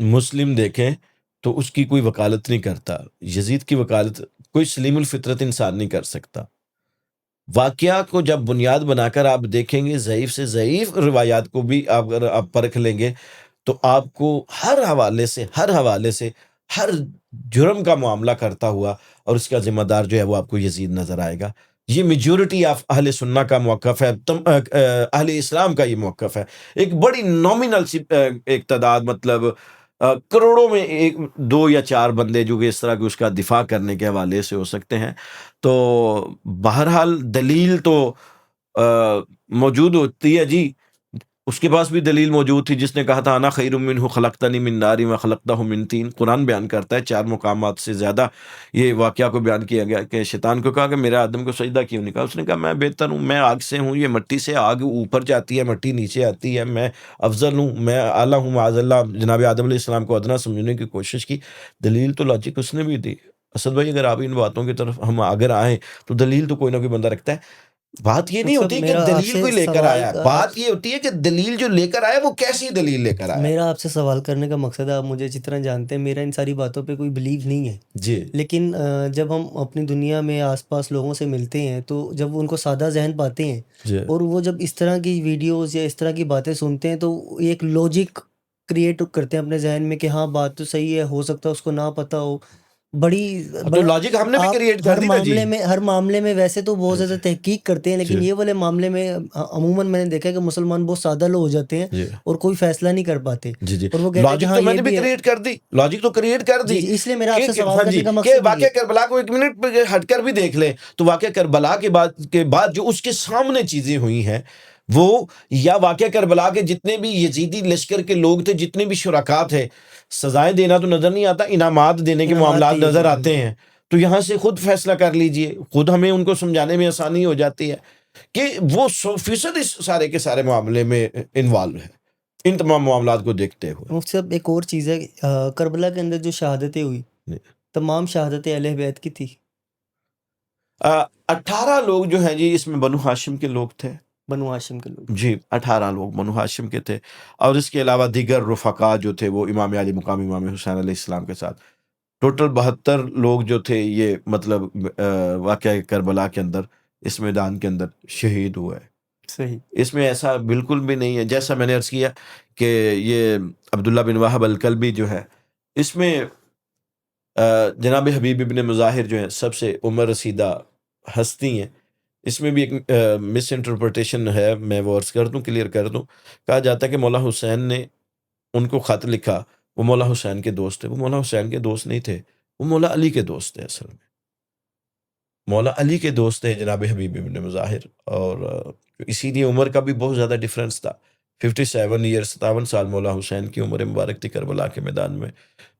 مسلم دیکھیں تو اس کی کوئی وکالت نہیں کرتا، یزید کی وکالت کوئی سلیم الفطرت انسان نہیں کر سکتا۔ واقعہ کو جب بنیاد بنا کر آپ دیکھیں گے، ضعیف سے ضعیف روایات کو بھی اگر آپ پرکھ لیں گے تو آپ کو ہر حوالے سے ہر جرم کا معاملہ کرتا ہوا اور اس کا ذمہ دار جو ہے وہ آپ کو یزید نظر آئے گا۔ یہ میجورٹی آف اہل سنہ کا موقف ہے، اہل اسلام کا یہ موقف ہے۔ ایک بڑی نومینل سی ایک تعداد، مطلب کروڑوں میں 1-2 یا 4 بندے جو کہ اس طرح کی اس کا دفاع کرنے کے حوالے سے ہو سکتے ہیں۔ تو بہرحال دلیل تو موجود ہوتی ہے جی، اس کے پاس بھی دلیل موجود تھی جس نے کہا تھا انا خیر منہ خلقتنی من نار و خلقتہ من طین۔ قرآن بیان کرتا ہے 4 مقامات سے زیادہ یہ واقعہ کو بیان کیا گیا کہ شیطان کو کہا کہ میرا آدم کو سجدہ کیوں نہیں کہا؟ اس نے کہا میں بہتر ہوں، میں آگ سے ہوں، یہ مٹی سے، آگ اوپر جاتی ہے، مٹی نیچے آتی ہے، میں افضل ہوں، میں اعلیٰ ہوں معاذ اللہ۔ جناب آدم علیہ السلام کو ادنا سمجھنے کی کوشش کی، دلیل تو لاجک اس نے بھی دی۔ اسد بھائی اگر آپ ان باتوں کی طرف ہم اگر آئیں تو دلیل تو کوئی نہ کوئی بندہ رکھتا ہے۔ بات یہ نہیں ہوتی کہ دلیل کوئی لے کر آیا، بات یہ ہوتی ہے کہ دلیل جو لے کر آیا وہ کیسی دلیل لے کر آیا۔ میرا آپ سے سوال کرنے کا مقصد ہے، آپ مجھے جتنا جانتے ہیں میرا ان ساری باتوں پہ کوئی بلیو نہیں ہے جی، لیکن جب ہم اپنی دنیا میں آس پاس لوگوں سے ملتے ہیں تو جب ان کو سادہ ذہن پاتے ہیں جی، اور وہ جب اس طرح کی ویڈیوز یا اس طرح کی باتیں سنتے ہیں تو ایک لوجک کریٹ کرتے ہیں اپنے ذہن میں کہ ہاں بات تو صحیح ہے، ہو سکتا ہے اس کو نہ پتہ ہو۔ تو لاجک ہم نے بھی کریٹ کر دی نا جی۔ ہر معاملے میں ویسے تو بہت زیادہ تحقیق کرتے ہیں لیکن یہ والے معاملے میں عموماً میں نے دیکھا کہ مسلمان بہت سادہ لوگ ہو جاتے ہیں اور کوئی فیصلہ نہیں کر پاتے، اور وہ کہتے ہیں کہ ہاں میں نے بھی کریٹ کر دی، لاجک تو کریٹ کر دی۔ اس لیے میرا آپ سے سوال کرنے کا کہ مقصد واقعہ کربلا کو 1 منٹ پہ ہٹ کر بھی دیکھ لیں تو واقعہ کربلا کے بعد جو اس کے سامنے چیزیں ہوئی ہیں وہ، یا واقعہ کربلا کے جتنے بھی یزیدی لشکر کے لوگ تھے، جتنے بھی شرکاء تھے، سزائیں دینا تو نظر نہیں آتا، انعامات دینے کے معاملات نظر آتے ہیں۔ تو یہاں سے خود فیصلہ کر لیجئے، خود ہمیں ان کو سمجھانے میں آسانی ہو جاتی ہے کہ وہ 100% اس سارے کے سارے معاملے میں انوالو ہے، ان تمام معاملات کو دیکھتے ہوئے۔ مفتی صاحب ایک اور چیز ہے، کربلا کے اندر جو شہادتیں ہوئی تمام شہادتیں اہل بیت کی تھی؟ 18 لوگ جو ہیں جی اس میں بنو ہاشم کے لوگ تھے، بنو ہاشم کے لوگ جی 18 لوگ بنو ہاشم کے تھے، اور اس کے علاوہ دیگر رفقا جو تھے وہ امام علی مقام امام حسین علیہ السلام کے ساتھ ٹوٹل 72 لوگ جو تھے یہ مطلب واقعہ کربلا کے اندر اس میدان کے اندر شہید ہوئے۔ صحیح، اس میں ایسا بالکل بھی نہیں ہے جیسا میں نے عرض کیا کہ یہ عبداللہ بن وہب الکلبی جو ہے، اس میں جناب حبیب ابن مظاہر جو ہیں سب سے عمر رسیدہ ہستی ہیں۔ اس میں بھی ایک مس انٹرپریٹیشن ہے، میں وہ عرض کر دوں، کلیئر کر دوں۔ کہا جاتا ہے کہ مولا حسین نے ان کو خط لکھا، وہ مولا حسین کے دوست تھے۔ وہ مولا حسین کے دوست نہیں تھے، وہ مولا علی کے دوست تھے۔ اصل میں مولا علی کے دوست تھے جناب حبیب ابن مظاہر، اور اسی لیے عمر کا بھی بہت زیادہ ڈیفرنس تھا۔ 57 سال مولا حسین کی عمر مبارک تھی کربلا کے میدان میں،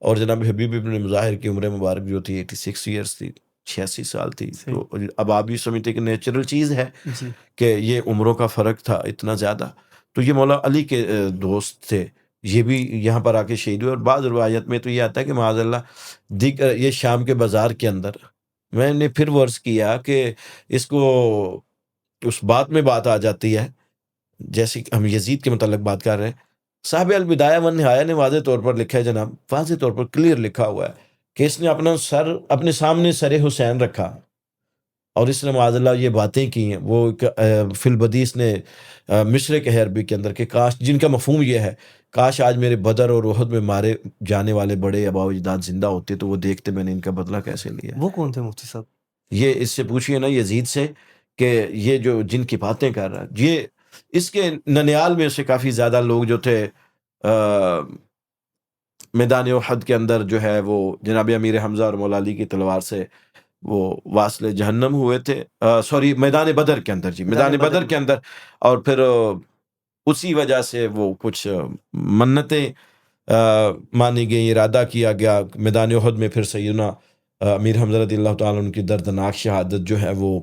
اور جناب حبیب ابن مظاہر کی عمر مبارک جو تھی 86 ایئرس تھی، 86 سال تھی۔ تو اب آپ یہ سمجھتے کہ نیچرل چیز ہے کہ یہ عمروں کا فرق تھا اتنا زیادہ۔ تو یہ مولا علی کے دوست تھے، یہ بھی یہاں پر آ کے شہید ہوئے. اور بعض روایت میں تو یہ آتا ہے کہ معاذ اللہ یہ شام کے بازار کے اندر میں نے پھر ورز کیا کہ اس کو اس بات میں بات آ جاتی ہے جیسے کہ ہم یزید کے متعلق بات کر رہے ہیں. صاحب البدایہ والنہایہ نے واضح طور پر لکھا ہے جناب، واضح طور پر کلیئر لکھا ہوا ہے کہ اس نے اپنا سر اپنے سامنے سر حسین رکھا اور اس نے معاذ اللہ یہ باتیں کی ہیں. وہ فی البدیس نے مشرق عربی کے اندر کہ کاش، جن کا مفہوم یہ ہے، کاش آج میرے بدر اور احد میں مارے جانے والے بڑے آباء و اجداد زندہ ہوتے تو وہ دیکھتے میں نے ان کا بدلہ کیسے لیا. وہ کون تھے مفتی صاحب؟ یہ اس سے پوچھئے نا یزید سے کہ یہ جو جن کی باتیں کر رہا ہے، یہ اس کے ننیال میں سے کافی زیادہ لوگ جو تھے میدان احد کے اندر جو ہے وہ جناب امیر حمزہ اور مولا علی کی تلوار سے وہ واصل جہنم ہوئے تھے. سوری، میدان بدر کے اندر، جی میدان بدر کے اندر. اور پھر اسی وجہ سے وہ کچھ منتیں مانی گئی، ارادہ کیا گیا میدان احد میں. پھر سیدنا امیر حمزہ رضی اللہ تعالیٰ عنہ کی دردناک شہادت جو ہے وہ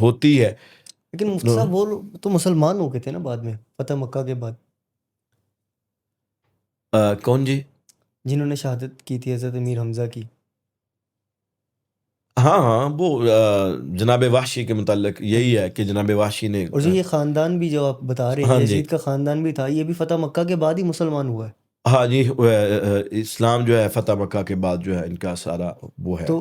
ہوتی ہے. لیکن مفتی صاحب وہ تو مسلمان ہو گئے تھے نا بعد میں، فتح مکہ کے بعد. کون جی؟ جنہوں نے شہادت کی تھی حضرت امیر حمزہ کی. ہاں وہ جناب وحشی کے متعلق یہی ہے کہ جناب وحشی نے، اور جو یہ خاندان بھی جو آپ بتا رہے ہیں، یزید کا خاندان بھی تھا، یہ بھی فتح مکہ کے بعد ہی مسلمان ہوا ہے. ہاں جی، اسلام جو ہے فتح مکہ کے بعد جو ہے ان کا سارا وہ ہے. تو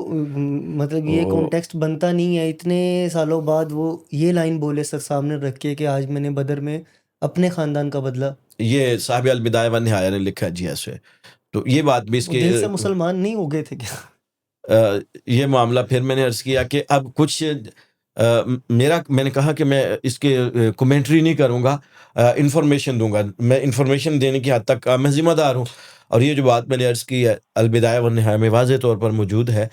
مطلب یہ کانٹیکسٹ بنتا نہیں ہے اتنے سالوں بعد وہ یہ لائن بولے سر سامنے رکھ کے کہ آج میں نے بدر میں اپنے خاندان کا بدلہ. یہ صاحب البدایہ والنہایہ نے لکھا ہے جی ایسے. تو یہ بات بھی اس کے دل سے مسلمان نہیں ہو گئے تھے کیا؟ یہ معاملہ پھر میں نے عرض کیا کہ اب کچھ میں نے کہا کہ میں اس کے کومنٹری نہیں کروں گا، انفارمیشن دوں گا. میں انفارمیشن دینے کی حد تک میں ذمہ دار ہوں. اور یہ جو بات میں نے عرض کی ہے البدایہ والنہایہ میں واضح طور پر موجود ہے.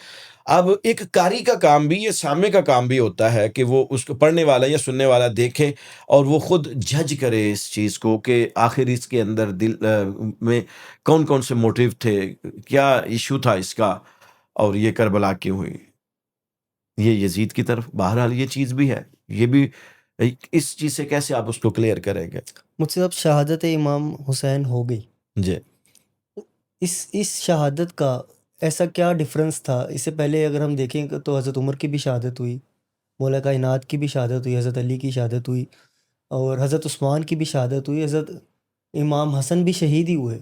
اب ایک قاری کا کام بھی، یہ سامع کا کام بھی ہوتا ہے کہ وہ اس کو پڑھنے والا یا سننے والا دیکھے اور وہ خود جج کرے اس چیز کو کہ آخر اس کے اندر دل میں کون کون سے موٹیو تھے، کیا ایشو تھا اس کا، اور یہ کربلا کیوں ہوئی. یہ یزید کی طرف بہرحال یہ چیز بھی ہے. یہ بھی اس چیز سے کیسے آپ اس کو کلیئر کریں گے؟ مجھ سے اب شہادت امام حسین ہو گئی جی، اس شہادت کا ایسا کیا ڈفرنس تھا؟ اس سے پہلے اگر ہم دیکھیں تو حضرت عمر کی بھی شہادت ہوئی، مولا کائنات کی بھی شہادت ہوئی، حضرت علی کی شہادت ہوئی، اور حضرت عثمان کی بھی شہادت ہوئی، حضرت امام حسن بھی شہید ہی ہوئے.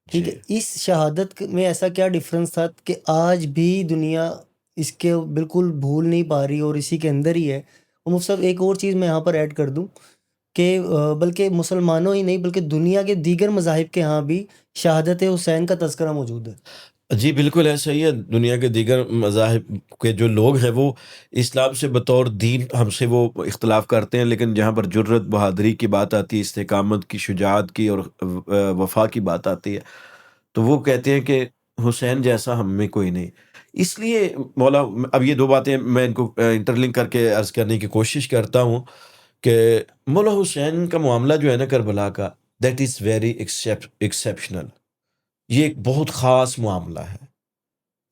ٹھیک ہے، اس شہادت میں ایسا کیا ڈفرنس تھا کہ آج بھی دنیا اس کے بالکل بھول نہیں پا رہی اور اسی کے اندر ہی ہے؟ اور مفتی صاحب ایک اور چیز میں یہاں پر ایڈ کر دوں کہ بلکہ مسلمانوں ہی نہیں بلکہ دنیا کے دیگر مذاہب کے ہاں بھی شہادت حسین کا تذکرہ موجود ہے. جی بالکل ایسا ہی ہے. دنیا کے دیگر مذاہب کے جو لوگ ہیں وہ اسلام سے بطور دین ہم سے وہ اختلاف کرتے ہیں، لیکن جہاں پر جرت، بہادری کی بات آتی ہے، استقامت کی، شجاعت کی اور وفا کی بات آتی ہے، تو وہ کہتے ہیں کہ حسین جیسا ہم میں کوئی نہیں. اس لیے مولا، اب یہ دو باتیں میں ان کو انٹرلنک کر کے عرض کرنے کی کوشش کرتا ہوں کہ مولا حسین کا معاملہ جو ہے نا کربلا کا، دیٹ از ویری ایکسیپشنل. یہ ایک بہت خاص معاملہ ہے،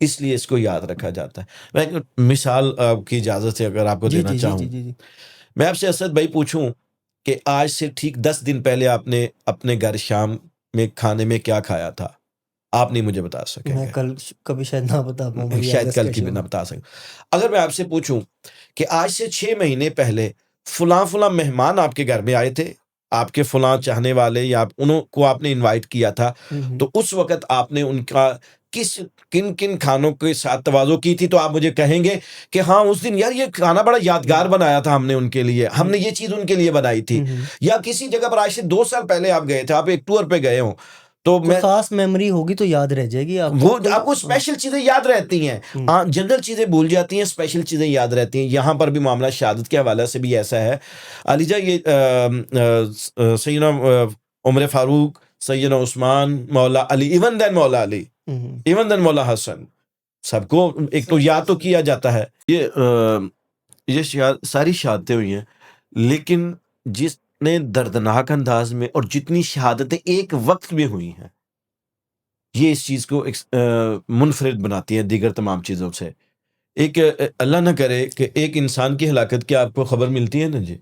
اس لیے اس کو یاد رکھا جاتا ہے. میں ایک مثال آپ کی اجازت سے اگر آپ کو دینا چاہوں، میں آپ سے اسد بھائی پوچھوں کہ آج سے ٹھیک 10 دن پہلے آپ نے اپنے گھر شام میں کھانے میں کیا کھایا تھا؟ آپ نہیں مجھے بتا سکیں میں گے، کل کبھی شاید نہ بتا پاؤں، شاید کل کی بھی نہ بتا سکیں. اگر میں آپ سے پوچھوں کہ آج سے 6 مہینے پہلے فلاں فلاں مہمان آپ کے گھر میں آئے تھے، آپ کے فلاں چاہنے والے یا انہوں کو آپ نے انوائٹ کیا تھا، تو اس وقت آپ نے ان کا کن کن کھانوں کے ساتھ تواضع کی تھی؟ تو آپ مجھے کہیں گے کہ ہاں اس دن یار یہ کھانا بڑا یادگار بنایا تھا ہم نے ان کے لیے، ہم نے یہ چیز ان کے لیے بنائی تھی. یا کسی جگہ پر آج سے 2 سال پہلے آپ گئے تھے، آپ ایک ٹور پہ گئے ہوں، تو میں خاص میموری ہوگی تو یاد رہ جائے گی آپ وہ آپ کو اسپیشل چیزیں یاد رہتی ہیں. جنرل چیزیں بھول جاتی ہیں، اسپیشل چیزیں یاد رہتی ہیں. یہاں پر بھی معاملہ شہادت کے حوالے سے بھی ایسا ہے. علی جا، یہ سیدنا عمر فاروق، سیدنا عثمان، مولا علی، ایون دین مولا علی، ایون دین مولا حسن، سب کو ایک تو یاد تو کیا جاتا ہے. یہ ساری شہادتیں ہوئی ہیں، لیکن جس نے دردناک انداز میں اور جتنی شہادتیں ایک وقت میں ہوئی ہیں، یہ اس چیز کو منفرد بناتی ہیں دیگر تمام چیزوں سے. ایک اللہ نہ کرے کہ ایک انسان کی ہلاکت کی آپ کو خبر ملتی ہے نا جی،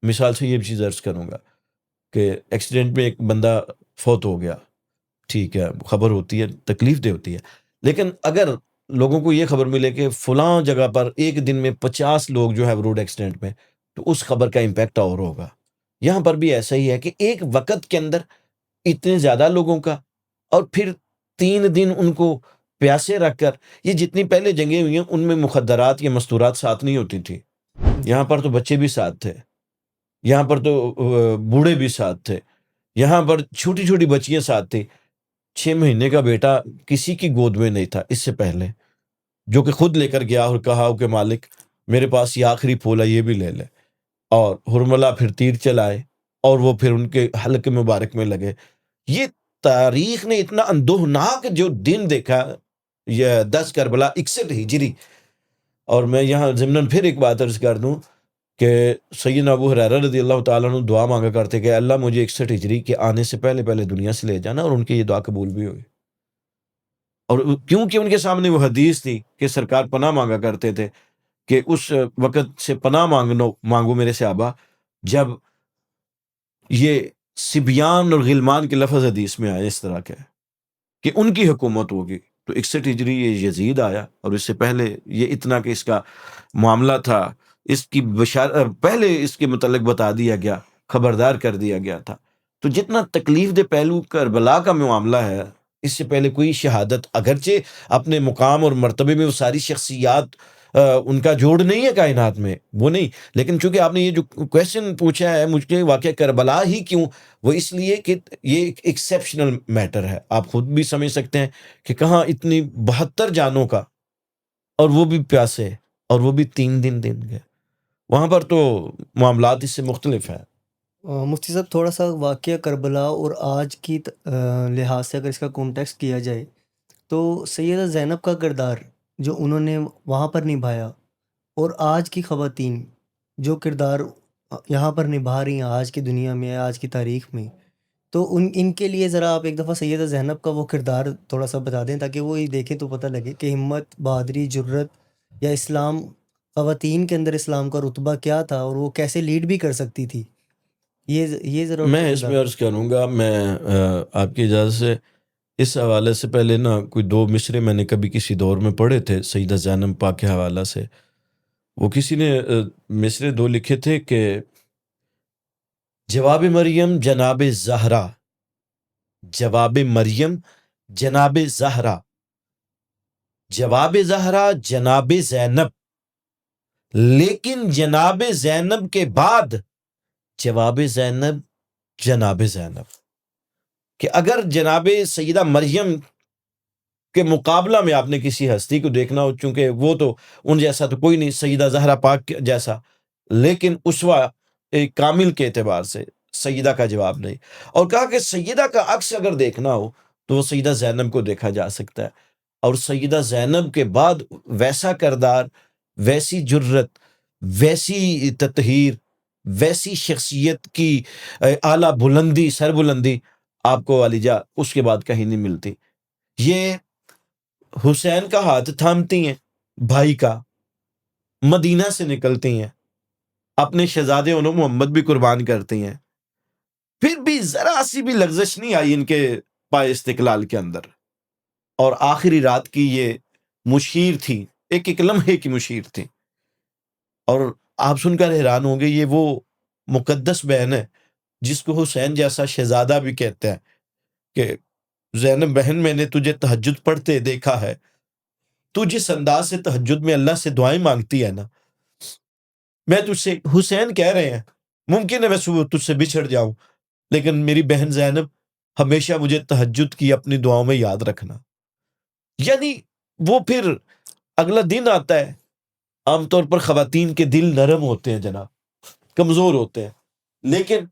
مثال سے یہ چیز عرض کروں گا کہ ایکسیڈنٹ میں ایک بندہ فوت ہو گیا، ٹھیک ہے، خبر ہوتی ہے، تکلیف دہ ہوتی ہے، لیکن اگر لوگوں کو یہ خبر ملے کہ فلاں جگہ پر ایک دن میں 50 لوگ جو ہے روڈ ایکسیڈنٹ میں، تو اس خبر کا امپیکٹ اور ہوگا۔ یہاں پر بھی ایسا ہی ہے کہ ایک وقت کے اندر اتنے زیادہ لوگوں کا، اور پھر 3 دن ان کو پیاسے رکھ کر، یہ جتنی پہلے جنگیں ہوئی ہیں ان میں مخدرات یا مستورات ساتھ نہیں ہوتی تھی، یہاں پر تو بچے بھی ساتھ تھے، یہاں پر تو بوڑھے بھی ساتھ تھے، یہاں پر چھوٹی چھوٹی بچیاں ساتھ تھی، 6 مہینے کا بیٹا کسی کی گود میں نہیں تھا اس سے پہلے، جو کہ خود لے کر گیا اور کہا کہ مالک میرے پاس یہ آخری پھول ہے، یہ بھی لے لے، اور ہرملا پھر تیر چلائے اور وہ پھر ان کے حلق مبارک میں لگے۔ یہ تاریخ نے اتنا اندوہناک جو دن دیکھا، یہ 10 کربلا 61 ہجری۔ اور میں یہاں ضمناً پھر ایک بات عرض کر دوں کہ سیدنا ابو ہریرہ رضی اللہ تعالیٰ عنہ دعا مانگا کرتے کہ اللہ مجھے 61 ہجری کے آنے سے پہلے پہلے دنیا سے لے جانا، اور ان کی یہ دعا قبول بھی ہوئی۔ اور کیونکہ ان کے سامنے وہ حدیث تھی کہ سرکار پناہ مانگا کرتے تھے کہ اس وقت سے پناہ مانگو میرے صحابہ جب یہ صبیان اور غلمان کے لفظ حدیث میں آئے اس طرح کے کہ ان کی حکومت ہوگی۔ تو 61 ہجری یہ یزید آیا، اور اس سے پہلے یہ اتنا کہ اس کا معاملہ تھا، اس کی پہلے اس کے متعلق بتا دیا گیا، خبردار کر دیا گیا تھا۔ تو جتنا تکلیف دہ پہلو کربلا کا معاملہ ہے، اس سے پہلے کوئی شہادت، اگرچہ اپنے مقام اور مرتبے میں وہ ساری شخصیات ان کا جوڑ نہیں ہے کائنات میں، وہ نہیں، لیکن چونکہ آپ نے یہ جو کویسچن پوچھا ہے مجھے واقعہ کربلا ہی کیوں، وہ اس لیے کہ یہ ایک ایکسیپشنل میٹر ہے۔ آپ خود بھی سمجھ سکتے ہیں کہ کہاں اتنی 72 جانوں کا، اور وہ بھی پیاسے، اور وہ بھی 3 دن گئے، وہاں پر تو معاملات اس سے مختلف ہے۔ مفتی صاحب تھوڑا سا واقعہ کربلا اور آج کی لحاظ سے اگر اس کا کانٹیکسٹ کیا جائے تو سیدہ زینب کا کردار جو انہوں نے وہاں پر نبھایا، اور آج کی خواتین جو کردار یہاں پر نبھا رہی ہیں آج کی دنیا میں، آج کی تاریخ میں، تو ان کے لیے ذرا آپ ایک دفعہ سیدہ زینب کا وہ کردار تھوڑا سا بتا دیں تاکہ وہ یہ دیکھیں تو پتہ لگے کہ ہمت، بہادری، جرت یا اسلام، خواتین کے اندر اسلام کا رتبہ کیا تھا اور وہ کیسے لیڈ بھی کر سکتی تھی۔ یہ ذرا ان کا میں اس کردار۔ میں عرض کروں گا، میں آپ کی اجازت سے اس حوالے سے پہلے نا کوئی 2 مصرے میں نے کبھی کسی دور میں پڑھے تھے سیدہ زینب پاک کے حوالہ سے۔ وہ کسی نے مصرے 2 لکھے تھے کہ جواب مریم جناب زہرا، جواب مریم جناب زہرا، جواب زہرا جناب زینب، لیکن جناب زینب کے بعد جواب زینب جناب زینب، کہ اگر جناب سیدہ مریم کے مقابلہ میں آپ نے کسی ہستی کو دیکھنا ہو، چونکہ وہ تو ان جیسا تو کوئی نہیں، سیدہ زہرا پاک جیسا، لیکن اسوہ ایک کامل کے اعتبار سے سیدہ کا جواب نہیں، اور کہا کہ سیدہ کا عکس اگر دیکھنا ہو تو وہ سیدہ زینب کو دیکھا جا سکتا ہے، اور سیدہ زینب کے بعد ویسا کردار، ویسی جرت، ویسی تطہیر، ویسی شخصیت کی اعلیٰ بلندی، سر بلندی آپ کو علیجا اس کے بعد کہیں نہیں ملتی۔ یہ حسین کا ہاتھ تھامتی ہیں، بھائی کا، مدینہ سے نکلتی ہیں، اپنے شہزادے انہوں محمد بھی قربان کرتی ہیں، پھر بھی ذرا سی بھی لغزش نہیں آئی ان کے پائے استقلال کے اندر، اور آخری رات کی یہ مشیر تھی، ایک لمحے کی مشیر تھی، اور آپ سن کر حیران ہوں گے یہ وہ مقدس بہن ہے جس کو حسین جیسا شہزادہ بھی کہتے ہیں کہ زینب بہن میں نے تجھے تہجد پڑھتے دیکھا ہے، تو جس انداز سے تہجد میں اللہ سے دعائیں مانگتی ہے نا، میں تجھ سے، حسین کہہ رہے ہیں ممکن ہے میں صبح تجھ سے بچھڑ جاؤں، لیکن میری بہن زینب ہمیشہ مجھے تہجد کی اپنی دعاؤں میں یاد رکھنا۔ یعنی وہ پھر اگلا دن آتا ہے، عام طور پر خواتین کے دل نرم ہوتے ہیں جناب، کمزور ہوتے ہیں، لیکن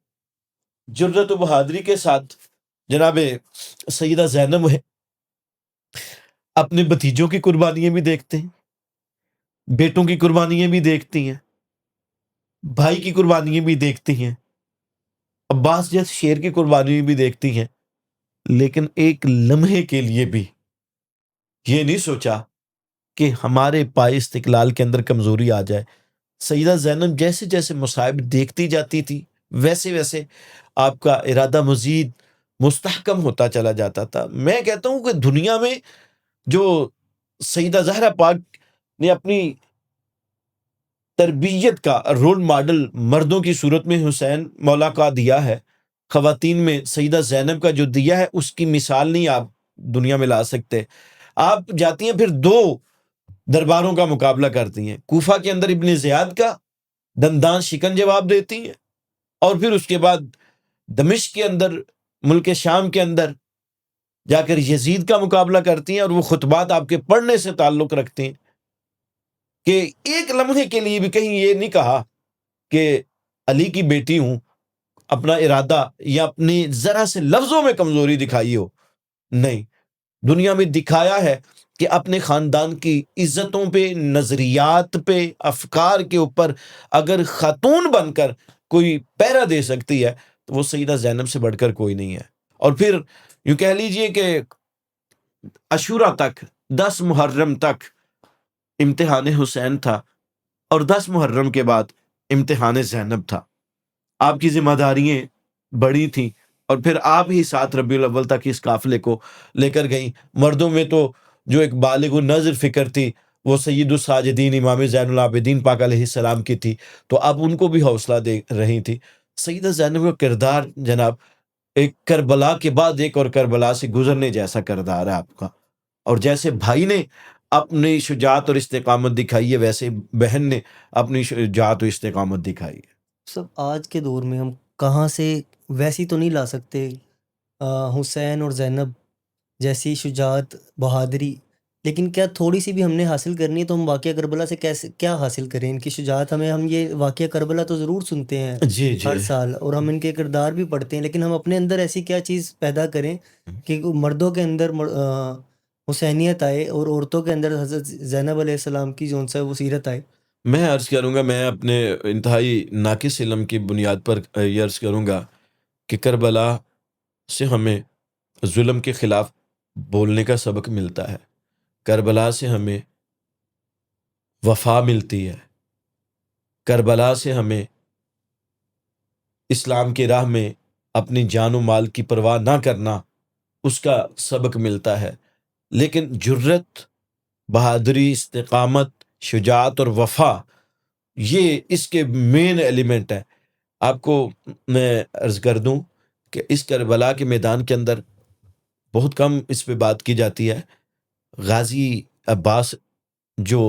جرت و بہادری کے ساتھ جناب سیدہ زینب ہے، اپنے بھتیجوں کی قربانیاں بھی دیکھتے ہیں، بیٹوں کی قربانیاں بھی دیکھتی ہیں، بھائی کی قربانیاں بھی دیکھتی ہیں، عباس جیسے شیر کی قربانی بھی دیکھتی ہیں، لیکن ایک لمحے کے لیے بھی یہ نہیں سوچا کہ ہمارے پائے استقلال کے اندر کمزوری آ جائے۔ سیدہ زینب جیسے جیسے مصائب دیکھتی جاتی تھی، ویسے ویسے آپ کا ارادہ مزید مستحکم ہوتا چلا جاتا تھا. میں کہتا ہوں کہ دنیا میں جو سیدہ زہرا پاک نے اپنی تربیت کا رول ماڈل مردوں کی صورت میں حسین مولا کا دیا ہے، خواتین میں سیدہ زینب کا جو دیا ہے، اس کی مثال نہیں آپ دنیا میں لا سکتے. آپ جاتی ہیں پھر دو درباروں کا مقابلہ کرتی ہیں. کوفہ کے اندر ابن زیاد کا دندان شکن جواب دیتی ہیں، اور پھر اس کے بعد دمشق کے اندر، ملک شام کے اندر جا کر یزید کا مقابلہ کرتی ہیں، اور وہ خطبات آپ کے پڑھنے سے تعلق رکھتے ہیں کہ ایک لمحے کے لیے بھی کہیں یہ نہیں کہا کہ علی کی بیٹی ہوں، اپنا ارادہ یا اپنی ذرا سے لفظوں میں کمزوری دکھائی ہو. نہیں، دنیا میں دکھایا ہے کہ اپنے خاندان کی عزتوں پہ، نظریات پہ، افکار کے اوپر اگر خاتون بن کر کوئی پہرا دے سکتی ہے تو وہ سیدہ زینب سے بڑھ کر کوئی نہیں ہے. اور پھر یوں کہہ لیجئے کہ عاشورہ تک، 10 محرم تک امتحان حسین تھا، اور 10 محرم کے بعد امتحان زینب تھا. آپ کی ذمہ داریاں بڑی تھیں، اور پھر آپ ہی 7 ربیع الاول تک اس قافلے کو لے کر گئیں. مردوں میں تو جو ایک بالغ النظر فکر تھی وہ سید الساجدین امام زین العابدین پاک علیہ السلام کی تھی، تو آپ ان کو بھی حوصلہ دے رہی تھی. سیدہ زینب کا کردار جناب ایک کربلا کے بعد ایک اور کربلا سے گزرنے جیسا کردار ہے آپ کا. اور جیسے بھائی نے اپنی شجاعت اور استقامت دکھائی ہے، ویسے بہن نے اپنی شجاعت اور استقامت دکھائی ہے. سب آج کے دور میں ہم کہاں سے ویسی تو نہیں لا سکتے حسین اور زینب جیسی شجاعت، بہادری، لیکن کیا تھوڑی سی بھی ہم نے حاصل کرنی ہے تو ہم واقعہ کربلا سے کیسے کیا حاصل کریں؟ ان کی شجاعت ہم یہ واقعہ کربلا تو ضرور سنتے ہیں جی ہر سال، اور ہم ان کے کردار بھی پڑھتے ہیں، لیکن ہم اپنے اندر ایسی کیا چیز پیدا کریں کہ مردوں کے اندر حسینیت آئے اور عورتوں کے اندر حضرت زینب علیہ السلام کی جو سا وہ سیرت آئے. میں عرض کروں گا، میں اپنے انتہائی ناقص علم کی بنیاد پر یہ عرض کروں گا کہ کربلا سے ہمیں ظلم کے خلاف بولنے کا سبق ملتا ہے. کربلا سے ہمیں وفا ملتی ہے. کربلا سے ہمیں اسلام کی راہ میں اپنی جان و مال کی پرواہ نہ کرنا، اس کا سبق ملتا ہے. لیکن جرت، بہادری، استقامت، شجاعت اور وفا، یہ اس کے مین ایلیمنٹ ہے. آپ کو میں عرض کر دوں کہ اس کربلا کے میدان کے اندر بہت کم اس پہ بات کی جاتی ہے. غازی عباس جو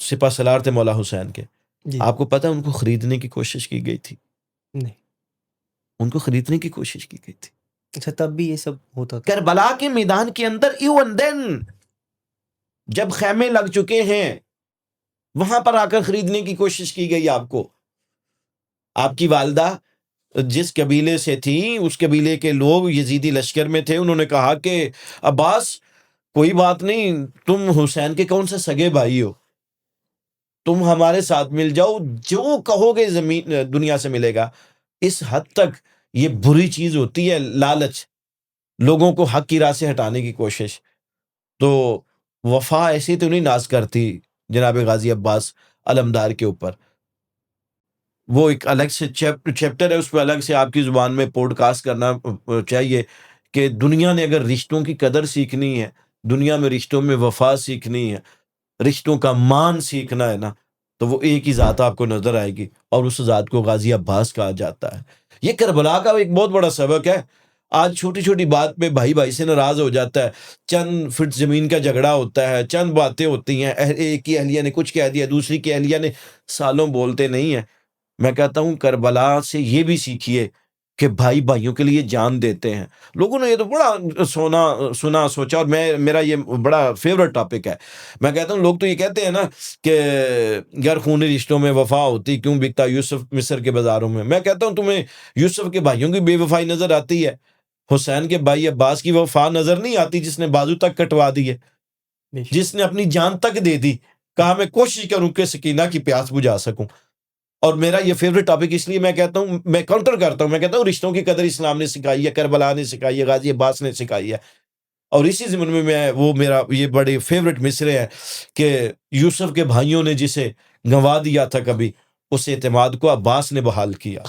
سپہ سالار تھے مولا حسین کے، جی آپ کو پتہ ہے ان کو خریدنے کی کوشش کی گئی تھی. نہیں، ان کو خریدنے کی کوشش کی گئی تھی. اچھا تب بھی یہ سب ہوتا تھا. کربلا کے میدان کے اندر ایون دین جب خیمے لگ چکے ہیں، وہاں پر آ کر خریدنے کی کوشش کی گئی. آپ کو، آپ کی والدہ جس قبیلے سے تھیں، اس قبیلے کے لوگ یزیدی لشکر میں تھے. انہوں نے کہا کہ عباس کوئی بات نہیں، تم حسین کے کون سے سگے بھائی ہو، تم ہمارے ساتھ مل جاؤ، جو کہو گے زمین دنیا سے ملے گا. اس حد تک یہ بری چیز ہوتی ہے لالچ، لوگوں کو حق کی راہ سے ہٹانے کی کوشش. تو وفا ایسی تو نہیں ناز کرتی جناب غازی عباس علمدار کے اوپر. وہ ایک الگ سے چیپٹر ہے، اس پہ الگ سے آپ کی زبان میں پوڈ کاسٹ کرنا چاہیے کہ دنیا نے اگر رشتوں کی قدر سیکھنی ہے، دنیا میں رشتوں میں وفا سیکھنی ہے، رشتوں کا مان سیکھنا ہے نا، تو وہ ایک ہی ذات آپ کو نظر آئے گی، اور اس ذات کو غازی عباس کہا جاتا ہے. یہ کربلا کا ایک بہت بڑا سبق ہے. آج چھوٹی چھوٹی بات پہ بھائی بھائی سے ناراض ہو جاتا ہے، چند فٹ زمین کا جھگڑا ہوتا ہے، چند باتیں ہوتی ہیں، ایک کی اہلیہ نے کچھ کہہ دیا، دوسری کی اہلیہ نے، سالوں بولتے نہیں ہیں. میں کہتا ہوں کربلا سے یہ بھی سیکھیے کہ بھائی بھائیوں کے لیے جان دیتے ہیں. لوگوں نے یہ تو بڑا سنا سوچا، اور میرا یہ بڑا فیورٹ ٹاپک ہے. میں کہتا ہوں لوگ تو یہ کہتے ہیں نا کہ گر خونی رشتوں میں وفا ہوتی، کیوں بکتا یوسف مصر کے بازاروں میں. میں کہتا ہوں تمہیں یوسف کے بھائیوں کی بے وفائی نظر آتی ہے؟ حسین کے بھائی عباس کی وفا نظر نہیں آتی، جس نے بازو تک کٹوا دی ہے، جس نے اپنی جان تک دے دی، کہا میں کوشش کروں کہ سکینہ کی پیاس بجھا سکوں. اور میرا یہ فیوریٹ ٹاپک اس لیے میں کہتا ہوں، میں کاؤنٹر کرتا ہوں، میں کہتا ہوں رشتوں کی قدر اسلام نے سکھائی ہے، کربلا نے سکھائی ہے، غازی عباس نے سکھائی ہے. اور اسی ضمن میں وہ میرا یہ بڑے فیوریٹ مصرے ہیں کہ یوسف کے بھائیوں نے جسے گنوا دیا تھا کبھی، اس اعتماد کو عباس نے بحال کیا.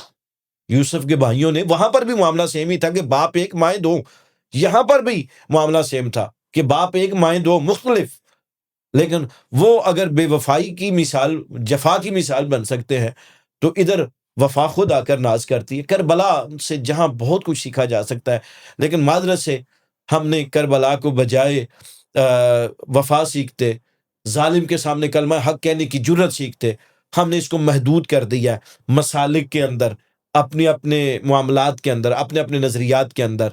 یوسف کے بھائیوں نے، وہاں پر بھی معاملہ سیم ہی تھا کہ باپ ایک مائیں دو، یہاں پر بھی معاملہ سیم تھا کہ باپ ایک مائیں دو، مختلف، لیکن وہ اگر بے وفائی کی مثال، جفا کی مثال بن سکتے ہیں، تو ادھر وفا خود آ کر ناز کرتی ہے۔ کربلا سے جہاں بہت کچھ سیکھا جا سکتا ہے، لیکن معذرت سے ہم نے کربلا کو بجائے وفا سیکھتے، ظالم کے سامنے کلمہ حق کہنے کی جرت سیکھتے، ہم نے اس کو محدود کر دیا ہے مسالک کے اندر، اپنے اپنے معاملات کے اندر، اپنے اپنے نظریات کے اندر۔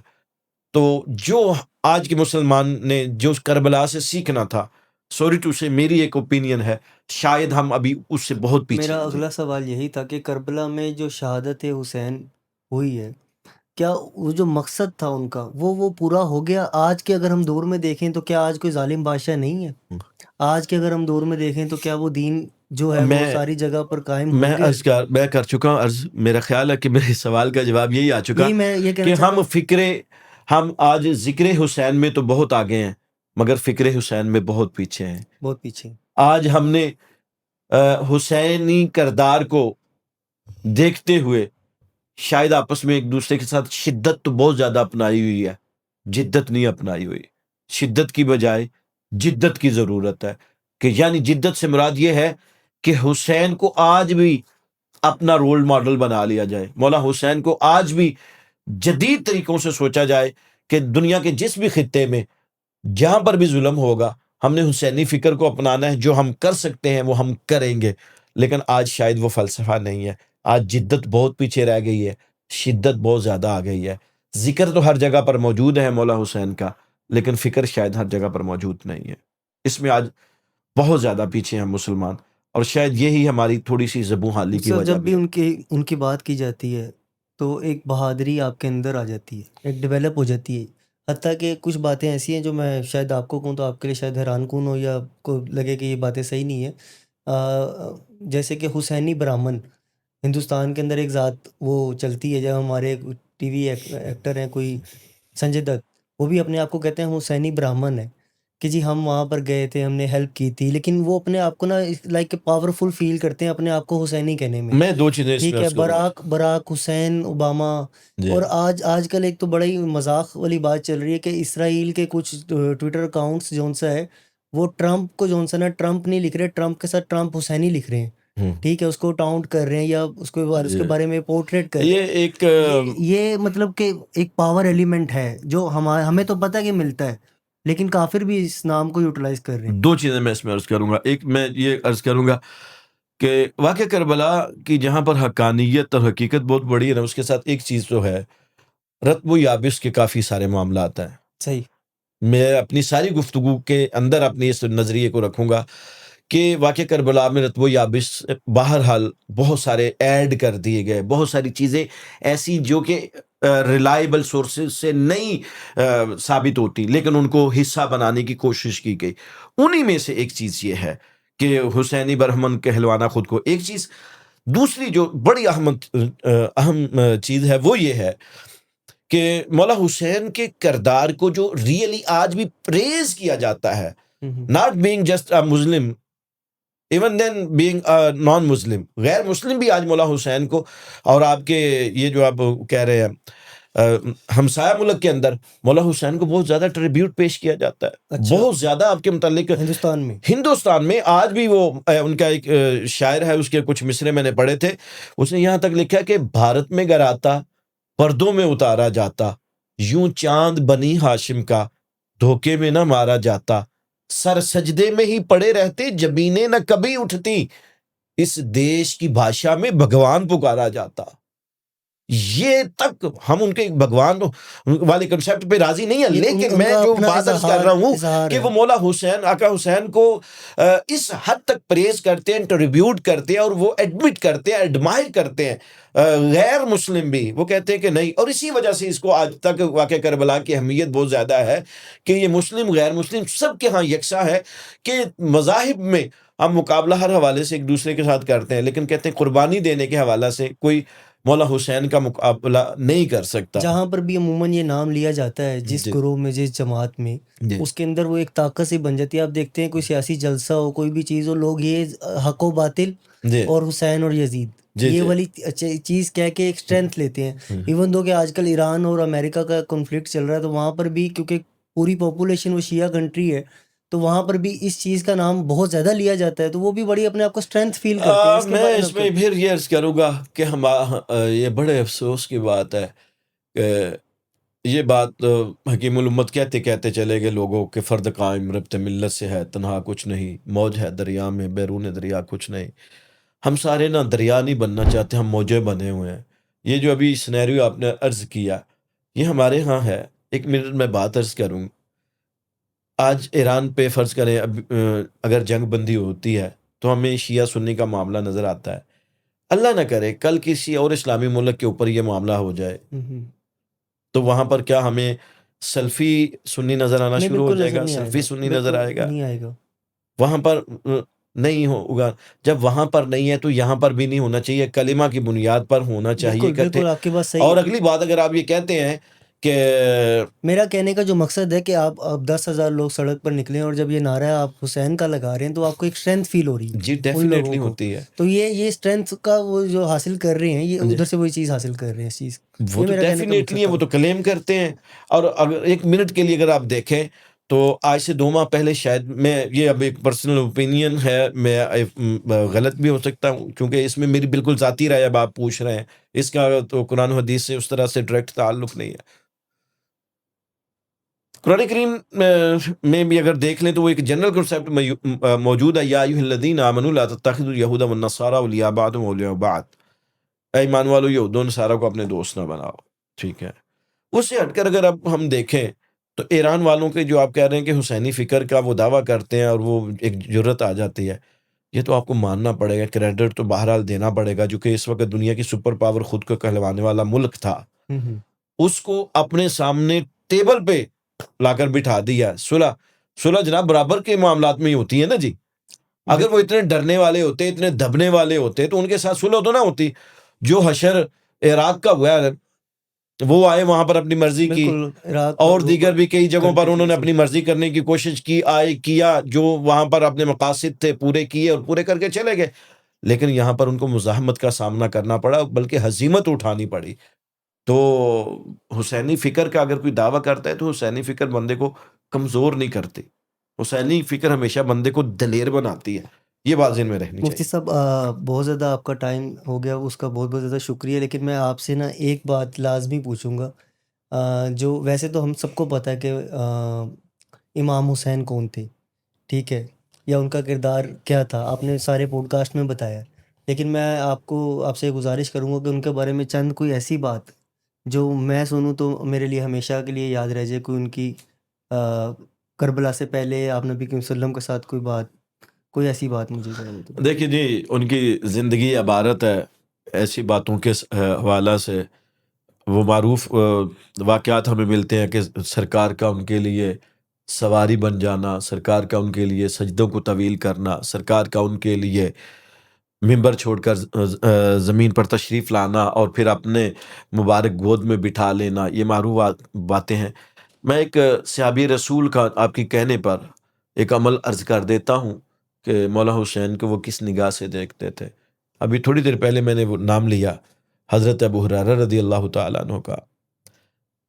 تو جو آج کے مسلمان نے جو کربلا سے سیکھنا تھا، سوری ٹو سے، میری ایک اوپینین ہے، شاید ہم ابھی اس سے بہت پیچھے میرا ہیں۔ اگلا سوال یہی تھا کہ کربلا میں جو شہادت حسین ہوئی ہے، کیا وہ جو مقصد تھا ان کا وہ پورا ہو گیا؟ آج کے اگر ہم دور میں دیکھیں تو کیا آج کوئی ظالم بادشاہ نہیں ہے؟ آج کے اگر ہم دور میں دیکھیں تو کیا وہ دین جو ہے وہ ساری جگہ پر قائم ہو گیا؟ میں کر چکا ہوں عرض، میرا خیال ہے کہ میرے سوال کا جواب یہی آ چکا یہی میں یہ کہ ہم آج ذکر حسین میں تو بہت آگے ہیں، مگر فکر حسین میں بہت پیچھے ہیں۔ بہت پیچھے۔ آج ہم نے حسینی کردار کو دیکھتے ہوئے شاید آپس میں ایک دوسرے کے ساتھ شدت تو بہت زیادہ اپنائی ہوئی ہے، جدت نہیں اپنائی ہوئی۔ شدت کی بجائے جدت کی ضرورت ہے، کہ یعنی جدت سے مراد یہ ہے کہ حسین کو آج بھی اپنا رول ماڈل بنا لیا جائے، مولا حسین کو آج بھی جدید طریقوں سے سوچا جائے کہ دنیا کے جس بھی خطے میں جہاں پر بھی ظلم ہوگا، ہم نے حسینی فکر کو اپنانا ہے، جو ہم کر سکتے ہیں وہ ہم کریں گے۔ لیکن آج شاید وہ فلسفہ نہیں ہے، آج جدت بہت پیچھے رہ گئی ہے، شدت بہت زیادہ آ گئی ہے۔ ذکر تو ہر جگہ پر موجود ہے مولا حسین کا، لیکن فکر شاید ہر جگہ پر موجود نہیں ہے۔ اس میں آج بہت زیادہ پیچھے ہیں مسلمان، اور شاید یہی ہماری تھوڑی سی زبوں حالی کی سر وجہ جب بھی ہے۔ ان کی بات کی جاتی ہے تو ایک بہادری آپ کے اندر آ جاتی ہے، ایک ڈیولپ ہو جاتی ہے، حتیٰ کہ کچھ باتیں ایسی ہیں جو میں شاید آپ کو کہوں تو آپ کے لیے شاید حیران کن ہو، یا آپ کو لگے کہ یہ باتیں صحیح نہیں ہیں۔ جیسے کہ حسینی برہمن، ہندوستان کے اندر ایک ذات وہ چلتی ہے، جب ہمارے ٹی وی ایکٹر ہیں کوئی سنجے دت، وہ بھی اپنے آپ کو کہتے ہیں حسینی برہمن ہے، کہ جی ہم وہاں پر گئے تھے، ہم نے ہیلپ کی تھی، لیکن وہ اپنے آپ کو نا لائک پاورفل فیل کرتے ہیں اپنے آپ کو حسینی کہنے میں۔ میں دو چیزیں اس ٹھیک میں ہے، عرض کروں گا۔ براک حسین اوباما، اور آج کل ایک تو بڑا ہی مذاق والی بات چل رہی ہے کہ اسرائیل کے کچھ ٹویٹر اکاؤنٹس جون سا ہے، وہ ٹرمپ کو جون سا نا ٹرمپ نہیں لکھ رہے، ٹرمپ کے ساتھ ٹرمپ حسینی لکھ رہے ہیں، ٹھیک ہے، اس کو ٹاؤنٹ کر رہے ہیں یا اس کے بارے میں پورٹریٹ کر رہے ہیں۔ یہ مطلب کہ ایک پاور ایلیمنٹ ہے جو ہمیں تو پتہ کہ ملتا ہے، لیکن کافر بھی اس نام کو یوٹیلائز کر رہے ہیں۔ دو چیزیں میں اس میں عرض کروں گا۔ ایک میں یہ عرض کروں گا کہ واقعہ کربلا کی جہاں پر حقانیت اور حقیقت بہت بڑی ہے نا، اس کے ساتھ ایک چیز تو ہے، رتب و یابس کے کافی سارے معاملات ہیں۔ صحیح۔ میں اپنی ساری گفتگو کے اندر اپنی اس نظریے کو رکھوں گا کہ واقعہ کربلا میں رتب و یابس بہرحال بہت سارے ایڈ کر دیے گئے، بہت ساری چیزیں ایسی جو کہ ریلائبل سورسز سے نہیں ثابت ہوتی، لیکن ان کو حصہ بنانے کی کوشش کی گئی۔ انہی میں سے ایک چیز یہ ہے کہ حسینی برہمن کہلوانا خود کو، ایک چیز۔ دوسری جو بڑی اہم چیز ہے وہ یہ ہے کہ مولا حسین کے کردار کو جو ریئلی آج بھی پریز کیا جاتا ہے، not being just a Muslim, even then being non Muslim, غیر مسلم بھی آج مولا حسین کو، اور آپ کے یہ جو آپ کہہ رہے ہیں ہمسایہ ملک کے اندر مولا حسین کو بہت زیادہ ٹریبیوٹ پیش کیا جاتا ہے، بہت زیادہ آپ کے متعلق ہندوستان میں آج بھی۔ وہ ان کا ایک شاعر ہے، اس کے کچھ مصرے میں نے پڑھے تھے، اس نے یہاں تک لکھا کہ بھارت میں گر آتا پردوں میں اتارا جاتا، یوں چاند بنی ہاشم کا دھوکے میں نہ مارا جاتا، سر سجدے میں ہی پڑے رہتے جبینیں نہ کبھی اٹھتی، اس دیش کی بھاشا میں بھگوان پکارا جاتا۔ یہ تک ہم ان کے بھگوان والے کنسیپٹ پہ راضی نہیں ہیں، لیکن میں جو بات عرض کر رہا ہوں کہ وہ مولا حسین، آقا حسین کو اس حد تک پریز کرتے ہیں، ٹریبیوٹ کرتے ہیں، اور وہ ایڈمٹ کرتے ہیں، ایڈمائر کرتے ہیں۔ غیر مسلم بھی وہ کہتے ہیں کہ نہیں، اور اسی وجہ سے اس کو آج تک واقعہ کربلا کی اہمیت بہت زیادہ ہے کہ یہ مسلم غیر مسلم سب کے ہاں یکساں ہے، کہ مذاہب میں ہم مقابلہ ہر حوالے سے ایک دوسرے کے ساتھ کرتے ہیں، لیکن کہتے ہیں قربانی دینے کے حوالے سے کوئی مولا حسین کا مقابلہ نہیں کر سکتا۔ جہاں پر بھی عموماً یہ نام لیا جاتا ہے، جس گروہ میں، جس جماعت میں، اس کے اندر وہ ایک طاقت سی بن جاتی ہے۔ آپ دیکھتے ہیں کوئی سیاسی جلسہ ہو، کوئی بھی چیز ہو، لوگ یہ حق و باطل اور حسین اور یزید، جی یہ جی والی چیز کہہ کے ایک اسٹرینتھ لیتے ہیں. ہم، ایون دو کہ آج کل ایران اور امریکہ کا کنفلکٹ چل رہا ہے، تو وہاں پر بھی کیونکہ پوری پاپولیشن وہ شیعہ کنٹری ہے، تو وہاں پر بھی اس چیز کا نام بہت زیادہ لیا جاتا ہے، تو وہ بھی بڑی اپنے آپ کو اسٹرینتھ فیل کرتے ہیں. اس کے میں بارے میں اس آپ میں کیا؟ پھر یہ عرض کروں گا کہ ہم یہ بڑے افسوس کی بات ہے کہ یہ بات حکیم الامت کہتے کہتے چلے گئے لوگوں کہ فرد قائم ربط ملت سے ہے، تنہا کچھ نہیں، موج ہے دریا میں بیرون دریا کچھ نہیں. ہم سارے نہ دریا نہیں بننا چاہتے، ہم موجیں بنے ہوئے ہیں. یہ جو ابھی سینیریو آپ نے عرض کیا، یہ ہمارے ہاں ہے. 1 منٹ میں بات عرض کروں. آج ایران پہ فرض کریں اگر جنگ بندی ہوتی ہے تو ہمیں شیعہ سنی کا معاملہ نظر آتا ہے. اللہ نہ کرے کل کسی اور اسلامی ملک کے اوپر یہ معاملہ ہو جائے تو وہاں پر کیا ہمیں سلفی سنی نظر آنا نہیں، شروع ہو بالکل جائے نظر گا، نہیں آئے سلفی گا، سنی نظر بالکل آئے گا نہیں آئے گا. وہاں پر نہیں ہوگا. جب وہاں پر نہیں ہے تو یہاں پر بھی نہیں ہونا چاہیے، کلمہ کی بنیاد پر ہونا چاہیے بالکل اکٹھے. بالکل آپ کی بات صحیح اور ہے. اگلی بات اگر آپ یہ کہتے ہیں کہ میرا کہنے کا جو مقصد ہے کہ آپ 10,000 لوگ سڑک پر نکلیں اور جب یہ نعرہ آپ حسین کا لگا رہے ہیں تو آپ کو ایک اسٹرینتھ فیل ہو رہی ہے جی ان لوگوں ڈیفینیٹلی کو. ہوتی ہے، تو یہ اسٹرینتھ کا وہ جو حاصل کر رہے ہیں، یہ جی ادھر سے وہی چیز حاصل کر رہے ہیں اس چیز. وہ یہ تو میرا کہنے کا ڈیفینیٹلی مقصد ہے، تھا. وہ تو کلیم کرتے ہیں. اور اگر 1 منٹ کے لیے اگر آپ دیکھیں تو آج سے 2 ماہ پہلے شاید میں یہ اب ایک پرسنل اوپینین ہے، میں غلط بھی ہو سکتا ہوں کیونکہ اس میں میری بالکل ذاتی رائے اب آپ پوچھ رہے ہیں، اس کا تو قرآن و حدیث سے اس طرح سے ڈائریکٹ تعلق نہیں ہے. قرآن کریم میں بھی اگر دیکھ لیں تو وہ ایک جنرل کنسیپٹ موجود ہے، یا ایھا الذین آمنوا لا تتخذوا اليہود والنصارى اولیاء بعضهم اولیاء بعض. اے ایمان والو یہود و نصارہ کو اپنے دوست نہ بناؤ. ٹھیک ہے، اس سے ہٹ کر اگر اب ہم دیکھیں تو ایران والوں کے جو آپ کہہ رہے ہیں کہ حسینی فکر کا وہ دعویٰ کرتے ہیں اور وہ ایک جرت آ جاتی ہے، یہ تو آپ کو ماننا پڑے گا، کریڈٹ تو بہرحال دینا پڑے گا جو کہ اس وقت دنیا کی سپر پاور خود کو کہلوانے والا ملک تھا، اس کو اپنے سامنے ٹیبل پہ لا کر بٹھا دیا. صلح جناب برابر کے معاملات میں ہی ہوتی ہے نا جی. اگر وہ اتنے ڈرنے والے ہوتے، اتنے دبنے والے ہوتے تو ان کے ساتھ صلح تو نہ ہوتی. جو حشر عراق کا ہوا ہے، وہ آئے وہاں پر اپنی مرضی کی، بالکل عراق اور دیگر بھی کئی جگہوں پر کنٹری انہوں تھی نے اس اپنی وقت. مرضی کرنے کی کوشش کی، کیا جو وہاں پر اپنے مقاصد تھے پورے کیے اور پورے کر کے چلے گئے. لیکن یہاں پر ان کو مزاحمت کا سامنا کرنا پڑا، بلکہ ہزیمت اٹھانی پڑی. تو حسینی فکر کا اگر کوئی دعویٰ کرتا ہے تو حسینی فکر بندے کو کمزور نہیں کرتی، حسینی فکر ہمیشہ بندے کو دلیر بناتی ہے. یہ بات ذہن میں رہنی مفتی چاہیے. صاحب بہت زیادہ آپ کا ٹائم ہو گیا، اس کا بہت بہت زیادہ شکریہ. لیکن میں آپ سے نا ایک بات لازمی پوچھوں گا. جو ویسے تو ہم سب کو پتہ ہے کہ امام حسین کون تھے، ٹھیک ہے، یا ان کا کردار کیا تھا، آپ نے سارے پوڈ کاسٹ میں بتایا. لیکن میں آپ سے گزارش کروں گا کہ ان کے بارے میں چند کوئی ایسی بات جو میں سنوں تو میرے لیے ہمیشہ کے لیے یاد رہ جائے. کوئی ان کی کربلا سے پہلے آپ نبی کریم صلی اللہ علیہ وسلم کے ساتھ کوئی ایسی بات مجھے ذرا بتائیں. دیکھیے جی، ان کی زندگی عبارت ہے ایسی باتوں کے حوالہ سے. وہ معروف واقعات ہمیں ملتے ہیں کہ سرکار کا ان کے لیے سواری بن جانا، سرکار کا ان کے لیے سجدوں کو طویل کرنا، سرکار کا ان کے لیے ممبر چھوڑ کر زمین پر تشریف لانا اور پھر اپنے مبارک گود میں بٹھا لینا، یہ معروف باتیں ہیں. میں ایک صحابی رسول کا آپ کی کہنے پر ایک عمل عرض کر دیتا ہوں کہ مولا حسین کو وہ کس نگاہ سے دیکھتے تھے. ابھی تھوڑی دیر پہلے میں نے وہ نام لیا حضرت ابو ہریرہ رضی اللہ تعالیٰ عنہ کا.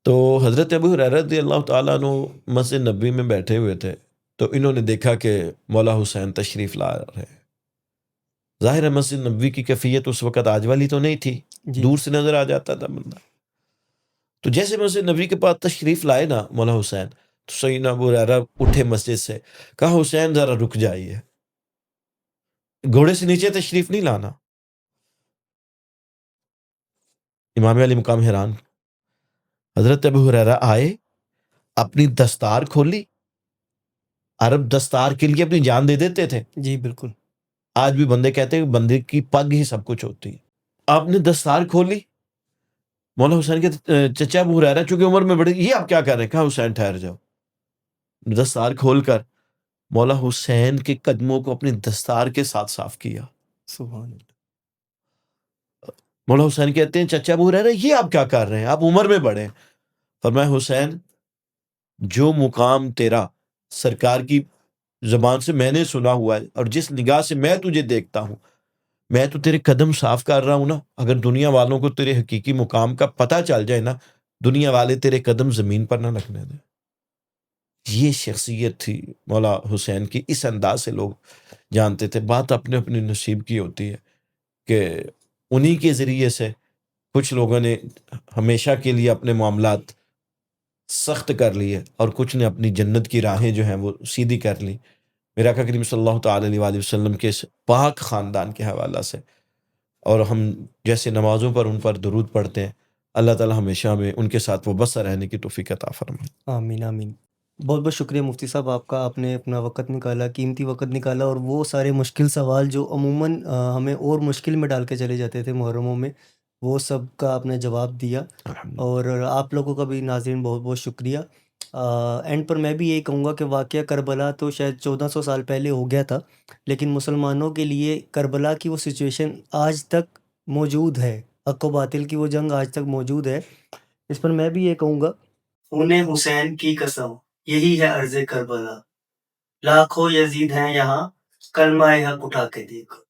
تو حضرت ابو ہریرہ رضی اللہ تعالیٰ عنہ مسجد نبوی میں بیٹھے ہوئے تھے، تو انہوں نے دیکھا کہ مولا حسین تشریف لا رہے ہیں. ظاہر ہے مسجد نبوی کی کیفیت اس وقت آج والی تو نہیں تھی، جی دور سے نظر آ جاتا تھا بندہ. تو جیسے مسجد نبوی کے پاس تشریف لائے نا مولا حسین، تو سیدنا ابو ہریرہ اٹھے مسجد سے، کہا حسین ذرا رک جائیے، گھوڑے سے نیچے تشریف نہیں لانا. امام علی مقام حیران. حضرت ابو ہریرہ آئے، اپنی دستار کھولی. عرب دستار کے لیے اپنی جان دے دیتے تھے. جی بالکل. آج بھی بندے کہتے ہیں کہ بندے کی پگ ہی سب کچھ ہوتی ہے. آپ نے دستار کھولی. مولا حسین کے چچا ابو ہریرہ چونکہ عمر میں بڑے، یہ آپ کیا کر رہے ہیں؟ کہا حسین ٹھہر جاؤ. دستار کھول کر مولا حسین کے قدموں کو اپنی دستار کے ساتھ صاف کیا. سبحان اللہ. مولا حسین کہتے ہیں چچا ابو ہریرہ یہ آپ کیا کر رہے ہیں؟ آپ عمر میں بڑے ہیں. فرمایا حسین جو مقام تیرا سرکار کی زبان سے میں نے سنا ہوا ہے اور جس نگاہ سے میں تجھے دیکھتا ہوں، میں تو تیرے قدم صاف کر رہا ہوں نا، اگر دنیا والوں کو تیرے حقیقی مقام کا پتہ چل جائے نا، دنیا والے تیرے قدم زمین پر نہ لگنے دیں۔ یہ شخصیت تھی مولا حسین کی، اس انداز سے لوگ جانتے تھے۔ بات اپنے اپنے نصیب کی ہوتی ہے کہ انہی کے ذریعے سے کچھ لوگوں نے ہمیشہ کے لیے اپنے معاملات سخت کر لیے اور کچھ نے اپنی جنت کی راہیں جو ہیں وہ سیدھی کر لی۔ میرے آقا کریم صلی اللہ تعالی علیہ وآلہ وسلم کے اس پاک خاندان کے حوالہ سے، اور ہم جیسے نمازوں پر ان پر درود پڑھتے ہیں، اللہ تعالی ہمیشہ ہمیں ان کے ساتھ وابستہ رہنے کی توفیق عطا فرمائے۔ آمین آمین۔ بہت بہت شکریہ مفتی صاحب آپ کا، آپ نے اپنا وقت نکالا، قیمتی وقت نکالا، اور وہ سارے مشکل سوال جو عموماً ہمیں اور مشکل میں ڈال کے چلے جاتے تھے محرموں میں، وہ سب کا آپ نے جواب دیا، اور آپ لوگوں کا بھی ناظرین بہت بہت شکریہ۔ اینڈ پر میں بھی یہی کہوں گا کہ واقعہ کربلا تو شاید 1400 سال پہلے ہو گیا تھا، لیکن مسلمانوں کے لیے کربلا کی وہ سچویشن آج تک موجود ہے، حق و باطل کی وہ جنگ آج تک موجود ہے۔ اس پر میں بھی یہ کہوں گا، خون حسین کی قسم یہی ہے عرض کربلا، لاکھوں یزید ہیں یہاں کلمہ حق اٹھا کے دیکھو۔